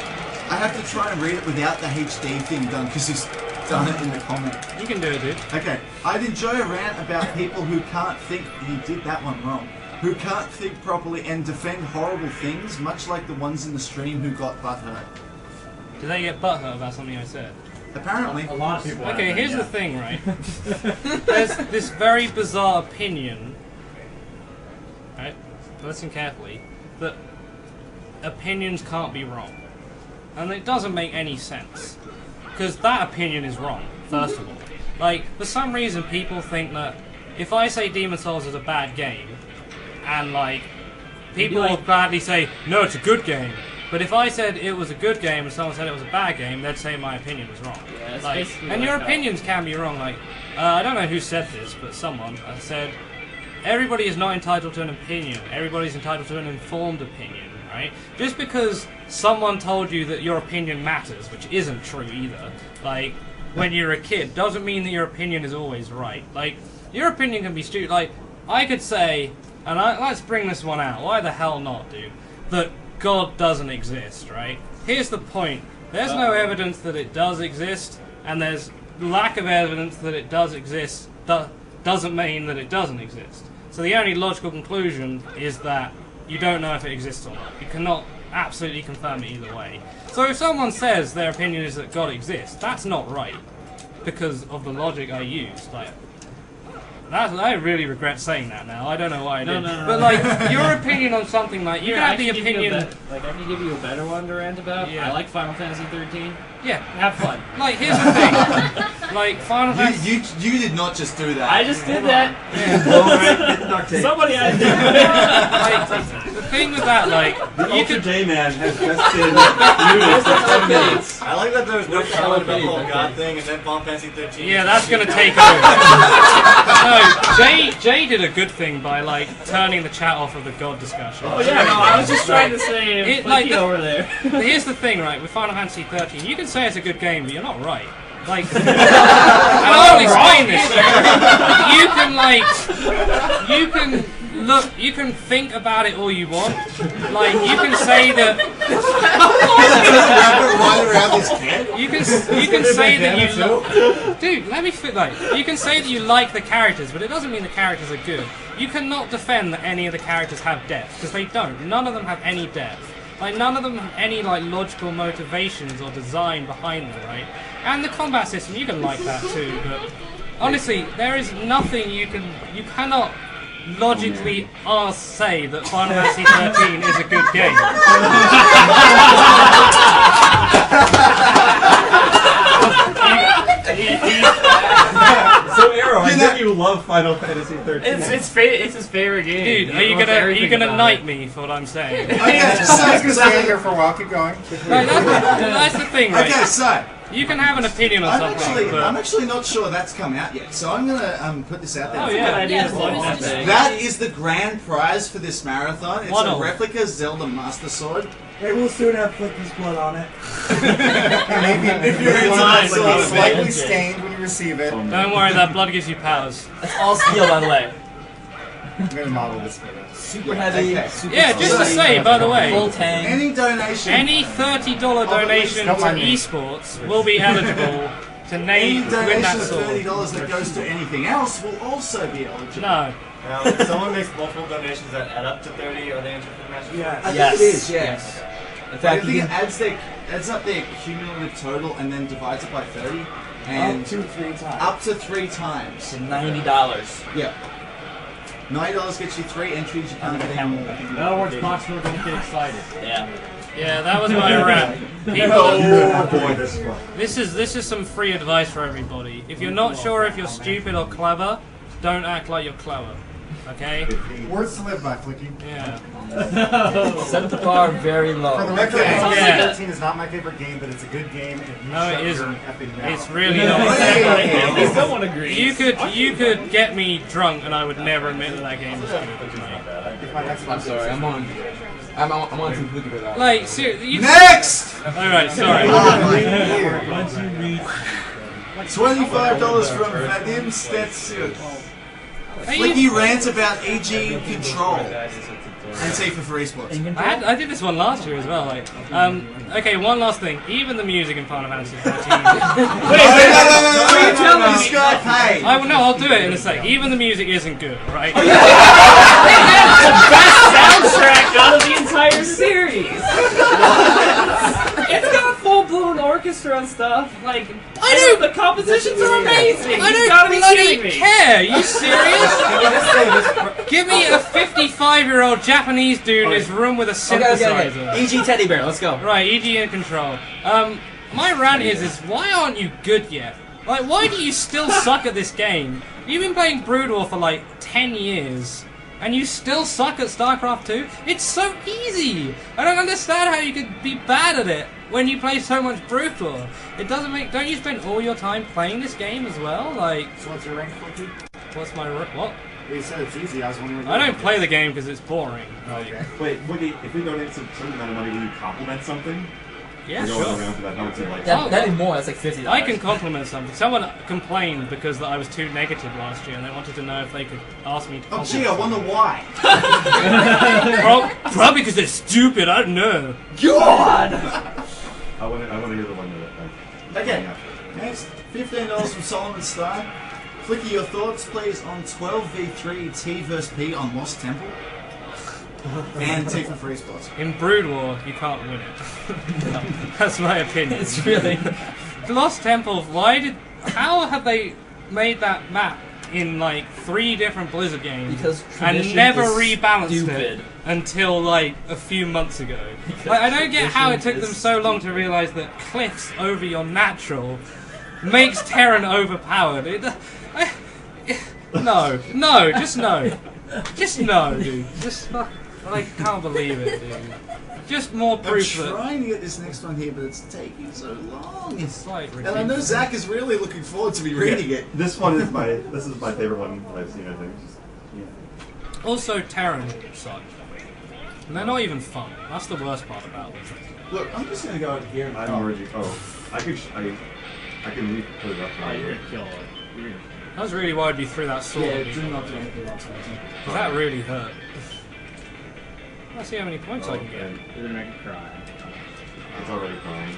I have to try and read it without the HD thing done because he's done it in the comment. You can do it, dude. Okay. I'd enjoy a rant about people who can't think. He did that one wrong. Who can't think properly and defend horrible things, much like the ones in the stream who got butthurt. Did they get butthurt about something I said? Apparently. A lot of people. Okay, here's the thing, right? There's this very bizarre opinion, right? Listen carefully, that opinions can't be wrong. And it doesn't make any sense. Because that opinion is wrong, first of all. Like, for some reason people think that if I say Demon's Souls is a bad game, and like, people will gladly say, no, it's a good game. But if I said it was a good game and someone said it was a bad game, they'd say my opinion was wrong. Yeah, like, and your opinions can be wrong. Like, I don't know who said this, but someone said, everybody is not entitled to an opinion. Everybody's entitled to an informed opinion, right? Just because someone told you that your opinion matters, which isn't true either, like, when you're a kid, doesn't mean that your opinion is always right. Like, your opinion can be stupid. Like, I could say, and let's bring this one out. Why the hell not, dude? That God doesn't exist, right? Here's the point. There's no evidence that it does exist, and there's lack of evidence that it does exist doesn't mean that it doesn't exist. So the only logical conclusion is that you don't know if it exists or not. You cannot absolutely confirm it either way. So if someone says their opinion is that God exists, that's not right, because of the logic I used. Like, I really regret saying that now. I don't know why I did. No. But like, your opinion on something like you have the opinion. I can give you a better one to rant about. Yeah. I like Final Fantasy 13. Yeah, have fun. Like, here's the thing. Like, Final Fantasy. You did not just do that. I just did that. Yeah. Somebody had to do Like, the thing with that, like, The you Ultra could. J-Man has just been muted for 10 minutes. I like that there was no telling about the whole God thing, and then Final Fantasy 13. Yeah, that's gonna take over. No, Jay did a good thing by like turning the chat off of the God discussion. Oh yeah, no, I was just trying to say Flicky over there. Here's the thing, right? With Final Fantasy 13, you can say it's a good game, but you're not right. Like, and I'll explain this. You can think about it all you want. Like, you can say that. You can say that you dude, let me fit. Like, you can say that you like the characters, but it doesn't mean the characters are good. You cannot defend that any of the characters have depth, because they don't. None of them have any depth. Like, none of them have any, like, logical motivations or design behind them, right? And the combat system, you can like that too, but honestly, there is nothing you cannot logically say that Final Fantasy 13 is a good game. So Arrow, I know you love Final Fantasy 13. It's his favorite game. Dude, are you gonna knight me for what I'm saying? Okay, Stay here for a while. Keep going. That's the thing, right? Okay, so you can have an opinion on something, but I'm actually not sure that's come out yet, so I'm gonna put this out there. Oh, yeah. That is the grand prize for this marathon. It's What a else? replica Zelda Master Sword. It will soon have Flicky's blood on it. Maybe if you're into that, so it's slightly stained when you receive it. don't worry, that blood gives you powers. That's all steel, by the way. I'm gonna model this for us. Super heavy. Okay. Super Yeah, just to say, by the way, full tank. Any donation, any $30 donation to esports will be eligible to any name win donation that of sword. $30 that goes to anything else will also be eligible. No. Now, if someone makes multiple donations that add up to 30, are they entered for the Master Sword? Yeah. I Yes. think it is, yeah. Yes. In I fact, think you it can adds up their cumulative total and then divides it by 30. And Up to 3 times. up to 3 times. to $90. Yeah. $90 gets you 3 entries. You can't get any more. In other words, Proxima don't get excited. Yeah. Yeah, that was my rant. People, Oh boy, this one. this is some free advice for everybody. If you're not sure if you're stupid or clever, don't act like you're clever. Okay? Words to live by, Flicky. Yeah. Set the bar very low. For the record, Okay. Final Yeah. Fantasy 13 is not my favorite game, but it's a good game. And you No, shut it your isn't. effing mouth. It's really not. They still won't agree. You could get me drunk and I would never admit that that game was good. If my Xbox I'm sorry, I'm on Team Flicky for that. Like, seriously. Next! Alright, sorry. $25 from Vadim Stetson. Flicky rants about AG control. And T for free sports. I did this one last year as well. Like, okay, one last thing. Even the music in Final Fantasy 13. No, this guy paid. I'll do it in a sec. Even the music isn't good, right? The best soundtrack out of the entire series. It's got full-blown orchestra and stuff. Like, I don't. the compositions are amazing. I You gotta don't be bloody kidding me. care. You serious? Give me a 55-year-old Japanese dude in his room with a synthesizer. EG Teddy Bear, let's go. Right, EG in control. My rant is why aren't you good yet? Like, why do you still suck at this game? You've been playing Brood War for like 10 years, and you still suck at StarCraft 2? It's so easy! I don't understand how you could be bad at it when you play so much Brood War. It doesn't make... Don't you spend all your time playing this game as well? Like... So what's your rank, Flicky? What's my... What? You said it's easy. I was wondering. I don't play the game because it's boring. Like, Okay. Wait, Wiggy, if we donate some certain amount of money, will you compliment something? yeah, We're going sure. around for that. How like That'd be more, that's like $50. I can compliment something. Someone complained because I was too negative last year, and they wanted to know if they could ask me to Oh compliment gee, I wonder why. Probably because they're stupid, I don't know. God! I want to hear the one that. Okay, next, $15 from Solomon Stein. Flicky, your thoughts, please, on 12v3 T vs P on Lost Temple? And T for free spots. In Brood War, you can't win it. That's my opinion. It's really... Lost Temple, how have they made that map in like 3 different Blizzard games Because and tradition never is rebalanced stupid. it until like a few months ago? Like, I don't get how it took them so long to realize that cliffs over your natural makes Terran overpowered. No, just no. Just no, dude. Just fuck. I can't believe it, dude. Just more I'm proof that. trying to get this next one here, but it's taking so long. It's like And I know Zach is really looking forward to me reading it. This one is my favorite one I've seen. I think. Just, yeah. Also, Terran suck. And they're not even fun. That's the worst part about them. Look, I'm just gonna go over here and I'm already. Oh, I I can put it up Oh, right you're here. gonna kill it. I was really worried you threw that sword Yeah, at me. do not do anything else. That really hurt. Let's see how many points I can get. You're gonna make it cry. It's already crying.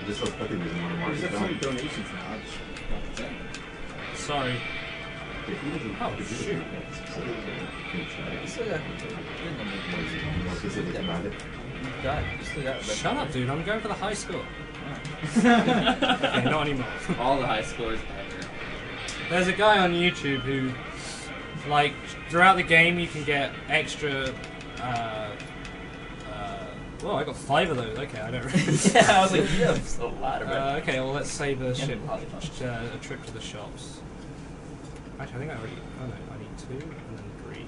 Just I think there's more than one. There's definitely donations now. Sorry. Oh, shoot. More specific about it. Shut up, dude. I'm going for the high score. Okay, not anymore. All the high scores ever. There's a guy on YouTube who, like, throughout the game you can get extra, well, I got 5 of those. Okay, I don't really... Yeah, I was like, you have a lot of it. Okay, well, let's save a trip to the shops. Actually, I think I already... Oh, no, I need 2 and then 3.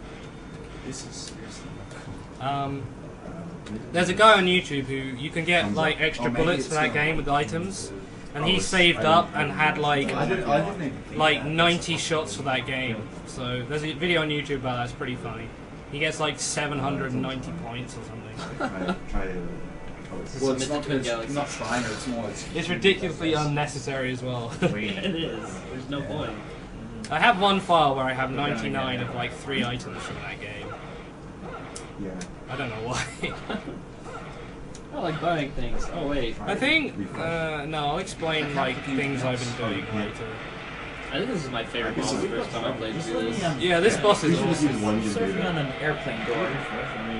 This is seriously... There's a guy on YouTube who you can get, like, extra bullets for that game with items. And he saved up and had like 90 shots for that game. So there's a video on YouTube about that. It's pretty funny. He gets like 790 points or something. Well, it's not trying, it's more. It's ridiculously unnecessary as well. It is. There's no point. I have one file where I have 99 of like 3 items from that game. Yeah. I don't know why. I like buying things. Oh wait. I think no, I'll explain like things I've been doing later. I think this is my favorite boss the first time I played through this. Yeah, this boss is awesome. Surfing on an airplane door.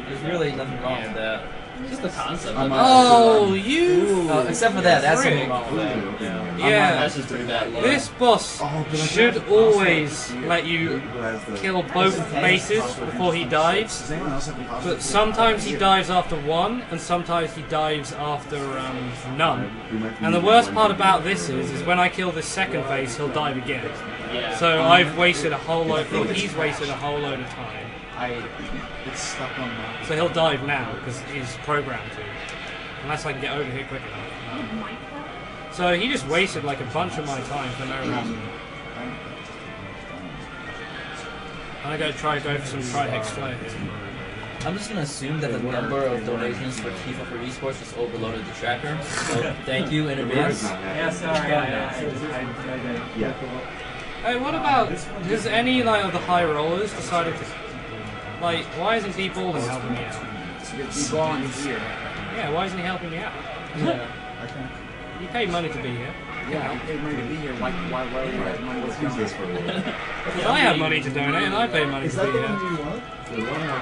There's really nothing wrong with that. Just the concept. Oh, you! Except for that, that's something wrong with that. Yeah, that's just pretty bad luck. this boss should always let you kill both bases before he dives, but sometimes he dives after 1, and sometimes he dives after none. And the worst part about this is when I kill this second base, he'll dive again. Yeah. So I've wasted a whole load, well, he's wasted a whole load of time. It's stuck on that. So he'll dive now, because he's programmed to. Unless I can get over here quick enough. No. So he just wasted like a bunch of my time for no reason. I'm gonna go for some Tri-Hex Flare here. I'm just gonna assume that the number of donations for FIFA for esports just overloaded the tracker. So thank you in advance. Yeah, sorry. Yeah. Hey, what about, has any like of the high rollers decided to, like, why isn't Deep Baldwin helping me out? Yeah, why isn't he helping me out? Yeah. You paid money to be here. Yeah, I paid money to be here. Why are you guys money to Use this for a little. Because I have money to donate and I pay money to be here.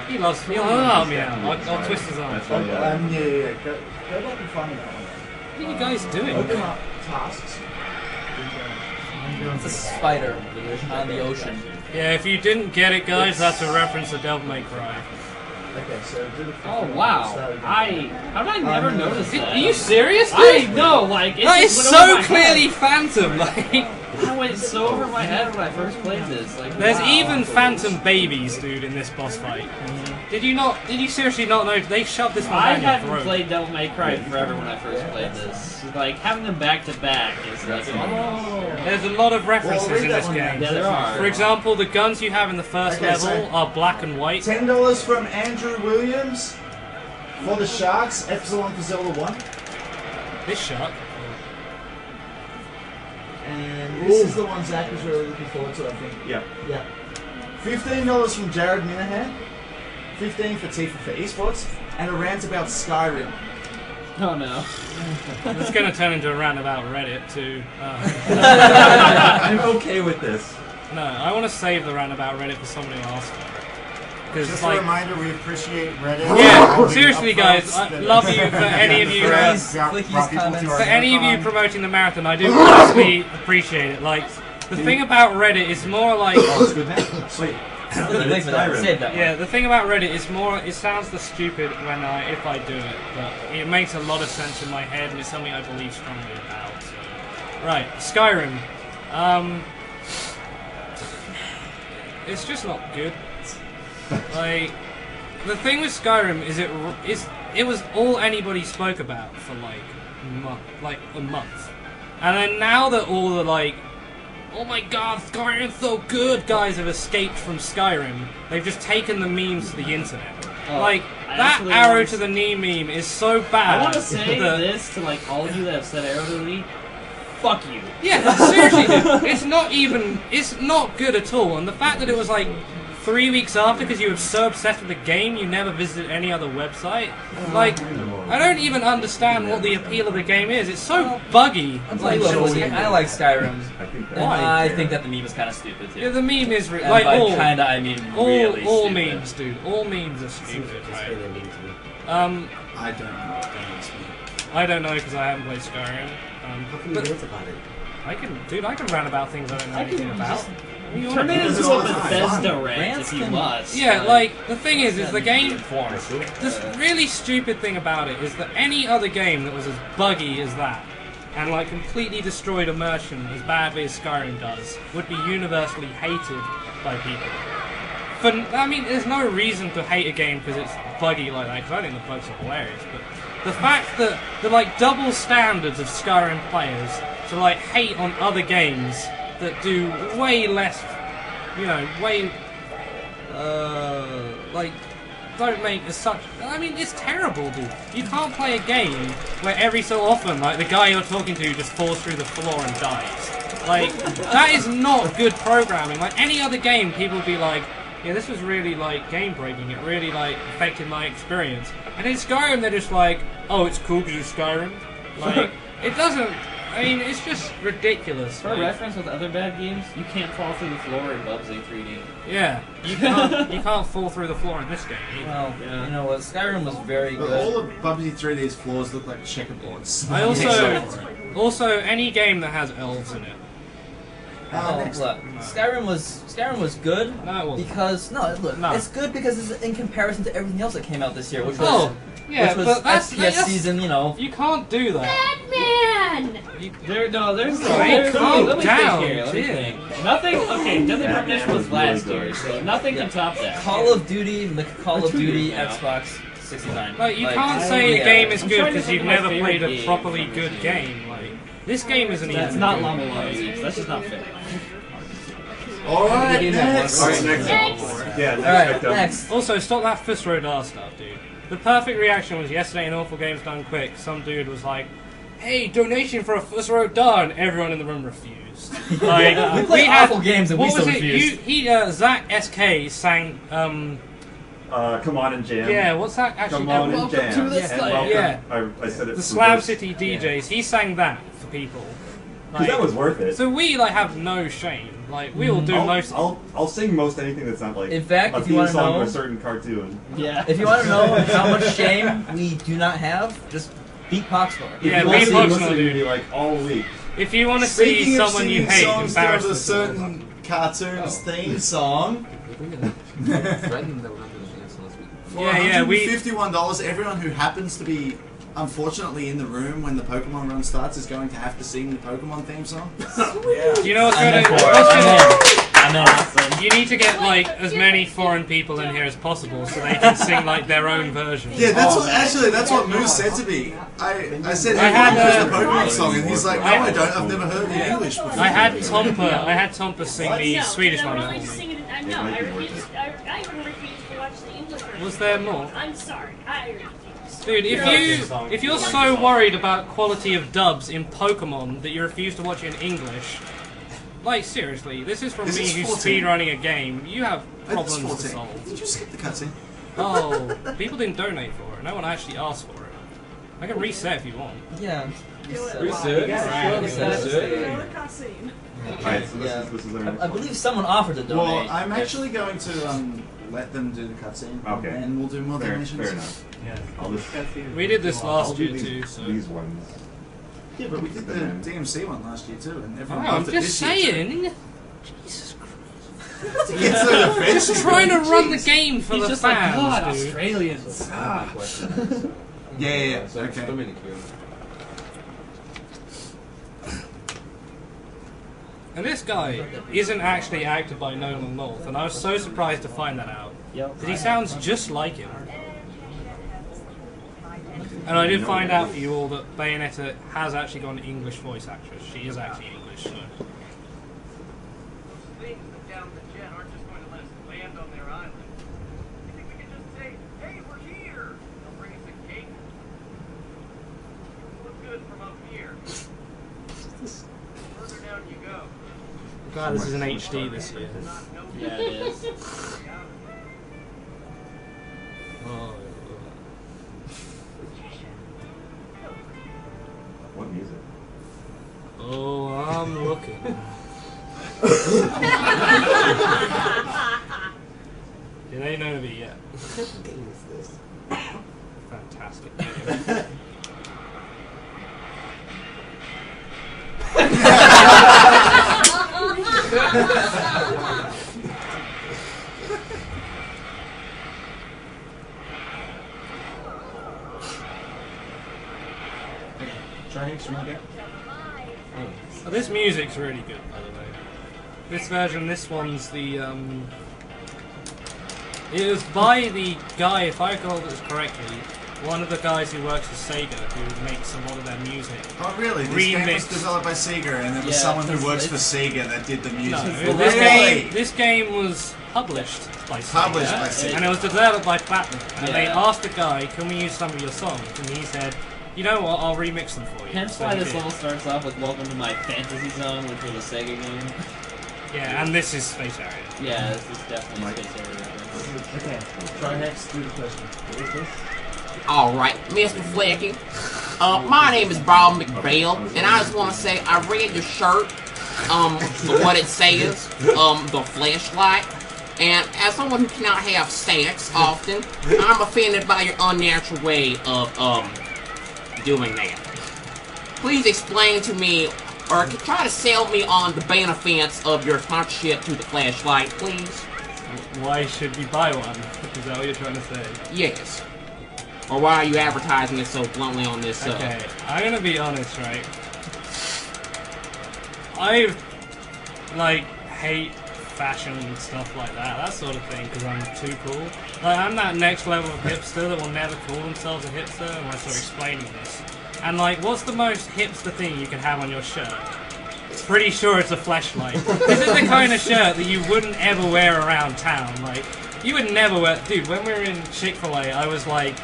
He'll help me out. I'll twist his arm. That's right, Yeah. Go back and find that one. What are you guys doing? Open up tasks. It's a spider on the ocean. Yeah, if you didn't get it, guys, that's a reference to Devil May Cry. Okay, so do the Oh wow! How did I never notice that? Are you serious, dude? I know, like that is so clearly Phantom. Like, I went so over my head when I first played this. Like, there's wow. even Phantom babies, dude, in this boss fight. Did you seriously not know? They shoved this one I down your hadn't throat. played Devil May Cry forever when I first played this. Like having them back to back is like, oh. There's a lot of references in this game. Yeah, there are. For example, the guns you have in the first level are black and white. $10 from Andrew Williams for the Sharks, Epsilon for Zelda 1. This shark. And this is the one Zach was really looking forward to, I think. Yeah. Yeah. $15 from Jared Minahan. 15 for Tifa for esports. And a rant about Skyrim. Oh no. It's going to turn into a rant about Reddit too. I'm okay with this. No, I want to save the rant about Reddit for somebody who asks for it. Just a reminder, we appreciate Reddit. Yeah, seriously, guys, I love you for any of you. For any of you promoting the marathon, I do honestly appreciate it. Like, the thing about Reddit is more like. Sweet. Yeah, the thing about Reddit is more. It sounds the stupid if I do it, but it makes a lot of sense in my head, and it's something I believe strongly about. So. Right, Skyrim. It's just not good. Like, the thing with Skyrim is it was all anybody spoke about for like a month, and then now that all the like, oh my god, Skyrim's so good, guys have escaped from Skyrim, they've just taken the memes to the internet. Like, that arrow to the knee meme is so bad. I want to say that this to like all of you that have said arrow to the knee. fuck you. Yeah, seriously, dude. It's not good at all. And the fact that it was like 3 weeks after because you were so obsessed with the game you never visited any other website. Like, I don't even understand what the appeal of the game is. It's so buggy. I like Skyrim. Why? I think that the meme is kind of stupid too. Yeah, the meme is And like by all kinda, I mean really all stupid. memes, dude. All memes are stupid, right? I don't know. I don't know because I haven't played Skyrim. How can you But rant about it? I can rant about things I don't know anything about. Turn it into a Bethesda rant if you must. Yeah, like the thing is the game. This really stupid thing about it is that any other game that was as buggy as that, and like completely destroyed immersion as badly as Skyrim does, would be universally hated by people. I mean, there's no reason to hate a game because it's buggy like that. Because I think the bugs are hilarious, but the fact that the like double standards of Skyrim players to like hate on other games that do way less, you know, way like don't make as such. I mean, it's terrible, dude. You can't play a game where every so often, like the guy you're talking to just falls through the floor and dies. Like that is not good programming. Like any other game, people would be like, yeah, this was really like game breaking. It really like affected my experience. And in Skyrim, they're just like, oh, it's cool because it's Skyrim. Like it doesn't. I mean, it's just ridiculous. For reference with other bad games, you can't fall through the floor in Bubsy 3D. Yeah, you can't fall through the floor in this game. Well, you know what? Skyrim was very But good. all of Bubsy 3D's floors look like checkerboards. I also any game that has elves in it. Look, Skyrim was good. No, it wasn't. Because it's good because it's in comparison to everything else that came out this year, which was yeah, which was but that's season, you know. You can't do that. Batman! There's calm let me down, think here. Let me dude. think. Nothing. Okay, Deadly Premonition was last year, so nothing can top that. Call of Duty, Call of Duty, Xbox 69. Like you can't say a game is I'm good trying to because think you've of my never favorite played a game properly from good this year. game. Like this game isn't even. That's not good. Llama Llama. That's just not fair. Alright, next. Alright, next. Yeah, next. Next. Also, stop that Fist Rodar stuff, dude. The perfect reaction was yesterday in Awful Games Done Quick. Some dude was like, "Hey, donation for a Fist Rodar," and everyone in the room refused. Like We play awful games and we what was still it? refused. Zach SK sang. Come on and jam. Yeah, what's that actually? Come on and Welcome jam. to the Slay. Yeah. I said it. The Slam City DJs. He sang that for people. Because that was worth it. So we like have no shame. Like we will do most. I'll sing most anything that's not like In fact, a if you theme wanna song know- for a certain cartoon. Yeah. If you want to know how much shame we do not have, just beat Poxmore. Yeah, You beat listen Poxmore, to dude. me like all week. If you want to see Speaking of someone you singing hate songs to embarrass a themselves. certain cartoon's theme song. For Yeah, we- $151, everyone who happens to be unfortunately in the room when the Pokemon run starts is going to have to sing the Pokemon theme song. Do you know what's I'm going in to? for it. I'm in. You need to get like as many foreign people in here as possible so they can sing like their own version. Yeah, that's what Moose said to me. I said, I had, the Pokemon song, and he's like, no, I don't. I've never heard the English before. I had Tompa sing the Swedish I'm one. really just singing it. No, I refuse. I even refuse to watch the English version. Was there more? I'm sorry. I refuse. Dude, if you're so worried about quality of dubs in Pokemon that you refuse to watch it in English, like seriously, this is from This me is who's 14. speedrunning a game. You have It's problems to 14. solve. Did you skip the cutscene? Oh, people didn't donate for it. No one actually asked for it. I can reset if you want. Yeah. Reset. Alright, so this is our next I believe someone offered to donate. Well, I'm actually going to let them do the cutscene. Okay. And we'll do more donations. Fair enough. Yeah. I'll just, We did this I'll last do year these, too, so. these ones. Yeah, but we did the DMC one last year too, and Oh, everyone I'm loved it just this year, too. saying. Jesus Christ. It's so offensive. Just trying to run the game for He's the just fans, like, God, dude. Australians. Yeah, okay. And this guy isn't actually acted by Nolan North, and I was so surprised to find that out. Because he sounds just like him. And I did find out for you all that Bayonetta has actually got an English voice actress. She is actually English, so. this is an HD this year. Yeah, it is. Oh. What music? Oh, I'm looking. It ain't none of it yet. What game is this? Fantastic. Try extreme again. Oh, this music's really good, by the way. This version, this one's the, it was by the guy, if I recall this correctly, one of the guys who works for Sega, who makes a lot of their music. Oh really? This game was developed by Sega, and there was someone who works for Sega that did the music. No, this game was published by Sega, Sega. and it was developed by Platinum. And they asked the guy, "Can we use some of your songs?" And he said, "You know what? I'll remix them for you." Hence So why he this did. level starts off with "Welcome to my Fantasy Zone," which was a Sega game. Yeah, and this is Space Area. Yeah, this is definitely Space Area reference. Okay, try next. Do the question. What is this? Alright, Mr. Flicky. My name is Bob McBell, and I just want to say I read your shirt, what it says, the flashlight, and as someone who cannot have sex often, I'm offended by your unnatural way of, doing that. Please explain to me, or try to sell me on the benefits of your sponsorship to the flashlight, please. Why should we buy one? Is that what you're trying to say? Yes. Or why are you advertising it so bluntly on this? Okay, I'm gonna be honest, right? I hate fashion and stuff like that sort of thing, because I'm too cool. Like, I'm that next level of hipster that will never call themselves a hipster unless they're explaining this. And like, what's the most hipster thing you can have on your shirt? Pretty sure it's a flashlight. This is the kind of shirt that you wouldn't ever wear around town. Like, you would never wear. Dude, when we were in Chick-fil-A, I was like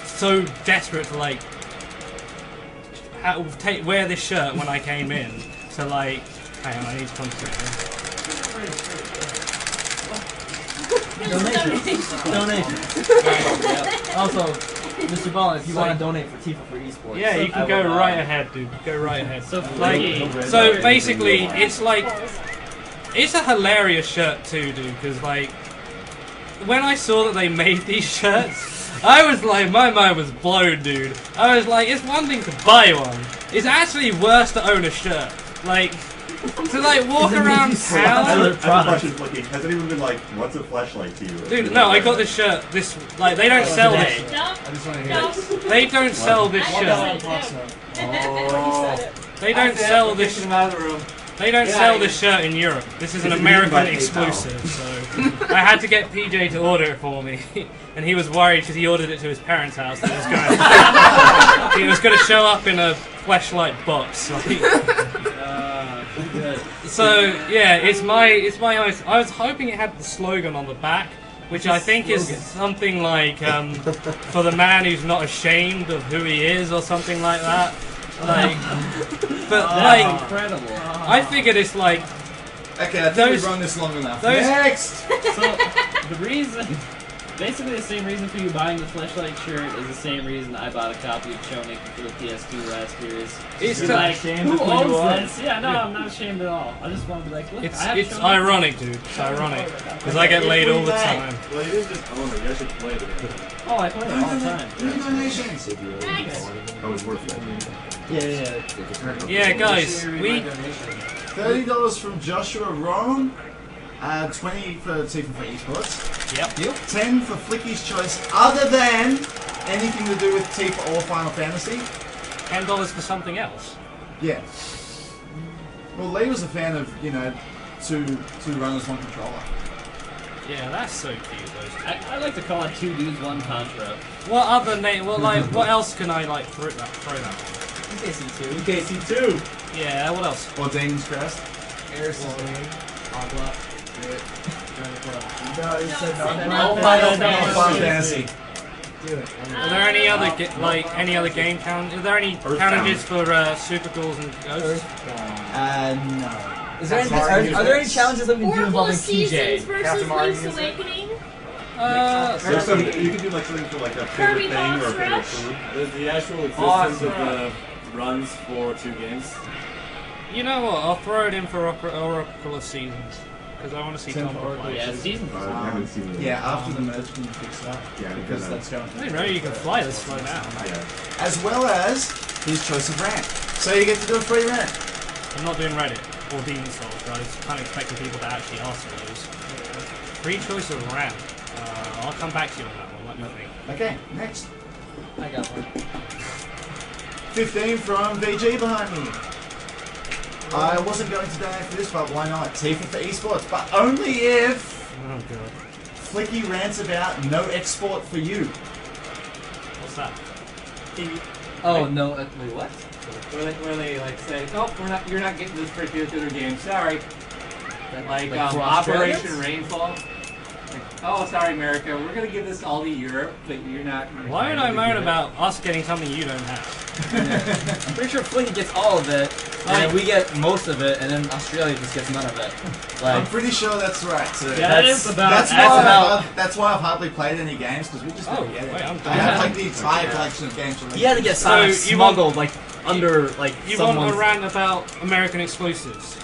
so desperate to like wear this shirt when I came in. So like, hang on, I need to concentrate. Donation. Also, Mr. Ballin, if you want to donate for Tifa for esports, Yeah, you can go right ahead, dude. Go right ahead. So so basically, it's like, it's a hilarious shirt too, dude. Because like, when I saw that they made these shirts, I was like, my mind was blown, dude. I was like, it's one thing to buy one. It's actually worse to own a shirt. Like, to like walk around town. I have a question, Flicky. Has anyone been like, what's a flashlight to you? Dude, no, I got this shirt. This, like, they don't sell this. They don't sell this shirt. They don't sell this. They don't sell this shirt in Europe. This is an American exclusive, so I had to get PJ to order it for me, and he was worried because he ordered it to his parents' house. That it was going to show up in a flashlight box. Like. So yeah, it's my. I was hoping it had the slogan on the back, which I think is something like for the man who's not ashamed of who he is, or something like that. Like, but like, incredible. I figured it's like. Okay, I think we've run this long enough. Next. So the reason, basically the same reason for you buying the flashlight shirt is the same reason I bought a copy of Chonik for the PS2 last year. It's like, ashamed who of who owns you are? this? Yeah, no, I'm not ashamed at all. I just want to be like, look, I have It's Chonik. ironic, dude. It's ironic because I get laid all the time. Well, you didn't just own it. You actually played it. Oh, I play it all the time. Donations. Oh, it's worth it. Yeah, guys, we. $30 from Joshua Rome. 20 for Tifa for esports. Yep. 10 for Flicky's choice, other than anything to do with Tifa or Final Fantasy. $10 for something else. Yeah. Well, Lee was a fan of, you know, two runners, one controller. Yeah, that's so cute. I like to call it 2 dudes, 1 contra. What other name? Well, like, what else can I like throw that? UKC2. Yeah. What else? Or Damon's Crest. Eris's name. Ogla. Final Fantasy. Do it. Are there any other any other game count? Are there any challenges for Super Ghouls and Ghosts? No. Is there any, are there any challenges that we can do involving Seasons TJ? versus Link's Awakening. There's some, you can do like something for like a favorite thing or a favorite food. The actual existence of the runs for 2 games. You know what? I'll throw it in for Oracle of Seasons because I want to see Tom play. Yeah, Seasons. I haven't seen it. Yeah, after the merge, can you fix that? Yeah, because that's going. I didn't know you can fly this slow now. Yeah. As well as his choice of rant. So you get to do a free rant. I'm not doing Reddit or Demon Souls, guys. Kind of expecting people to actually ask for those. Free choice of rant. I'll come back to you on that one. Let me think. Okay, next. I got one. 15 from VG behind me. I wasn't going to donate for this, but why not? Tifa for esports, but only if Oh god. Flicky rants about no export for you. What's that? Oh no! Wait, what? Where they like say, oh, you're not getting this particular game. Sorry. Like for Operation Australians? Rainfall. Like, oh, sorry, America. We're gonna give this all to Europe, but you're not. Why would I moan about us getting something you don't have? I'm pretty sure Flicky gets all of it, and then we get most of it, and then Australia just gets none of it. I'm Like, pretty sure that's right. So Yeah, that is about. that's why I've hardly played any games, because we just don't get it. wait, I'm I have like the entire collection of games from he had to get So you smuggled, like under like You want someone's. a rant about American exclusives?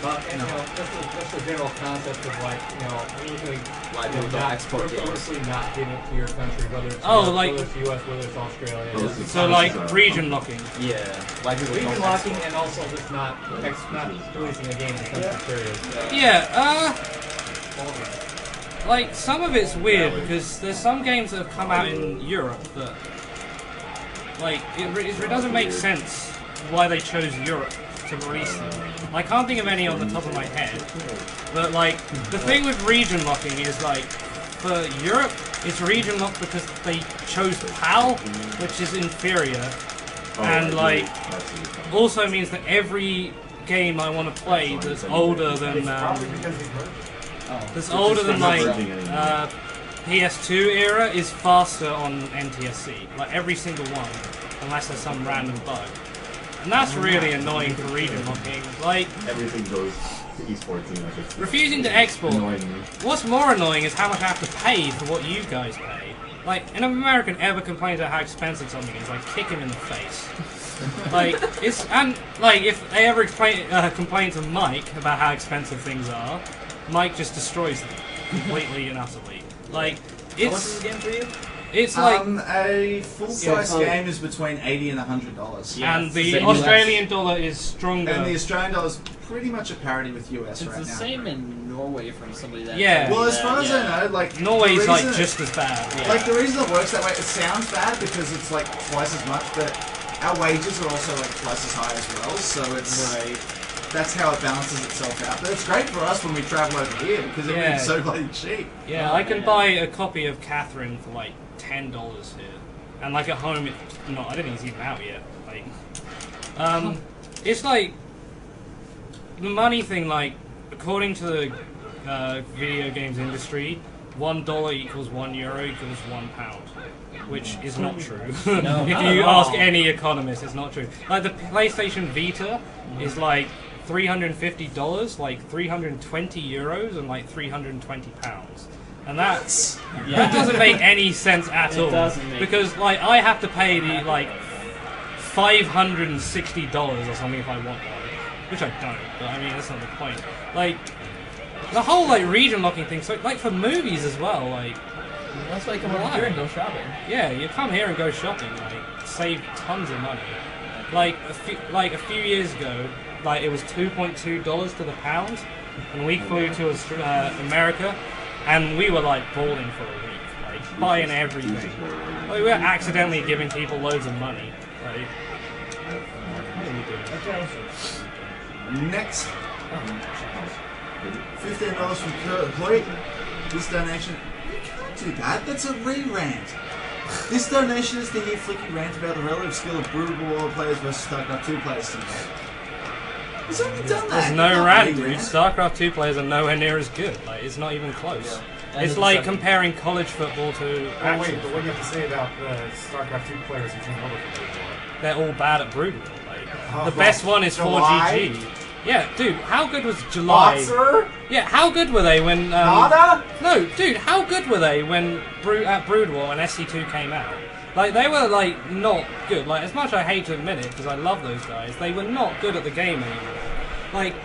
But you know, just the general concept of like, you know, usually Why people don't export games. purposely not giving it to your country, whether it's Oh, like- whether it's US, whether it's Australia. So like region locking. Yeah, why people Region don't locking export. and also just not releasing a game in the country, period. Yeah, like some of it's weird because there's some games that have come out in Europe that, like, it doesn't make sense why they chose Europe to release them. I can't think of any on the top of my head, but like the thing with region locking is like for Europe, it's region locked because they chose PAL, which is inferior, and like also means that every game I want to play that's older than that's older than like PS2 era is faster on NTSC, like every single one, unless there's some random bug. And that's really annoying for region locking. Like, everything goes to esports and like refusing to export. Annoying me. What's more annoying is how much I have to pay for what you guys pay. Like, if an American ever complains about how expensive something is, like, kick him in the face. Like, it's, and, like, if they ever complain to Mike about how expensive things are, Mike just destroys them completely and utterly. Like, it's... How much is the game for you? It's like... a full-size game is between $80 and $100. And the Australian dollar is stronger. And the Australian dollar is pretty much at parity with US It's right now. the same in Norway from somebody that. Yeah. Well, as far as I know, like Norway's the reason like just as bad. Yeah. Like the reason it works that way, it sounds bad because it's like twice as much, but our wages are also like twice as high as well. So it's that's how it balances itself out. But it's great for us when we travel over here because everything's so bloody cheap. Yeah, I can buy a copy of Catherine for like $10 here, and like at home, it's not. I don't think it's even out yet. Like, it's like the money thing. Like, according to the video games industry, $1 equals €1 equals £1, which is not true. No, If not you at all. ask any economist, it's not true. Like the PlayStation Vita is like $350, like €320, and like £320. And that doesn't make any sense at all. doesn't make because like I have to pay the like $560 or something if I want one, which I don't. But I mean that's not the point. Like the whole like region locking thing. So like for movies as well. Like that's why you come over here and go shopping. Yeah, you come here and go shopping. Like save tons of money. Like a few years ago, like it was $2.2 to the pound, and we flew to America. And we were like balling for a week, like buying everything. Like, we were accidentally giving people loads of money. Like, what are we doing? Next, $15 from Flute. This donation, you can't do that. That's a re-rant. This donation is to hear Flicky rant about the relative skill of Brood War players versus StarCraft 2 players today. He's only done that. There's no rant, dude. StarCraft 2 players are nowhere near as good. Like, it's not even close. Yeah. It's like comparing college football to Oh actual wait, but what do you have to say about StarCraft 2 players who came over from Brood War? They're all bad at Brood War. Like, Oh, the best one is July? 4GG. Yeah, dude, how good was July? Boxer? Yeah, how good were they when... Nada? No, dude, how good were they when at Brood War when SC2 came out? Like, they were, like, not good. Like, as much as I hate to admit it, because I love those guys, they were not good at the game anymore. Like,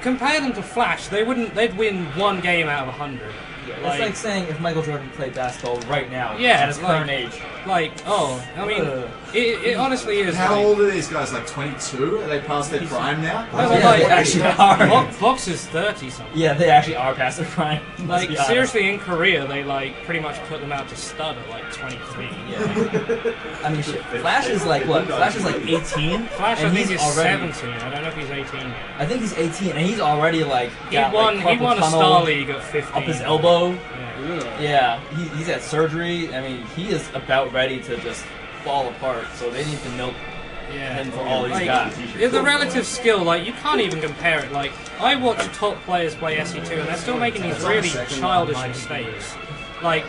compare them to Flash, they'd win 1 game out of 100. Yeah, it's like saying if Michael Jordan played basketball right now, yeah, at his current age. Like, oh, I mean, it honestly is. How like, old are these guys? Like 22? Are they past their prime now? No, they're Yeah, like, they actually are. Fox is 30 something. Yeah, they actually are past their prime. Like, seriously, in Korea, they, like, pretty much put them out to stud at, like, 23. Yeah. I mean, shit. Flash is like, what? Flash is like 18? Flash, and I think, he's is already, 17. I don't know if he's 18 yet. I think he's 18, and he's already, like, He got, won like, a carpal Star tunnel League at 15. up his elbow. Yeah. Yeah, he's had surgery. I mean, he is about ready to just fall apart, so they need to milk him for all he's like, got. The relative skill, like, you can't even compare it. Like, I watch top players play SE2 and they're still making these really childish mistakes. Like,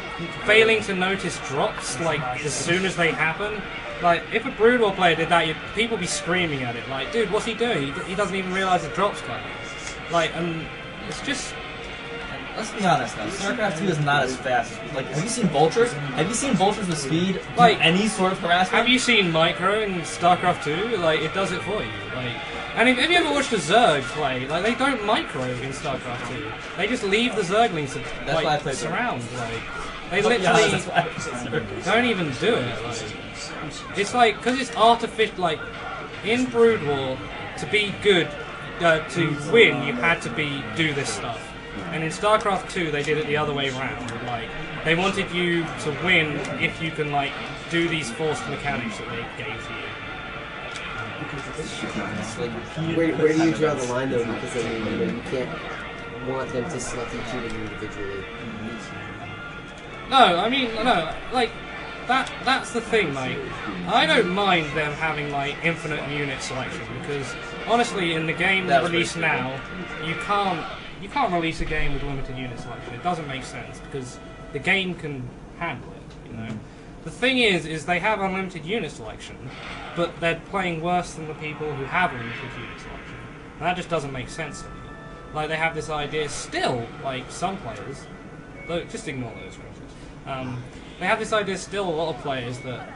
failing to notice drops, like, as soon as they happen. Like, if a Brood War player did that, people would be screaming at it. Like, dude, what's he doing? He doesn't even realize the drop's coming. Like, and it's just... Let's be honest now. StarCraft 2 is not as fast. Like, have you seen Vultures? Have you seen Vultures with speed do like any sort of harassment? Have you seen Micro in StarCraft 2? Like, it does it for you. Like, and have you ever watched a Zerg play? Like, they don't micro in StarCraft 2. They just leave the Zerglings to like surround. Like, they literally don't even do it. Like, it's like because it's artificial. Like, in Brood War, to be good, to win, you had to do this stuff. And in StarCraft 2, they did it the other way around. Like, they wanted you to win if you can, like, do these forced mechanics that they gave to you. Where do you draw the line, though? Because, I mean, you can't want them to select each of them individually. No, I mean, no, like, that's the thing, like, I don't mind them having, like, infinite unit selection, because, honestly, in the game released now, you can't release a game with limited unit selection. It doesn't make sense because the game can handle it, you know. The thing is they have unlimited unit selection, but they're playing worse than the people who have limited unit selection. And that just doesn't make sense to me. Like, they have this idea still, like some players, just ignore those critics. They have this idea still, a lot of players, that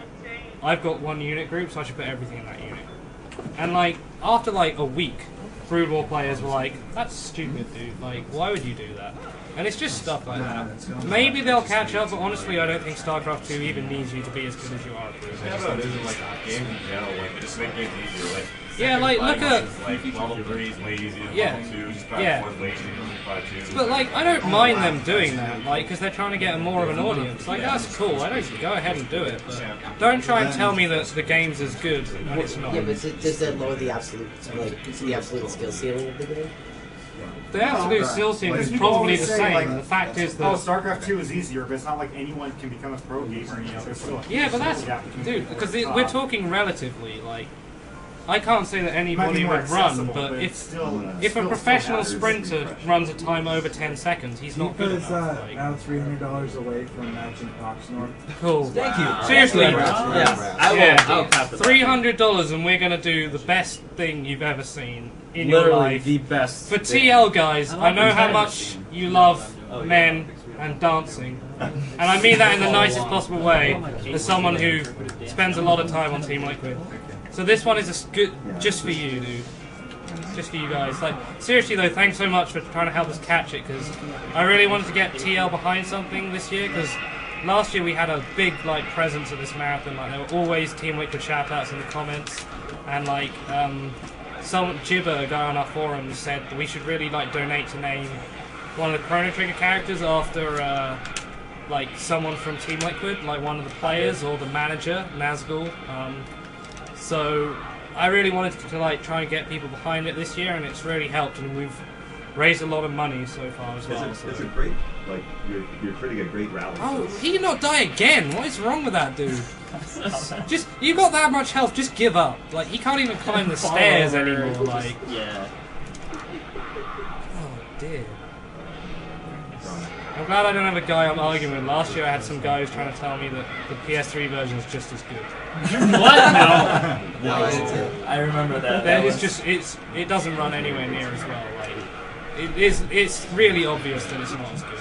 I've got one unit group, so I should put everything in that unit. And like after like a week, Brood War players were like, that's stupid, dude. Like, why would you do that? And it's just stuff like that. Maybe they'll catch up, but honestly, I don't think StarCraft 2 even needs you to be as good as you are at Brood War. Yeah, but isn't like games in general, like, just make games easier. Like, yeah, like, look at... Like, level 3 is way easier than yeah. level 2, just grab one way easier than 5-2. But, like, I don't mind them doing that, like, because they're trying to get more of an audience. Like, that's cool, I don't go ahead and do it, but don't try and tell me that the game's as good when it's not. Yeah, but does that lower the absolute, like, the absolute skill ceiling of the game? The absolute skill ceiling is probably the same. Like, the fact is that... Oh, StarCraft 2 is easier, but it's not like anyone can become a pro gamer, you know, there's still a yeah, but that's... Dude, because we're talking relatively, like... I can't say that anybody would run, but if a professional sprinter runs a time over 10 seconds, he's not good enough. Like. Now $300 away from matching Proxnor. Cool. Thank you. Seriously, I'll pass it. $300 and we're gonna do the best thing you've ever seen in Literally your life. the best For thing. TL guys, I know how much you love men and dancing, and I mean that in the nicest possible way. As someone who spends a lot of time on Team Liquid. So this one is good, just for you, dude. Just for you guys. Like, seriously though, thanks so much for trying to help us catch it, because I really wanted to get TL behind something this year, because last year we had a big, like, presence at this marathon. Like, there were always Team Liquid shoutouts in the comments, and, like, some Jibber, a guy on our forums, said that we should really, like, donate to name one of the Chrono Trigger characters after, like, someone from Team Liquid, like one of the players or the manager, Nazgul. So I really wanted to like try and get people behind it this year, and it's really helped, and we've raised a lot of money so far as well. It's a great, like, you're creating a great rally. Oh, he did not die again. What is wrong with that dude? Just, you got that much health, just give up. Like, he can't even climb the stairs anymore. Like, yeah. oh dear. glad I don't have a guy I'm arguing with. Last year I had some guy who's trying to tell me that the PS3 version is just as good. What? No. I remember that. It doesn't run anywhere near as well. Like, it's really obvious that it's not as good.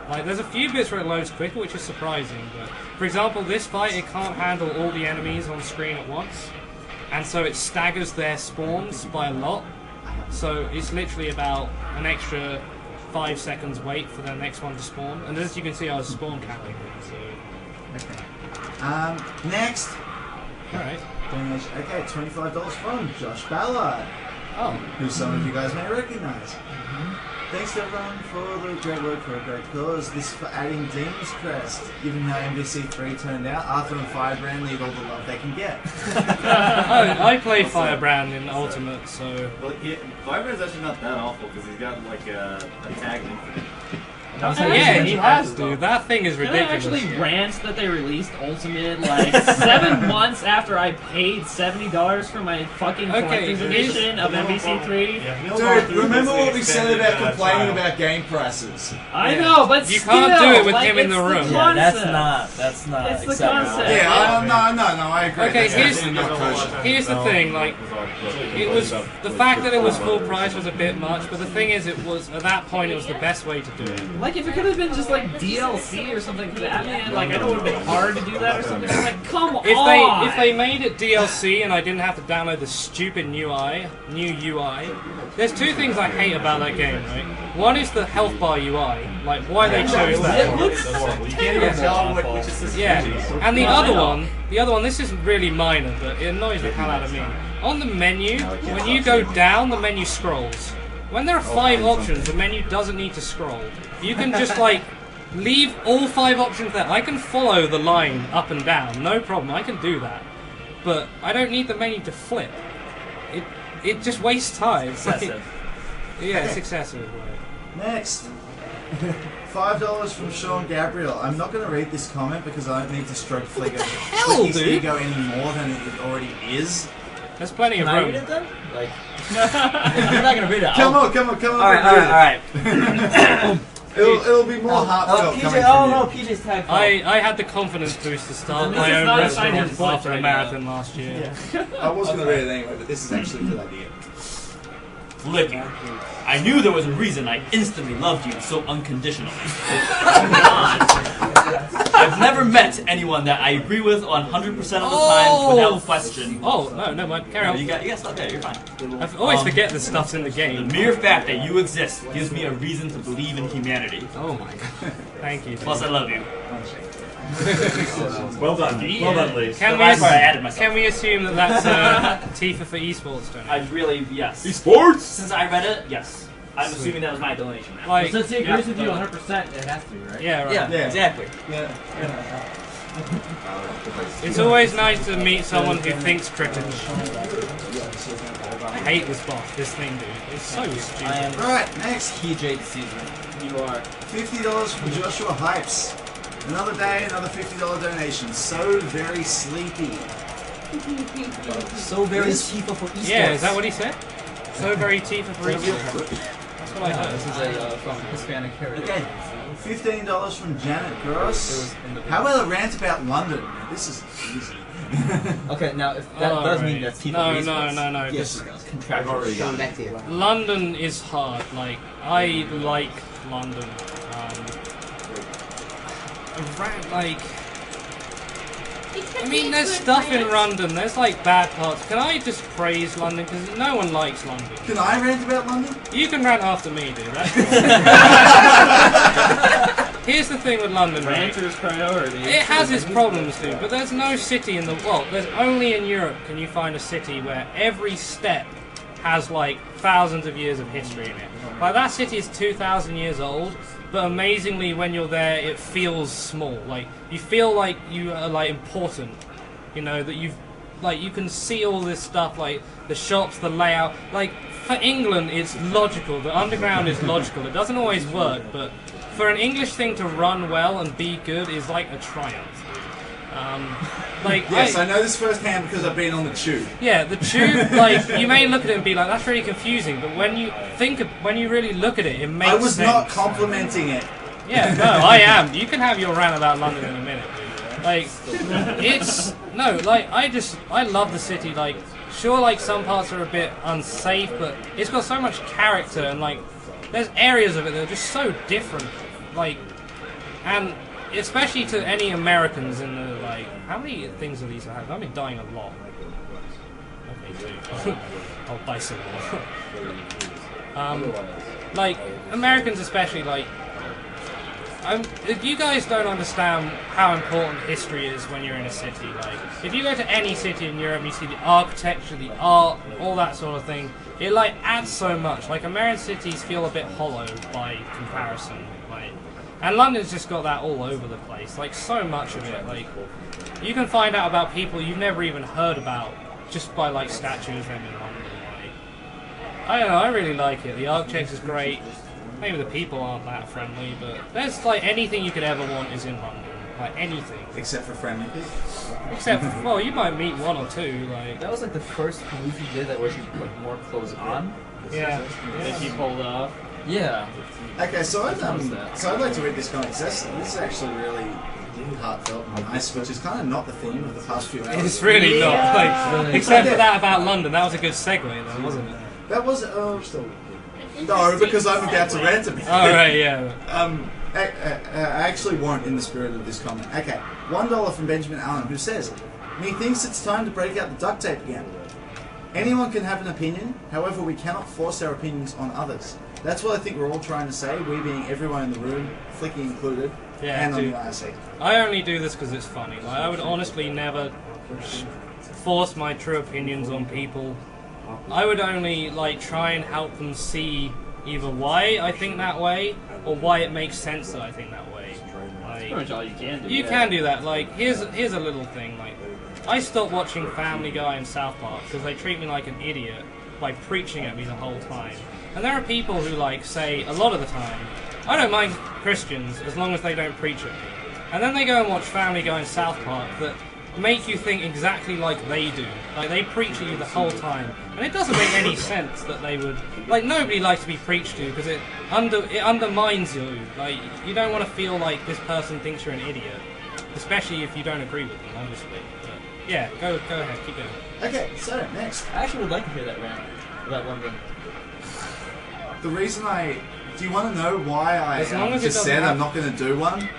Like, there's a few bits where it loads quicker, which is surprising. But for example, this fight, it can't handle all the enemies on screen at once, and so it staggers their spawns by a lot. So it's literally about an extra 5 seconds wait for the next one to spawn. And as you can see, I was spawn counting. So. Next. Alright. Okay, $25 from Josh Ballard. Oh. Who some of you guys may recognize. Thanks to everyone for the great work for a great cause. This is for adding Demon's Crest. Given how MVC3 turned out, Arthur and Firebrand need all the love they can get. I play Firebrand in Ultimate, so... Well, Firebrand's actually not that awful, because he's got like a tag infinite. Yeah, he has, dude. That thing is ridiculous. Can I actually rant that they released Ultimate like 7 months after I paid $70 for my fucking collector's edition of MVC3? Dude, remember what we said about complaining about game prices? I know, but you still, can't do it with like, him in the room. Yeah, that's not It's the acceptable. concept. Yeah, no, I agree. Okay, That's here's not kosher. the thing. Like, it was the fact that it was full price was a bit much, but the thing is, it was at that point it was the best way to do it. Like, if it could have been just like DLC or something for that, man, like I know it would have been hard to do that or something. I'm like, come on! If they made it DLC and I didn't have to download the stupid new UI, there's two things I hate about that game, right? One is the health bar UI, like why they chose that. It looks You can't even tell which is this. Yeah, and the other one, this is really minor, but it annoys the hell out of me. On the menu, when you go down, the menu scrolls. When there are 5 options, the menu doesn't need to scroll. You can just like leave all 5 options there. I can follow the line up and down, no problem. I can do that, but I don't need the menu to flip. It just wastes time. Excessive. It's excessive. Right. Next. $5 from Sean Gabriel. I'm not going to read this comment because I don't need to stroke Flicky's ego any more than it already is. There's plenty of Can I room. read it then? Like, I'm not gonna read it. Come on. Alright. It'll be more heartfelt coming from you. PJ's tag. I had the confidence boost to start my own restaurant after a marathon last year. I was going to read it anyway, but this is actually a good idea. Flicky, I knew there was a reason I instantly loved you so unconditionally. I've never met anyone that I agree with 100% of the time without question. Oh, no, carry on. You got stuff there, you're fine. I always forget the stuff's in the game. The mere fact that you exist gives me a reason to believe in humanity. Oh my god. Thank you. Plus, I love you. Well done, Lee. Can we assume that that's Tifa for esports, don't Yes. Esports? Since I read it, yes. I'm assuming that was my donation. Like, since he agrees with you 100%, it has to be, right? Yeah, right. Yeah, exactly. Yeah. It's always nice to meet someone who thinks critically. I hate this thing, dude. It's so stupid. Right, next. PJ Caesar. You are. $50 from Joshua Hypes. Another day, another $50 donation. So very sleepy. So very Tifa for esports. Yeah, is that what he said? So very Tifa for esports. That's what I heard. This is from Hispanic heritage. Okay, $15 from Janet Gross. How about a rant about London? This is easy. Okay, now if that does mean that's Tifa for esports. No. Yes, it does. Contractually. Going back to you. London is hard. Like, I like London. I mean, there's stuff in London. There's like bad parts. Can I just praise London? Because no one likes London. Can I rant about London? You can rant after me, dude. Here's the thing with London, right? Ranter's priority. It has its problems, dude. But there's no city in the world. There's only in Europe can you find a city where every step has like thousands of years of history in it. Like that city is 2,000 years old. But amazingly, when you're there, it feels small. Like you feel like you are like important. You know that you can see all this stuff, like the shops, the layout. Like for England, it's logical. The underground is logical. It doesn't always work, but for an English thing to run well and be good is like a triumph. Yes, I know this firsthand because I've been on the tube. Yeah, the tube, like, you may look at it and be like, that's really confusing, but when you really look at it, it makes sense. I was not complimenting it. Yeah, no, I am. You can have your rant about London in a minute, dude. Like, I love the city, like, sure, like, some parts are a bit unsafe, but it's got so much character, and, like, there's areas of it that are just so different, like, and especially to any Americans in the, like, how many things are these I have? I've been dying a lot. Okay, too. I'll buy some more. Like, Americans especially, like, if you guys don't understand how important history is when you're in a city, like, if you go to any city in Europe, you see the architecture, the art, all that sort of thing, it, like, adds so much. Like, American cities feel a bit hollow by comparison, like, and London's just got that all over the place, like, so much of it, like, you can find out about people you've never even heard about just by, like, statues of them in London, like, I don't know, I really like it. The architecture is great. Maybe the people aren't that friendly, but there's, like, anything you could ever want is in London. Like, anything. Except for friendly people. Except for, well, you might meet one or two, like... That was, like, the first move you did that was you put more clothes on. Yeah. That you pulled off. Yeah. Okay, so I'd like to read this comic. This is actually really heartfelt and nice, which is kind of not the theme of the past few hours. It's really not. Like, except for that about London. That was a good segue, though, wasn't it? That was... no, because I'm about to rant a bit. Oh, right, yeah. I actually weren't in the spirit of this comment. Okay, $1 from Benjamin Allen, who says, "Methinks it's time to break out the duct tape again. Anyone can have an opinion, however we cannot force our opinions on others. That's what I think we're all trying to say, we being everyone in the room, Flicky included, and on the IRC. I only do this because it's funny. Like, I would honestly never force my true opinions on people. I would only, like, try and help them see either why I think that way, or why it makes sense that I think that way. Like, pretty much all you can do. You can do that. Like, here's a little thing. Like, I stopped watching Family Guy and South Park because they treat me like an idiot by preaching at me the whole time. And there are people who, like, say a lot of the time, I don't mind Christians as long as they don't preach at me. And then they go and watch Family Guy and South Park that make you think exactly like they do. Like, they preach at you the whole time. And it doesn't make any sense that they would... Like, nobody likes to be preached to because it undermines you. Like, you don't want to feel like this person thinks you're an idiot. Especially if you don't agree with them, obviously. But, yeah, go ahead, keep going. Okay, so, next. I actually would like to hear that rant about London. The reason do you want to know why I just said I'm not going to do one?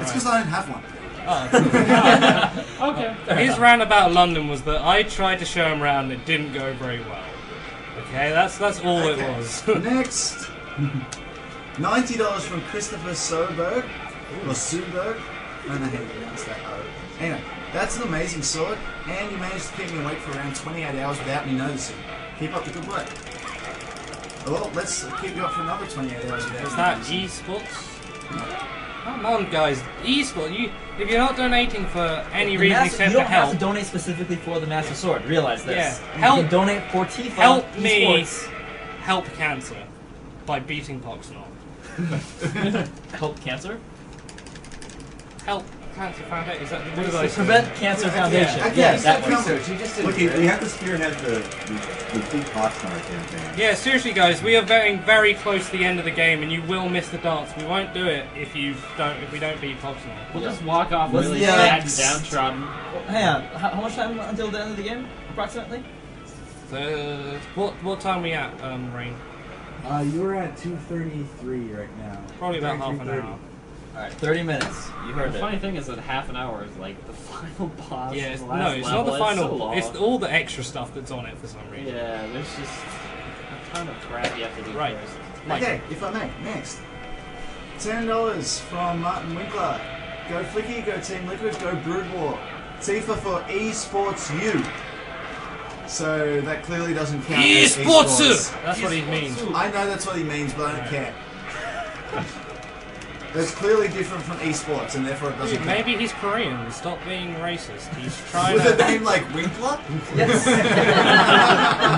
It's because I don't have one. Oh. Okay. His rant about London was that I tried to show him around and it didn't go very well. Okay, that's all it was. Next. $90 from Christopher Soberg. Or Suberg. I don't know how you pronounce that. Anyway, that's an amazing sword, and you managed to keep me awake for around 28 hours without me noticing. Keep up the good work. Well, let's keep you up for another 28 hours without Is that esports? Come on, guys. Esports. If you're not donating for any reason except you to don't help... have to donate specifically for the Master Sword. Realize this. Yeah. You can donate for Tifa. Help me esports. help cancer by beating Poxnol. Help cancer? Help Cancer Foundation. Is that what did I say? Prevent Cancer Foundation. Yeah, that research. You just Look, we have to spearhead the Fleet Poxnard campaign. Yeah, seriously, guys, we are getting very close to the end of the game, and you will miss the dance. We won't do it if we don't beat Poxnol. We'll just walk off really sad and downtrodden. Hang on, how much time until the end of the game, approximately? What time are we at, Rain? You're at 2:33 right now. Probably about half an hour. Alright, 30 minutes. You heard The it. funny thing is that half an hour is like the final boss. Yeah, of the no, last it's level. not the final. So long. It's all the extra stuff that's on it for some reason. Yeah, there's just a ton of crap you have to do Right. first. Okay, if I may, next. $10 from Martin Winkler. Go Flicky, go Team Liquid, go Brood War. Tifa for Esports U. So that clearly doesn't count as Esports! That's what he means. I know that's what he means, but I don't care. That's clearly different from esports, and therefore it doesn't Dude, count. maybe he's Korean. Stop being racist. He's trying With to... a name like Winkler? Yes.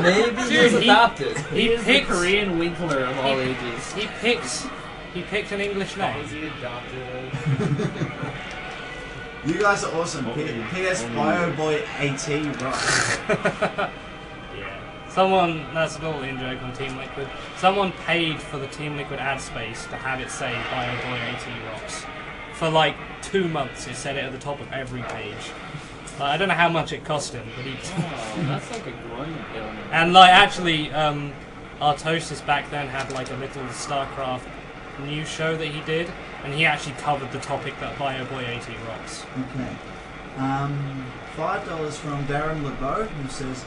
Maybe Dude, he's adopted. He is the Korean Winkler of all ages. He picked an English name. Is he adopted? You guys are awesome. P.S. BioBoy AT rocks. Someone, that's a little in-joke on Team Liquid. Someone paid for the Team Liquid ad space to have it say BioBoy AT rocks. For like 2 months, it said it at the top of every page. I don't know how much it cost him, but he... Oh, that's like a groin kill. And like, actually, Artosis back then had like a little StarCraft news show that he did, and he actually covered the topic that BioBoy AT rocks. Okay. $5 from Darren LeBeau, who says,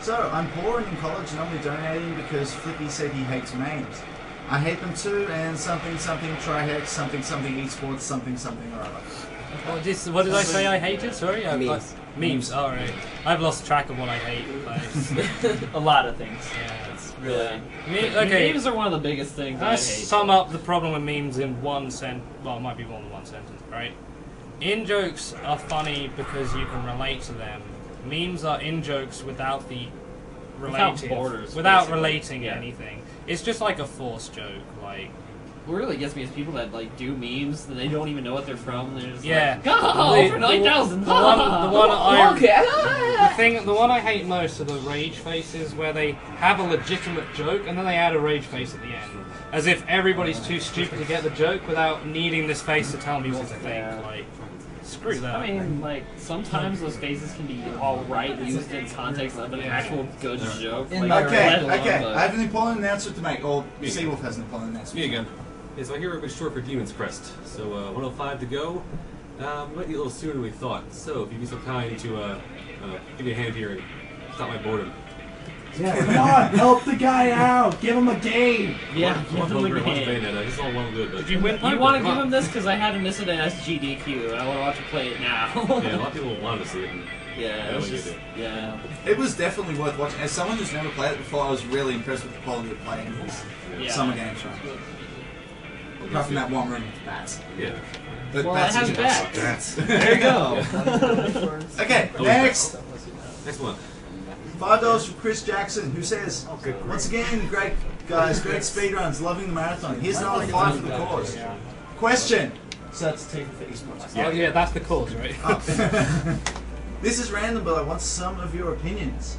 so, I'm poor and in college and only donating because Flicky said he hates memes. I hate them too, and something Trihex, something esports, something or other. What did I say I hated? Sorry? Memes. Memes, alright. I've lost track of what I hate. Like, a lot of things. Yeah, it's really... okay. Memes are one of the biggest things I hate. Sum up the problem with memes in one sentence. Well, it might be more than one sentence, right? In-jokes are funny because you can relate to them. Memes are in-jokes without the relating, without relating anything. It's just like a forced joke, like... What really gets me is people that like do memes and they don't even know what they're from. They're just yeah, like, oh, for 9,000. The one I hate most are the rage faces where they have a legitimate joke and then they add a rage face at the end, as if everybody's too stupid to get the joke without needing this face to tell me what to think. Like, screw that. I mean, like sometimes those faces can be all right used in context of an actual good joke. Like, okay. I have an important announcement to make. Or Seawolf has an important announcement. Me again. Yeah, so I hear everybody's short for Demon's Crest. So 105 to go. We might be a little sooner than we thought. So if you'd be so kind to give me a hand here and stop my boredom. Yeah, come on, help the guy out. Give him a game. Yeah, give him a game. Bayonetta. This is all well good, but Did you win? You want to give him this because I had to miss it in AGDQ, and I want to watch you play it now. Yeah, a lot of people wanted to see it. Yeah, it was just, yeah. It was definitely worth watching. As someone who's never played it before, I was really impressed with the quality of playing this summer games. Apart from that one room with bats. Yeah. But well, bats it has bats. There you go. Okay, next. Next one. $5 from Chris Jackson, who says, once again, great guys, great speedruns, loving the marathon. Here's another 5 for the cause. Question. So that's taken for esports. Yeah. Oh yeah, that's the cause, right? This is random, but I want some of your opinions.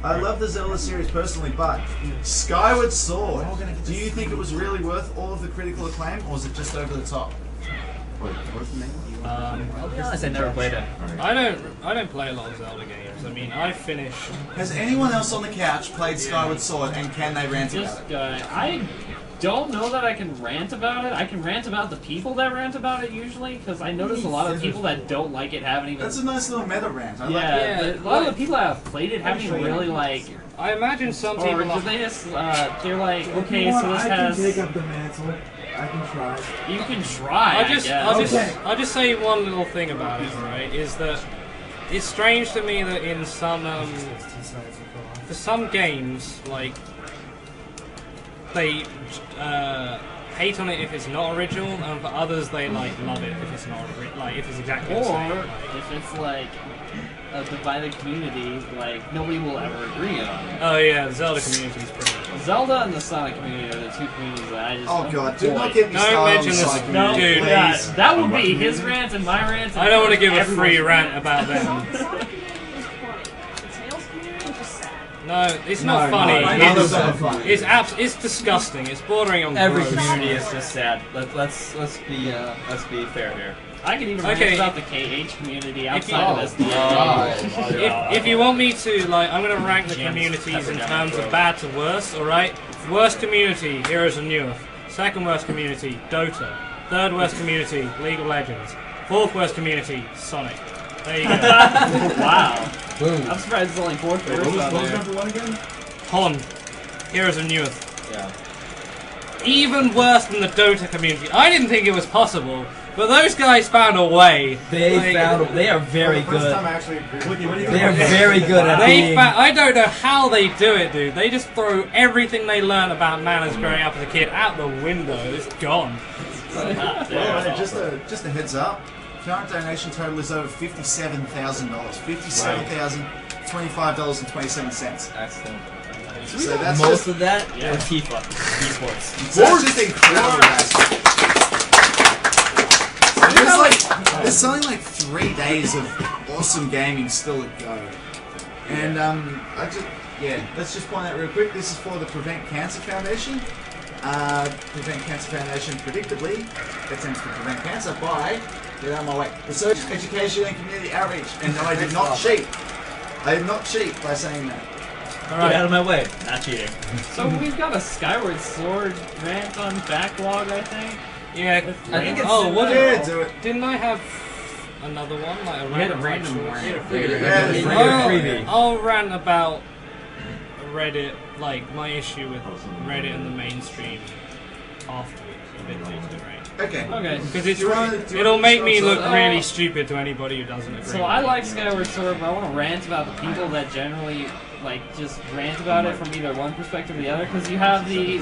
I love the Zelda series personally, but Skyward Sword, do you think it was really worth all of the critical acclaim, or was it just over the top? What's the name? I'll be honest, I never played it. I don't play a lot of Zelda games. I mean, I finished... Has anyone else on the couch played Skyward Sword, and can they rant about it? I don't know that I can rant about it. I can rant about the people that rant about it usually, because I notice a lot of people that don't like it haven't even... That's a nice little meta rant. I like but a lot of the people that have played it haven't even really like... I imagine some people... Or they just, they're like, okay, so this has... I can take up the mantle. I can try. You can try, I'll just say one little thing about it, right, is that it's strange to me that in some, for some games, like, they hate on it if it's not original, and for others they like love it if it's not like if it's exactly the same. Or if it's like a divided community, like nobody will ever agree on. Oh yeah, the Zelda community is pretty. Zelda and the Sonic community are the two communities that I just. Oh god, do not get me started. Don't mention this, no, dude. Yeah, that would be his rant and my rant. I don't want to give a free rant about them. No, it's not funny. It's disgusting. It's bordering on every gross. community is just sad. Let's be fair here. I can even rant about the KH community outside of this. If you want me to, like, I'm going to rank the communities in terms of bad to worst, alright? Worst community, Heroes of New Earth. Second worst community, Dota. Third worst community, League of Legends. Fourth worst community, Sonic. There you go. Wow. Boom. I'm surprised it's only fourth first on What was there. number 1 again? Hon. Heroes of New Earth. Yeah. Even worse than the Dota community. I didn't think it was possible, but those guys found a way. They are very For the first good. time I actually agree with you. They are very good at being... I don't know how they do it, dude. They just throw everything they learned about manners growing up as a kid out the window. It's gone. Well, just a heads up. Current donation total is over $57,000. $57,025.27. Excellent. So that's most of that are Tifa esports. That's just incredible, guys. There's something like 3 days of awesome gaming still to go. And let's just point out real quick, this is for the Prevent Cancer Foundation. Prevent Cancer Foundation predictably attempts to prevent cancer by, get out of my way, research, education and community outreach. And no, I did not cheat. I did not cheat by saying that. Get out of my way. Not cheating. So we've got a Skyward Sword rant on backlog, I think. Yeah, I think it's do it. Didn't I have another one? Like a random freebie. I'll rant about Reddit, like my issue with Reddit and the mainstream afterwards, a bit later, right? Okay. Because it'll make me look really stupid to anybody who doesn't agree. So I like Skyward Sword, but I want to rant about the people that generally just rant about it from either one perspective or the other. Because you have the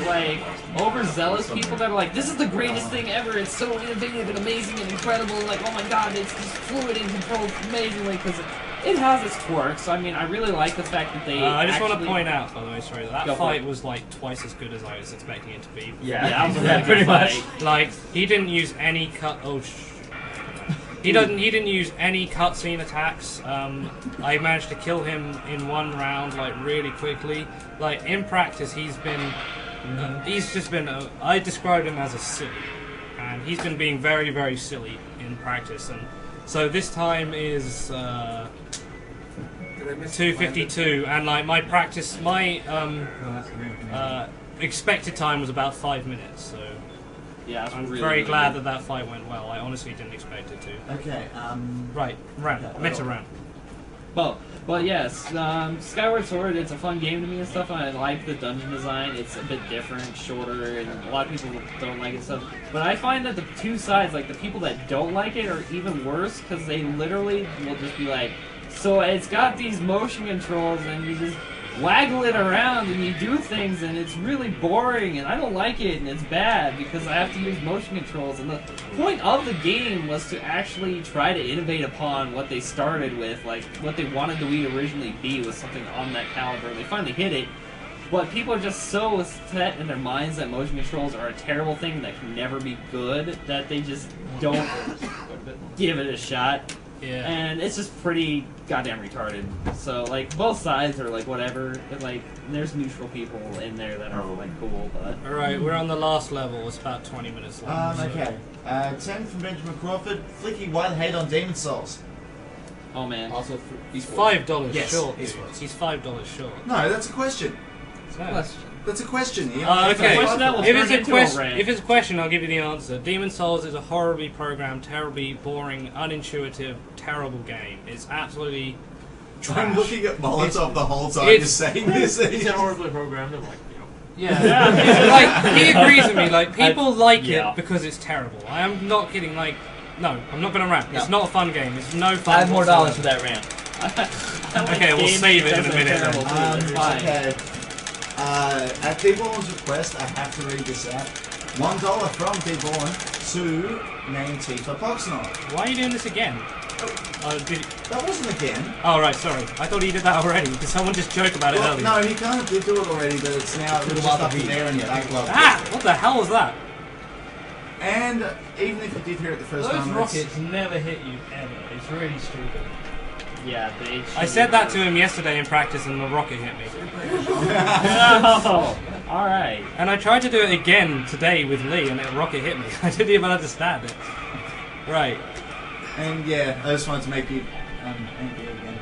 overzealous people that are like, "This is the greatest thing ever. It's so innovative and amazing and incredible. Like, oh my god, it's just fluid and controlled amazingly." Because it has its quirks. I mean, I really like the fact that they. I just want to point out, by the way, sorry, that fight was like twice as good as I was expecting it to be. Yeah, pretty much. Like he didn't use any cut. He didn't use any cutscene attacks. I managed to kill him in one round, like really quickly. Like in practice, he's just been. I described him as a silly, and he's been being very, very silly in practice. And so this time is 2:52, and like my expected time was about 5 minutes. So. Yeah, I'm really, very really glad good. that fight went well. I honestly didn't expect it to. Okay, Right, rant. Meta rant. Well, yes, Skyward Sword, it's a fun game to me and stuff, and I like the dungeon design. It's a bit different, shorter, and a lot of people don't like it and stuff. But I find that the two sides, like the people that don't like it, are even worse, because they literally will just be like, so it's got these motion controls, and you just waggle it around and you do things and it's really boring and I don't like it and it's bad because I have to use motion controls. And the point of the game was to actually try to innovate upon what they started with, like what they wanted the Wii to originally be was something on that caliber. They finally hit it, but people are just so set in their minds that motion controls are a terrible thing that can never be good that they just don't give it a shot. Yeah. And it's just pretty goddamn retarded. So, like, both sides are, like, whatever. But, like, there's neutral people in there that are, like, cool, but... Alright, we're on the last level. It's about 20 minutes long. Okay. 10 from Benjamin Crawford. Flicky, why the hate on Demon Souls? Oh, man. Also, he's $5 Yes, short. he's He's $5 short. No, that's a question. No. That's a question. Ian. Okay. If it's a question, I'll give you the answer. Demon Souls is a horribly programmed, terribly boring, unintuitive, terrible game. It's absolutely trash. I'm looking at Molotov the whole time it's- just saying this. He said horribly programmed. I'm like, Yeah. Like he agrees with me. Like people like it because it's terrible. I am not kidding. Like, no, I'm not gonna rant. No. It's not a fun game. It's no fun. $5 more for that rant. Okay, we'll save it in a minute. Okay. At D-Ball's request, I have to read this out. $1 from D-Ball to name Tifa Proxinol. Why are you doing this again? That wasn't again. Oh, right, sorry. I thought he did that already. Did someone just joke about it earlier? No, he kind of did do it already, but it's now just up there in the backlog. Ah! What the hell was that? And even if you did hear it the first time, Those rockets never hit you ever. It's really stupid. Yeah, they. I said that to him yesterday in practice, and the rocket hit me. Oh, all right. And I tried to do it again today with Lee, and the rocket hit me. I didn't even understand it. Right. And yeah, I just wanted to make you angry again.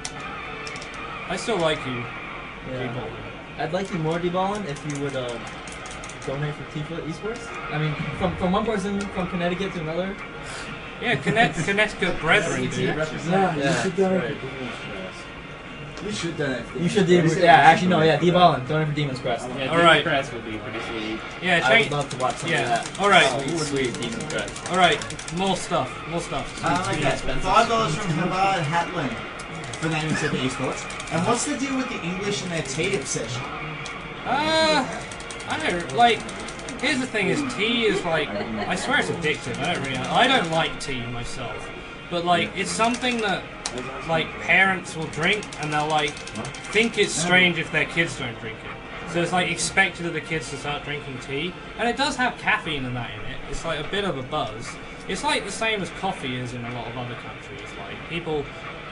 I still like you. Yeah. I'd like you more, D-Ballin, if you would donate for Tifa Esports. I mean, from one person from Connecticut to another. Yeah, Connecticut brethren, dude. Yeah, you should donate. You should donate. You should do. Yeah, actually no. Yeah, D-Ballin, donate for Demon's Crest. Yeah, all right. Demon's Crest would be pretty sweet. Yeah, I would love to watch some of that. All right. Sweet Demon's Crest. All right. More stuff. Okay. $5 from Habad Hatlin for naming Tifa Esports. And what's the deal with the English in their tea obsession? I don't like. Here's the thing: is tea is like, I swear it's addictive. I don't like tea myself, but like it's something that like parents will drink and they'll like think it's strange if their kids don't drink it. So it's like expected of the kids to start drinking tea, and it does have caffeine and that in it. It's like a bit of a buzz, it's like the same as coffee is in a lot of other countries. Like, people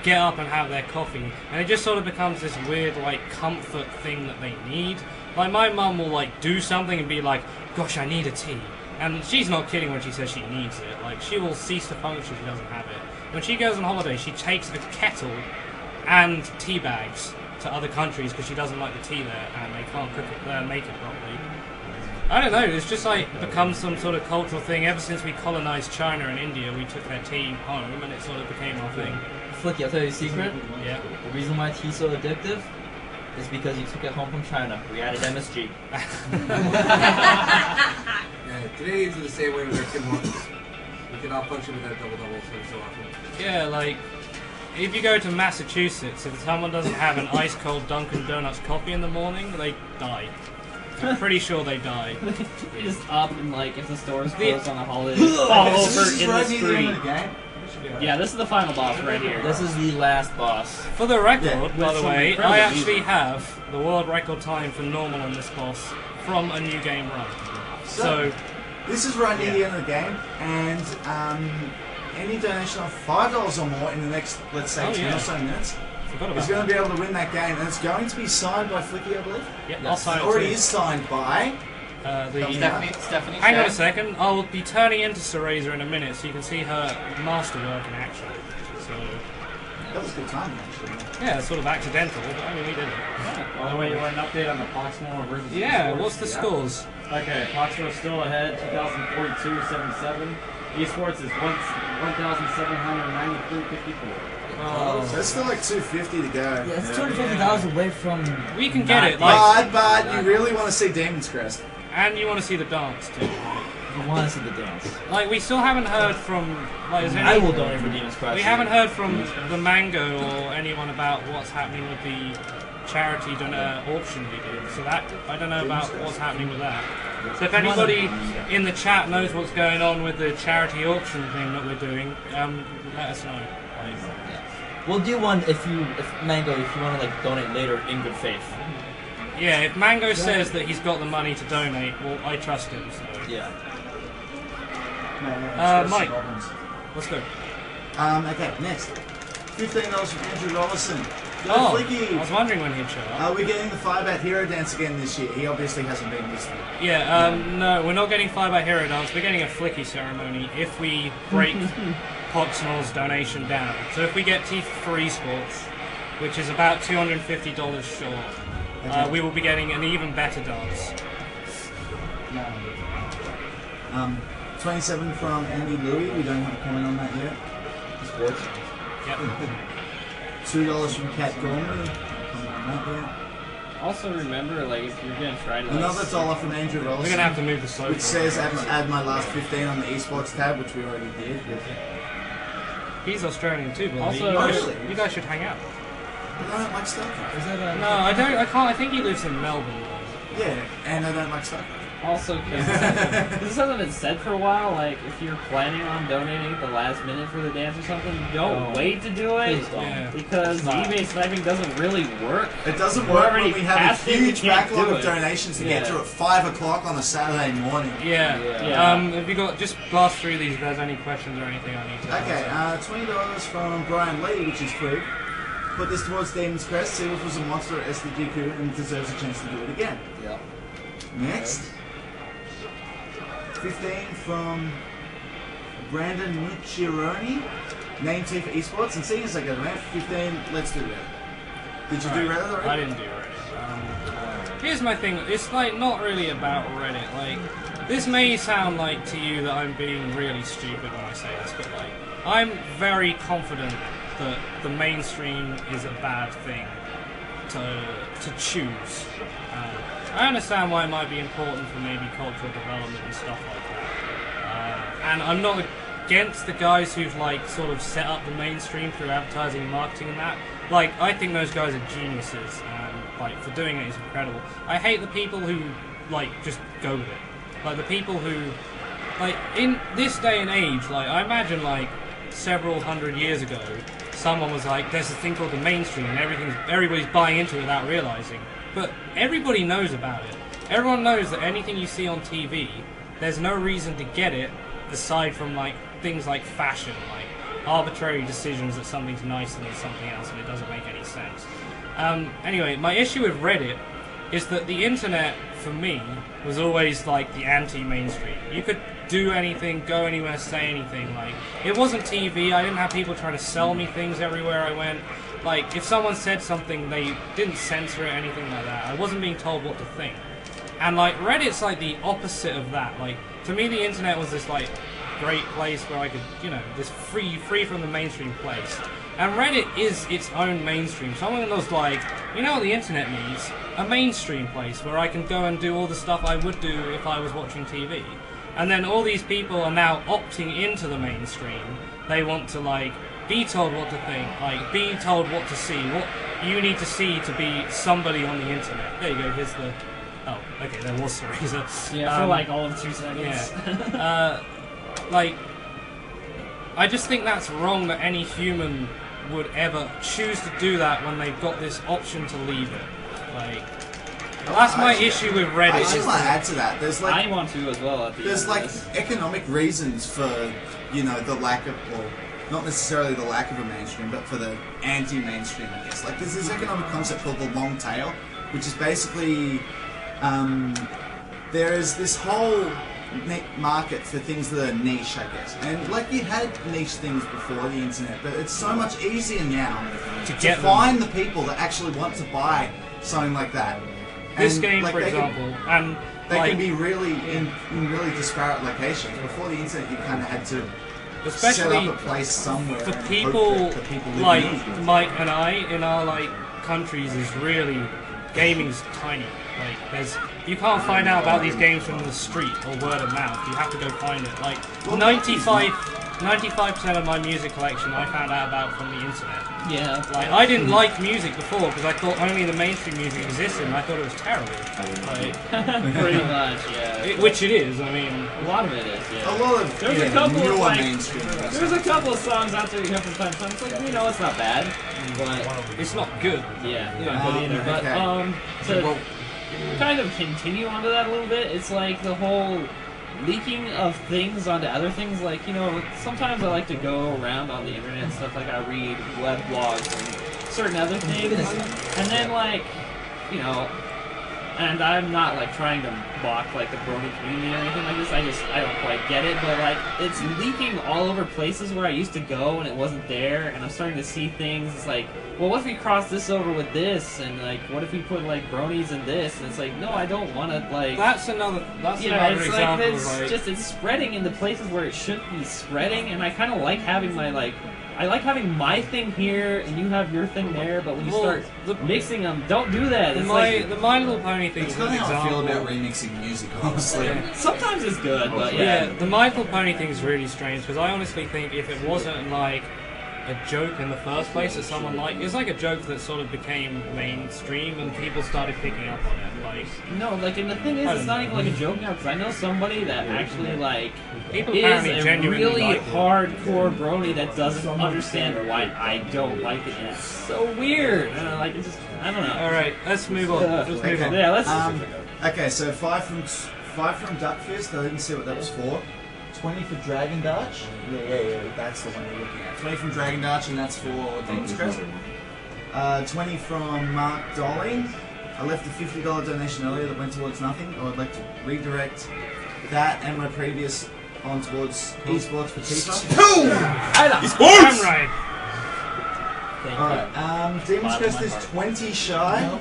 get up and have their coffee, and it just sort of becomes this weird, like, comfort thing that they need. Like, my mum will, like, do something and be like, gosh, I need a tea. And she's not kidding when she says she needs it. Like, she will cease to function if she doesn't have it. When she goes on holiday, she takes a kettle and tea bags to other countries because she doesn't like the tea there and they can't cook it, make it properly. I don't know, it's just like become some sort of cultural thing. Ever since we colonized China and India, we took their tea home and it sort of became our thing. Flicky, I'll tell you a secret. Yeah. The reason why tea's so addictive is because you took it home from China. We added MSG. Yeah, Canadians are the same way with their Tim Hortons. We cannot function without double-doubles so often. Yeah, like, if you go to Massachusetts, if someone doesn't have an ice-cold Dunkin' Donuts coffee in the morning, they die. I'm pretty sure they die. You just up and, like, if the store's closed on a holiday, fall over in the street. Yeah, this is the final boss right here. This is the last boss. For the record, by the way, I actually have the world record time for normal on this boss from a new game run. So this is right near the end of the game, and any donation of $5 or more in the next, let's say, 10 or so minutes is going to be able to win that game, and it's going to be signed by Flicky, I believe. Yep, I'll sign it already too. is signed by Stephanie. Hang on a second. I'll be turning into Cereza in a minute, so you can see her masterwork in action. So that was good timing, actually. Yeah, sort of accidental, but I mean we did it. Yeah. By the way, you want an update on the Proximal versus Yeah, esports? what's the scores? Okay, Proximal is still ahead, 2042-77. Esports is 1,793.54. Oh, so it's still like 250 to go. Yeah, it's $250 away from. We can get it. Like, but you really want to see Demon's Crest, and you want to see the dance too. You want to see the dance. Like, we still haven't heard from. Like, is there I any, will donate for Demon's Crest. We haven't heard from the Mango or anyone about what's happening with the charity auction we did. So that I don't know about what's happening with that. So if anybody in the chat knows what's going on with the charity auction thing that we're doing, let us know. We'll do one if Mango, if you want to like donate later in good faith. Yeah, if Mango says that he's got the money to donate, well, I trust him. So. Yeah. Mike, let's go. Okay, next. $15 from Andrew Rollison. Oh, Flicky. I was wondering when he'd show up. We're getting the Firebat Hero Dance again this year. He obviously hasn't been this year. Yeah, no, we're not getting Firebat Hero Dance. We're getting a Flicky ceremony if we break Poxnall's donation down. So if we get T for esports, which is about $250 short, we will be getting an even better dance. 27 from Andy Louie. We don't have a comment on that yet. Sports. Yep. $2 from Kat Gorman. Comment on that yet. Also remember, like, if you're gonna try to another $1 from Andrew Rollison. We're gonna have to move the sofa. Which says add my last 15 on the esports tab, which we already did. He's Australian too, but Also, you guys should hang out. But I don't like stuff. Is that No, I don't. I can't. I think he lives in Melbourne. Yeah, and I don't like stuff. Also, because this hasn't been said for a while, like, if you're planning on donating at the last minute for the dance or something, don't wait to do it, because eBay sniping doesn't really work. It doesn't work when we have a huge backlog of donations to get through at 5 o'clock on a Saturday morning. Yeah. Have you got, just blast through these if there's any questions or anything I need to answer. $20 from Brian Lee, which is free. Put this towards Demon's Crest, see if it was a monster at AGDQ and deserves a chance to do it again. Yeah. Next. 15 from Brandon Mucciaroni. Name T for esports, and seeing as I go to 15, let's do Reddit. Did you do Reddit already? I didn't do Reddit. Here's my thing, it's like not really about Reddit. Like, this may sound like to you that I'm being really stupid when I say this, but like, I'm very confident that the mainstream is a bad thing to choose. I understand why it might be important for maybe cultural development and stuff like that. And I'm not against the guys who've like sort of set up the mainstream through advertising and marketing and that. Like, I think those guys are geniuses, and like for doing it is incredible. I hate the people who like just go with it. Like the people who, like in this day and age, like I imagine like several hundred years ago, someone was like, there's a thing called the mainstream and everybody's buying into it without realizing. But everybody knows about it. Everyone knows that anything you see on TV, there's no reason to get it aside from like things like fashion, like arbitrary decisions that something's nicer than something else and it doesn't make any sense. Anyway, my issue with Reddit is that the internet, for me, was always like the anti-mainstream. You could do anything, go anywhere, say anything. Like, it wasn't TV. I didn't have people trying to sell me things everywhere I went. Like, if someone said something, they didn't censor it or anything like that. I wasn't being told what to think. And like, Reddit's like the opposite of that. Like, to me, the internet was this like great place where I could, you know, this free from the mainstream place. And Reddit is its own mainstream. Someone was like, you know what the internet needs? A mainstream place where I can go and do all the stuff I would do if I was watching TV. And then all these people are now opting into the mainstream. They want to, like, be told what to think, like, be told what to see, what you need to see to be somebody on the internet. There you go, here's the... Oh, okay, there was Teresa. Yeah, for like all of 2 seconds. Yeah. Like, I just think that's wrong that any human would ever choose to do that when they've got this option to leave it. Like, that's my issue with Reddit. I just want to add to that. There's like I want to as well. there's like economic reasons for, you know, the lack of, well, not necessarily the lack of a mainstream, but for the anti-mainstream, I guess. Like, there's this economic concept called the long tail, which is basically there is this whole market for things that are niche, I guess. And like, you had niche things before the internet, but it's so much easier now to find the people that actually want to buy something like that. This And, game, like, for they example, can, they like, can be really in really disparate locations. Before the internet, you kind of had to especially set up a place somewhere for and people hope that the people like living in it. Mike and I in our like countries is really gaming's tiny. Like, there's you can't find out about these games from the street or word of mouth. You have to go find it. Like 95% of my music collection I found out about from the internet. Yeah. Like, I didn't like music before because I thought only the mainstream music existed, and I thought it was terrible. Like, Pretty much, yeah. Which it is. I mean, a lot of it is. Yeah. A lot of there's a couple of like mainstream. there's a couple of songs out there you have from time to time. It's like, you know, it's not bad, but it's not good. Yeah, not good either. But to kind of continue onto that a little bit, it's like the whole leaking of things onto other things. Like, you know, sometimes I like to go around on the internet and stuff, like I read web blogs and certain other things, and then like, you know, and I'm not like trying to mock like the Brony community or anything like this, I don't quite get it, but like, it's leaking all over places where I used to go and it wasn't there, and I'm starting to see things. It's like, well, what if we cross this over with this, and like, what if we put like bronies in this? And it's like, no, I don't want to, like. That's another it's example. like it's just it's spreading into places where it shouldn't be spreading, and I kind of like having my I like having my thing here and you have your thing there, but when you start mixing them, don't do that. It's the My Little Pony thing It's is kind an of how I feel example. about remixing music, honestly. Sometimes it's good, but yeah. The My Little Pony thing is really strange because I honestly think if it wasn't like a joke in the first place that someone liked, it's like a joke that sort of became mainstream and people started picking up on it. Like, no, like, and the thing is, it's not even like a joke now, because I know somebody that actually like people is apparently a genuinely really like it. hardcore brony that doesn't understand why I don't like it, and it's so weird. Like, it's just, I don't know. All right, let's move on. Let's move on. Yeah, let's. Okay, so five from Duck Fist. I didn't see what that was for. 20 for Dragon Dodge? Yeah, that's the one you're looking at. 20 from Dragon Dodge, and that's for Demon's Crest. 20 from Mark Dolly. I left a $50 donation earlier that went towards nothing. I would like to redirect that and my previous on towards esports for Tifa. Boom! Esports! Right. Alright, Demon's Crest is 20 shy.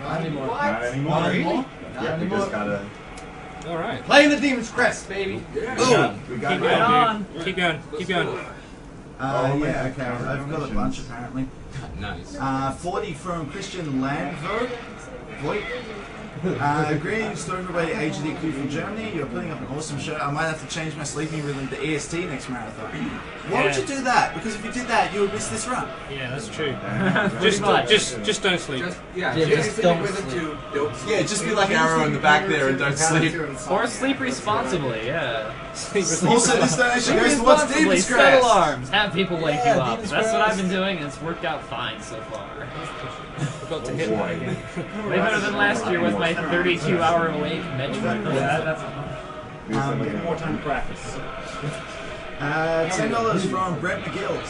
Not anymore. Not anymore? Yeah, we just gotta. All right. Playing the Demon's Crest, baby. Boom! We got Keep it. going. Keep going. Keep going. Yeah, okay. I've got a bunch apparently. Nice. 40 from Christian Landvogt. Greetings to everybody, AGDQ from Germany. You're putting up an awesome show. I might have to change my sleeping rhythm to EST next marathon. Why would you do that? Because if you did that, you would miss this run. Yeah, that's true. just don't sleep. Just don't sleep. Yeah, just be like Arrow in the back there and don't sleep. Or sleep responsibly, yeah. Also, this donation goes to what's Demon's set Crest. alarms. Have people wake you up. Demon's That's what Crest. I've been doing, and it's worked out fine so far. Forgot to hit one again. Way better than last year with my 32-hour awake metric. Give more time to practice. $10 from Brent McGill.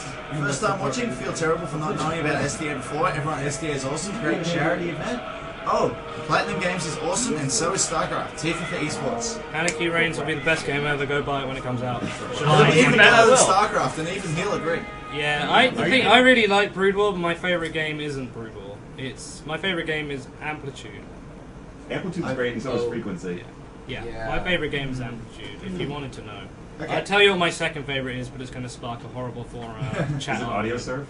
First time watching, feel terrible for not knowing about SDA before. Everyone at SDA is awesome, great charity event. Oh, Platinum Games is awesome, and so is StarCraft. Tifa for esports. Anarchy Reigns will be the best game ever. Go buy it when it comes out. Even better than StarCraft, and even he'll agree. Yeah, I really like Brood War, but my favourite game isn't Brood War. My favourite game is Amplitude. Amplitude's great, and so is Frequency. Yeah, my favourite game is Amplitude, if you wanted to know. Okay. I'll tell you what my second favourite is, but it's going to spark a horrible chat. Is it Audio Surf?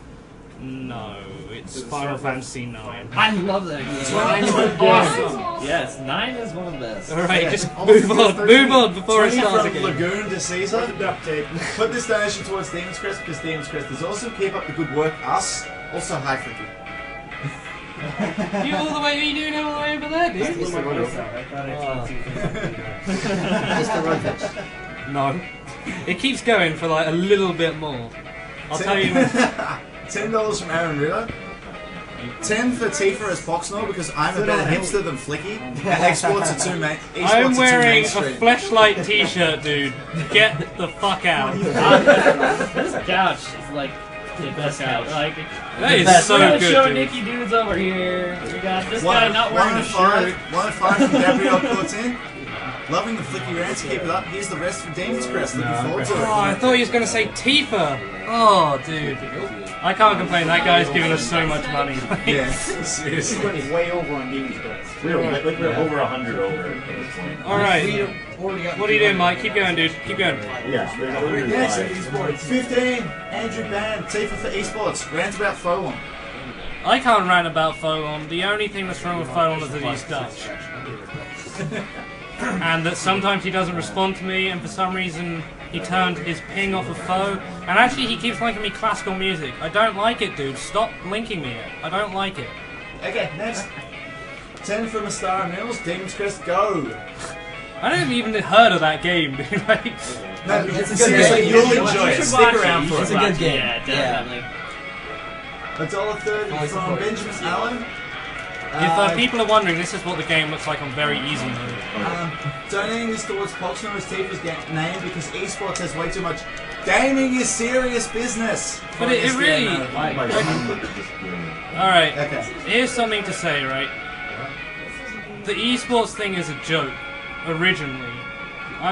No, it's Final Fantasy 9. I love that game. 9 is awesome. Yes, 9 is one of the best. Alright, just move on before it 20 starts from again. Lagoon to Caesar. Put this donation towards Demon's Crest because Demon's Crest is awesome. Keep up the good work, us. Also, hi, Flicky. You all the way, what are you doing all the way over there, dude? No. It keeps going for like a little bit more. I'll tell you. $10 from Aaron Ritter. 10 for Tifa as Poxnor because I'm a better hipster than Flicky. And exports are too I'm wearing a Fleshlight t-shirt, dude. Get the fuck out. This couch is like the best couch. Like, that is so good, show dude. Nikki dudes over here. We got this guy not wearing a shirt. 1 and 5 from Gabrielle Cortin. Loving the Flicky rants, keep it up. Here's the rest from Demon's Crest. Looking forward to it. Oh, I thought he was going to say Tifa. Oh, dude. I can't complain. That guy's giving us so much money. Yeah, seriously. He's way over on Demon's Crest. We're over 100 over at this point. Alright. What are you doing, Mike? Keep going, dude. Keep going. Yeah, there's 100 Next, live. esports. 15, Andrew Band, Tifa for esports. Rant about Folon. I can't rant about Folon. The only thing that's wrong with Folon is that he's Dutch. And that sometimes he doesn't respond to me, and for some reason he turned his ping off of Foe. And actually he keeps linking me classical music. I don't like it, dude. Stop linking me it. I don't like it. Okay, next. 10 from Astara Mills, Demon's Crest, go! I haven't even heard of that game, dude. Like, No, seriously, you'll enjoy it. Stick around for it. It's a good game. Yeah, definitely. $1.30 from Benjamin Allen. If people are wondering, this is what the game looks like on very easy mode. Donating this towards Poxnor as Tifa's name because esports has way too much. Gaming is serious business. But it really... Alright, okay. Here's something to say, right? The esports thing is a joke, originally.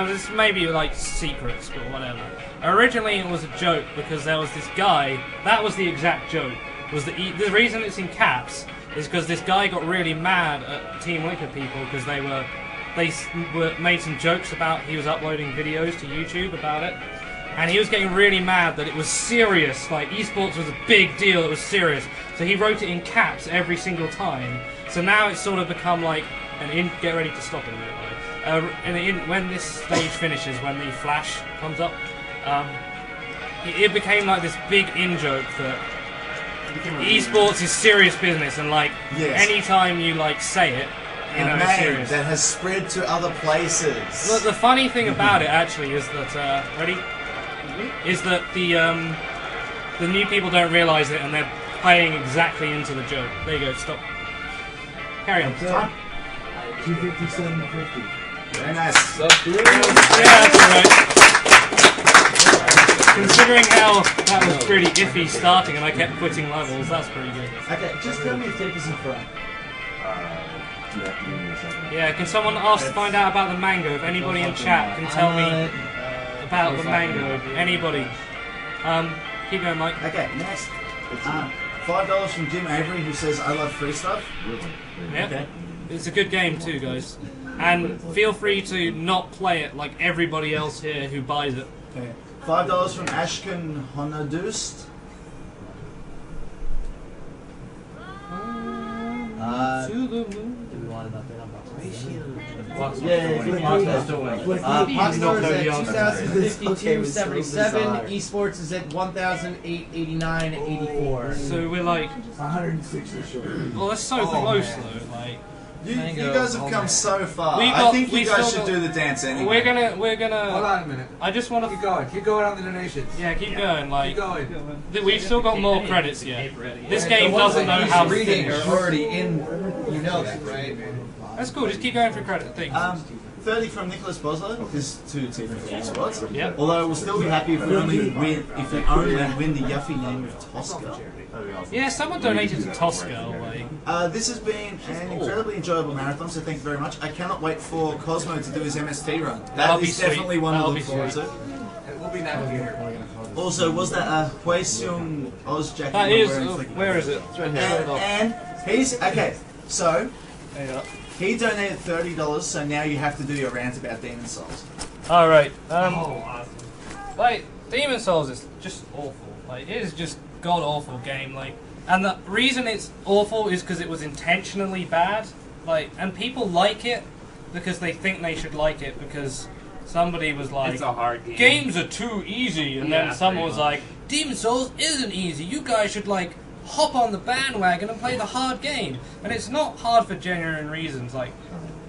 This may be like secrets, but whatever. Originally it was a joke because there was this guy, that was the exact joke. Was the reason it's in caps is because this guy got really mad at Team Liquor people because they made some jokes about he was uploading videos to YouTube about it, and he was getting really mad that it was serious, like esports was a big deal, it was serious, so he wrote it in caps every single time. So now it's sort of become like get ready to stop in a minute, when this stage finishes, when the flash comes up, it became like this big in-joke that esports is serious business, and like anytime you like say it, you know, it's serious. That has spread to other places. Look, the funny thing about it actually is that is that the new people don't realise it and they're playing exactly into the joke. There you go. Stop. Carry on. 257.50. Very nice. Yeah, that's alright. Considering how that was pretty iffy starting and I kept quitting levels, that's pretty good. Okay, just tell me if Tifa's in front. Yeah, can someone ask to find out about the mango? If anybody in chat can tell me about the mango. Anybody. Keep going, Mike. Okay, next. $5 from Jim Avery who says, I love free stuff. Yeah. Okay. It's a good game too, guys. And feel free to not play it like everybody else here who buys it. Okay. $5 from Ashkan Honadust. Do we want an update on box ratio? Poxnor is at 2,052.77. Esports is at 1,889.84. So we're like 160 short. Well, that's so close though. Like you guys have come so far. I think you guys should do the dance anyway. We're gonna. Hold on a minute. I just want to keep going. Keep going on the donations. Yeah, keep going. Like keep going. We've still got more credits yet. This game doesn't know how to reading finish. are already in. You know that, right? That's cool. Just keep going for credit. Thanks. $30 from Nicholas Bosler is to T50 spots. Yep. Although we'll still be happy if we only win the Yuffie name of Tosca. Yeah, someone donated to Tosca. This has been an incredibly enjoyable marathon, so thank you very much. I cannot wait for Cosmo to do his MST run. That'll be That is definitely sweet. one to That'll look be forward sweet. to. We'll be navigator. Also, was that Hui Seung Oz jacket? That you were is. wearing, Flicky? Where is it? It's right here. And he's okay. So Yeah. he donated $30, so now you have to do your rant about Demon Souls. All right. Like Demon Souls is just awful. Like it is just god awful game. Like, and the reason it's awful is because it was intentionally bad. Like, and people like it because they think they should like it because somebody was like, It's a hard game. Games are too easy, and Yeah, then someone was pretty like, Demon Souls isn't easy. You guys should like hop on the bandwagon and play the hard game. And it's not hard for genuine reasons. Like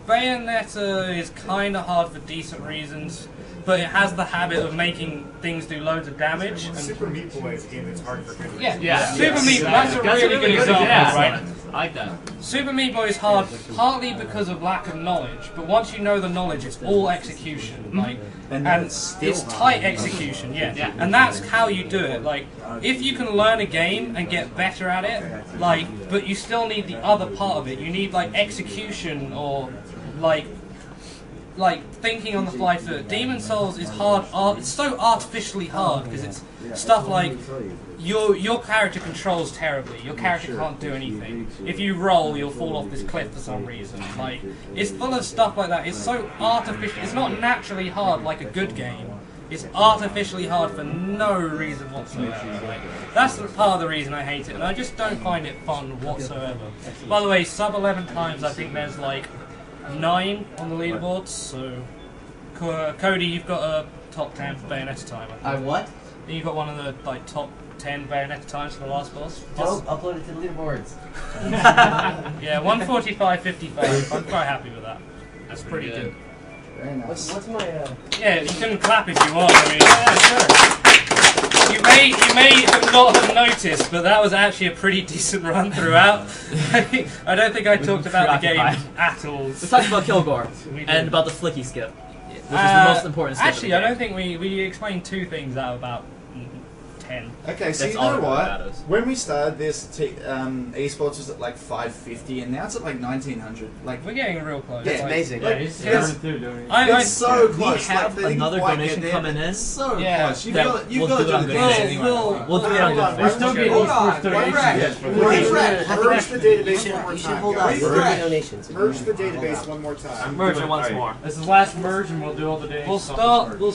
Bayonetta is kind of hard for decent reasons, but it has the habit of making things do loads of damage. And Super Meat Boy is a game that's hard for good reasons. yeah, Super Meat Boy. That's a really good example, right? I like that. Super Meat Boy is hard partly because of lack of knowledge, but once you know the knowledge, it's all execution. Like, and it's tight execution, yeah. And that's how you do it. Like, if you can learn a game and get better at it, like, but you still need the other part of it. You need like execution or like thinking on the fly for it. Demon Souls is hard. It's so artificially hard because it's stuff like your character controls terribly. Your character can't do anything. If you roll, you'll fall off this cliff for some reason. Like, it's full of stuff like that. It's so artificial. It's not naturally hard like a good game. It's artificially hard for no reason whatsoever. Like, that's part of the reason I hate it, and I just don't find it fun whatsoever. By the way, sub 11 times, I think there's like 9 on the leaderboards. So, Cody, you've got a top 10 for Bayonetta time. I what? You've got one of the like top 10 Bayonetta times for the last boss. Don't upload it to the leaderboards. Yeah, 1:45:55. I'm quite happy with that. That's pretty good. Very nice. What's my Yeah, you can clap if you want. I mean, you may not have noticed, but that was actually a pretty decent run throughout. I don't think I talked about the game at all. We talked about Kilgore and about the Flicky skip, which is the most important skip. Actually, I don't think we explained 2 things out of about 10. Okay, so That's you all know that what? matters. When we started this, esports was at like 550, and now it's at like 1900. Like we're getting real close. Yeah, it's amazing. Like, It's so close. We have like, they didn't another quite donation get there, coming but in. it's so Yeah. close. You've That got we'll to do do it on the Good Faith. anyway. We'll do it on Good We're still Faith. getting esports donations. Merge the database one more You should time. hold out guys. for the donations. Merge the database one more time. Merge it once more. This is last merge, and we'll do all the days. We'll start from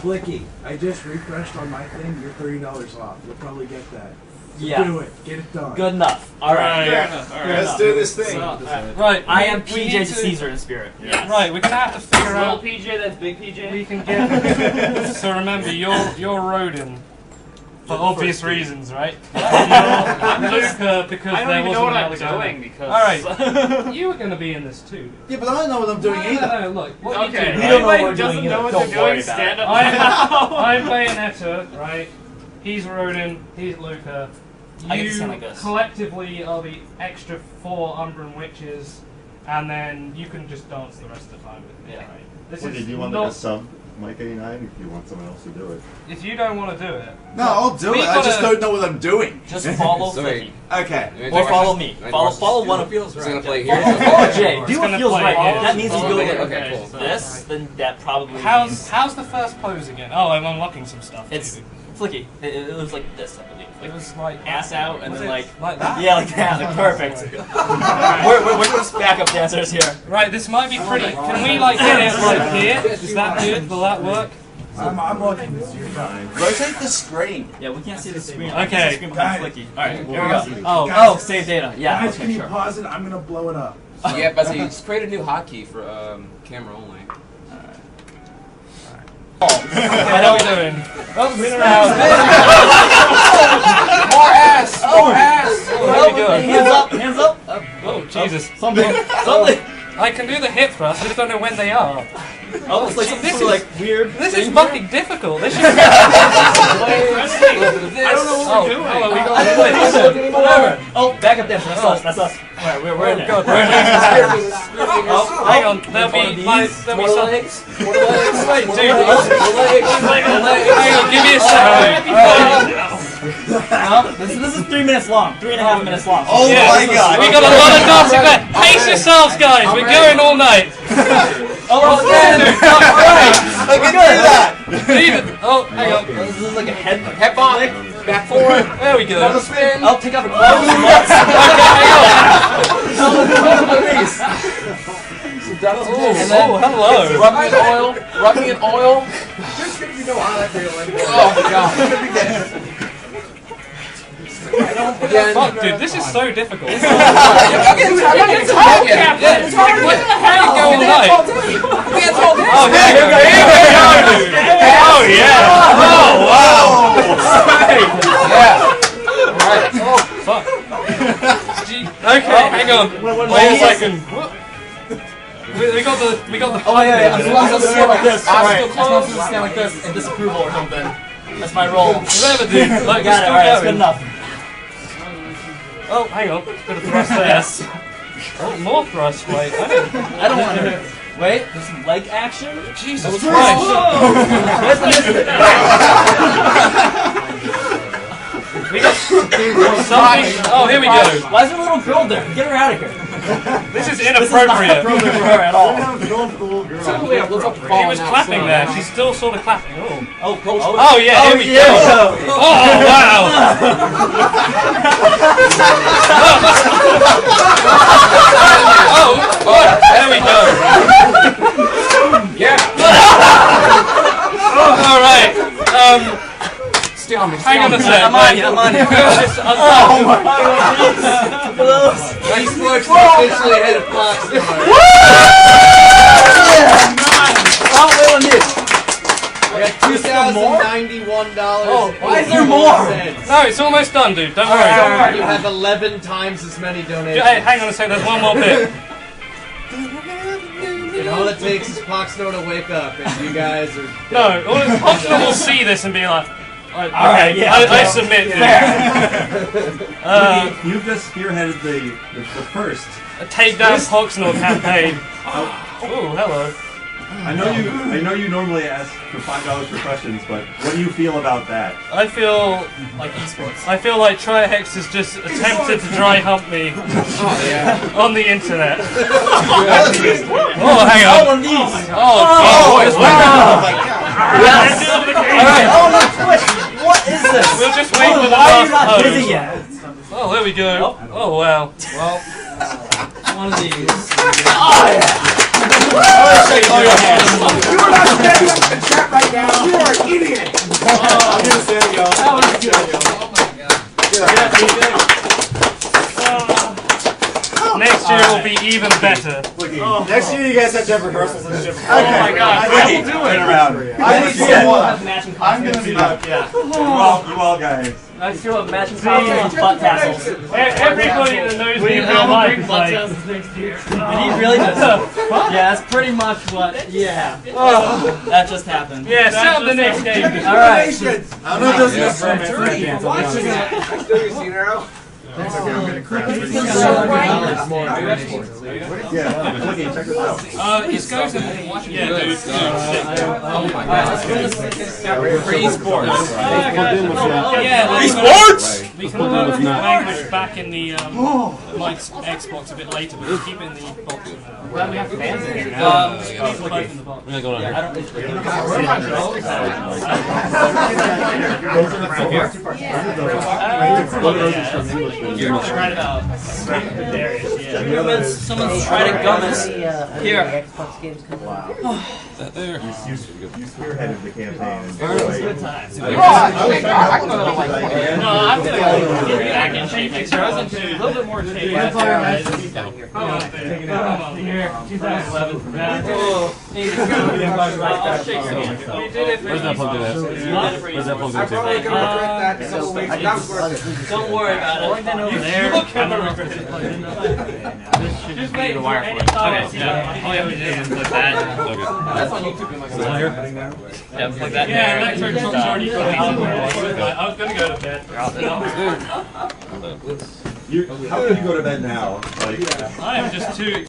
Flicky, I just refreshed on my thing. You're $30 off. You'll probably get that. Yeah. Do it. Get it done. Good enough. All right. Let's do this thing. Right, I am we need PJ to- Caesar in spirit. Right, we're gonna have to figure Little out. PJ, that's big PJ. We can get. So remember, you're Rodin for obvious reasons, right? You're Luca because I don't there even wasn't know what I'm Alexander. doing because. All right, you were going to be in this too. Yeah, but I don't know what I'm doing either. No, look. What Okay, you do, anybody right? who doesn't know what Don't they're worry doing, about stand it. up now. I'm Bayonetta, right? He's Rodin. He's Luca. I get to You sound like this. collectively are the extra 4 Umbran witches, and then you can just dance the rest of the time with me, Yeah. right? This Flicky, is do you want not. like a sub Mike 89 if you want someone else to do it? If you don't want to do it, No, I'll do We it. I just gotta- don't know what I'm doing. Just follow Sorry. Flicky. Okay. Or follow me. Follow one of He's gonna play Follow here. Jay. Do He's what gonna feels play right. here. That means he's Follow good. me. Okay, cool. So this, then that probably means how's the first pose again? Oh, I'm unlocking some stuff. it's too. Flicky. It was like this, I believe. It was like Ass out and was then it like that. yeah, like that. Like perfect. we're just backup dancers here. Right, this might be pretty. Can we like get it like here? Is that good? Will that work? I'm looking. It's your time. Rotate the screen. Yeah, we can't see the screen. Okay. The screen behind Flicky. All right, here we go. Guys- Oh, save data. Yeah. Guys, Okay, can you sure. pause it? I'm gonna blow it up. Yeah, but see, just create a new hotkey for camera only. I know what we're doing. Oh, More ass! More ass! What are we doing? Hands up! Hands up! Oh, Jesus. Something! I can do the hip thrust, I just don't know when they are. Oh, it's like some sort of like weird. This is thing fucking difficult. This should be. I don't know what we're doing. Oh, we I didn't know got whatever. Oh, backup dancer. That's us. That's us. We're in God, there. Oh, hang on. There'll be some. Wait, dude. Hang on, give me a second. This is 3 minutes long. 3.5 minutes long. Oh my God! We got a lot of dancing there. Pace yourselves, guys. We're going all night. Alright. I can do that. Even. Oh, hang on. This is like a head bonk. Back forward. There we go. Double spin. I'll take off a Okay, And then hello. Rubbing in oil. Just so you know how that feeling. Oh my God. Fuck, dude, this is so difficult. It's hard. What the hell? Go all night. Oh, here we go, dude. Oh, yeah. Oh, wow. Yeah. Right. Oh, fuck. Okay, hang on. Wait a second. We got the. Oh yeah. I'm supposed to stand like this. Alright. I'm supposed to stand like this in disapproval or something. That's my role. Whatever, dude. Like, Got it. Alright, that's good enough. Oh, hang on. Bit of thrust there. Oh, more thrust. Wait, I don't want to. Wait, there's some leg action. Jesus Christ! We got something. Oh, here we go. Why is there a little girl there? Get her out of here. This is inappropriate. This is not appropriate for her at all. He was clapping there. She still saw the clapping. Oh, Oh yeah, here we go. Oh, wow. Oh, there we go. Yeah. All right. Stay on me. Hang on a sec. I'm on you. Oh my God. Esports officially ahead of Fox. I got $2,091. Oh, why is there more? No, it's almost done, dude. Don't worry. You have 11 times as many donations. Hey, hang on a sec. There's one more bit. And all it takes is Poxno to wake up, and you guys are... No, Poxno will see this and be like, Alright, yeah. I submit, dude. You've just spearheaded the first. Take down Poxno campaign. Oh, hello. I know you normally ask for $5 for questions, but what do you feel about that? I feel like esports. I feel like Trihex has just attempted to dry hump me on the internet. Oh, hang on. One of these. Oh, wow. Yes. Alright, what is this? We'll just wait for the Why are you last not pose. busy yet? Oh, there we go. Oh, wow. Well, one of these. Oh, yeah. Oh, your hands. You are not standing up in the chat right now. You are an idiot. I'm gonna stand, y'all. That was good. Next year will be even better. Next year you guys have to have rehearsals and shit. Oh my God! I will do it. I need someone. I'm gonna be You all guys. I feel a matching butt tassels. Everybody that knows me in real life is like, Did he really just? Yeah, that's pretty much what. Yeah. That just happened. yeah, set up the next game. All right. I don't know if this is Watching it. Still you see Arrow? That's okay, I'm gonna crash. Yeah, Flicky, check this out. It's goes in yeah, dude. Oh my God. For esports. Esports? We can put language back in the like Xbox a bit later, but we'll keep it in the box. Well, we have fans in here now. Leave them both in the box. We're not going on here. Right about someone's trying to gum us here. Xbox games come out. There. You spearheaded the campaign. Good times. No, I'm gonna get back in shape next year. I was in a little bit more shape last year. Here, 2011. I'll shake your hand. Where's that plugged in at? Where's that plugged into? Don't worry about it. There. Just wait the wire for it. Okay, yeah. All you have to do is put that. Okay. That's on YouTube. Yeah, plug that. Yeah, that turns already. I was gonna go to bed. How can you go to bed now? Like, I am just too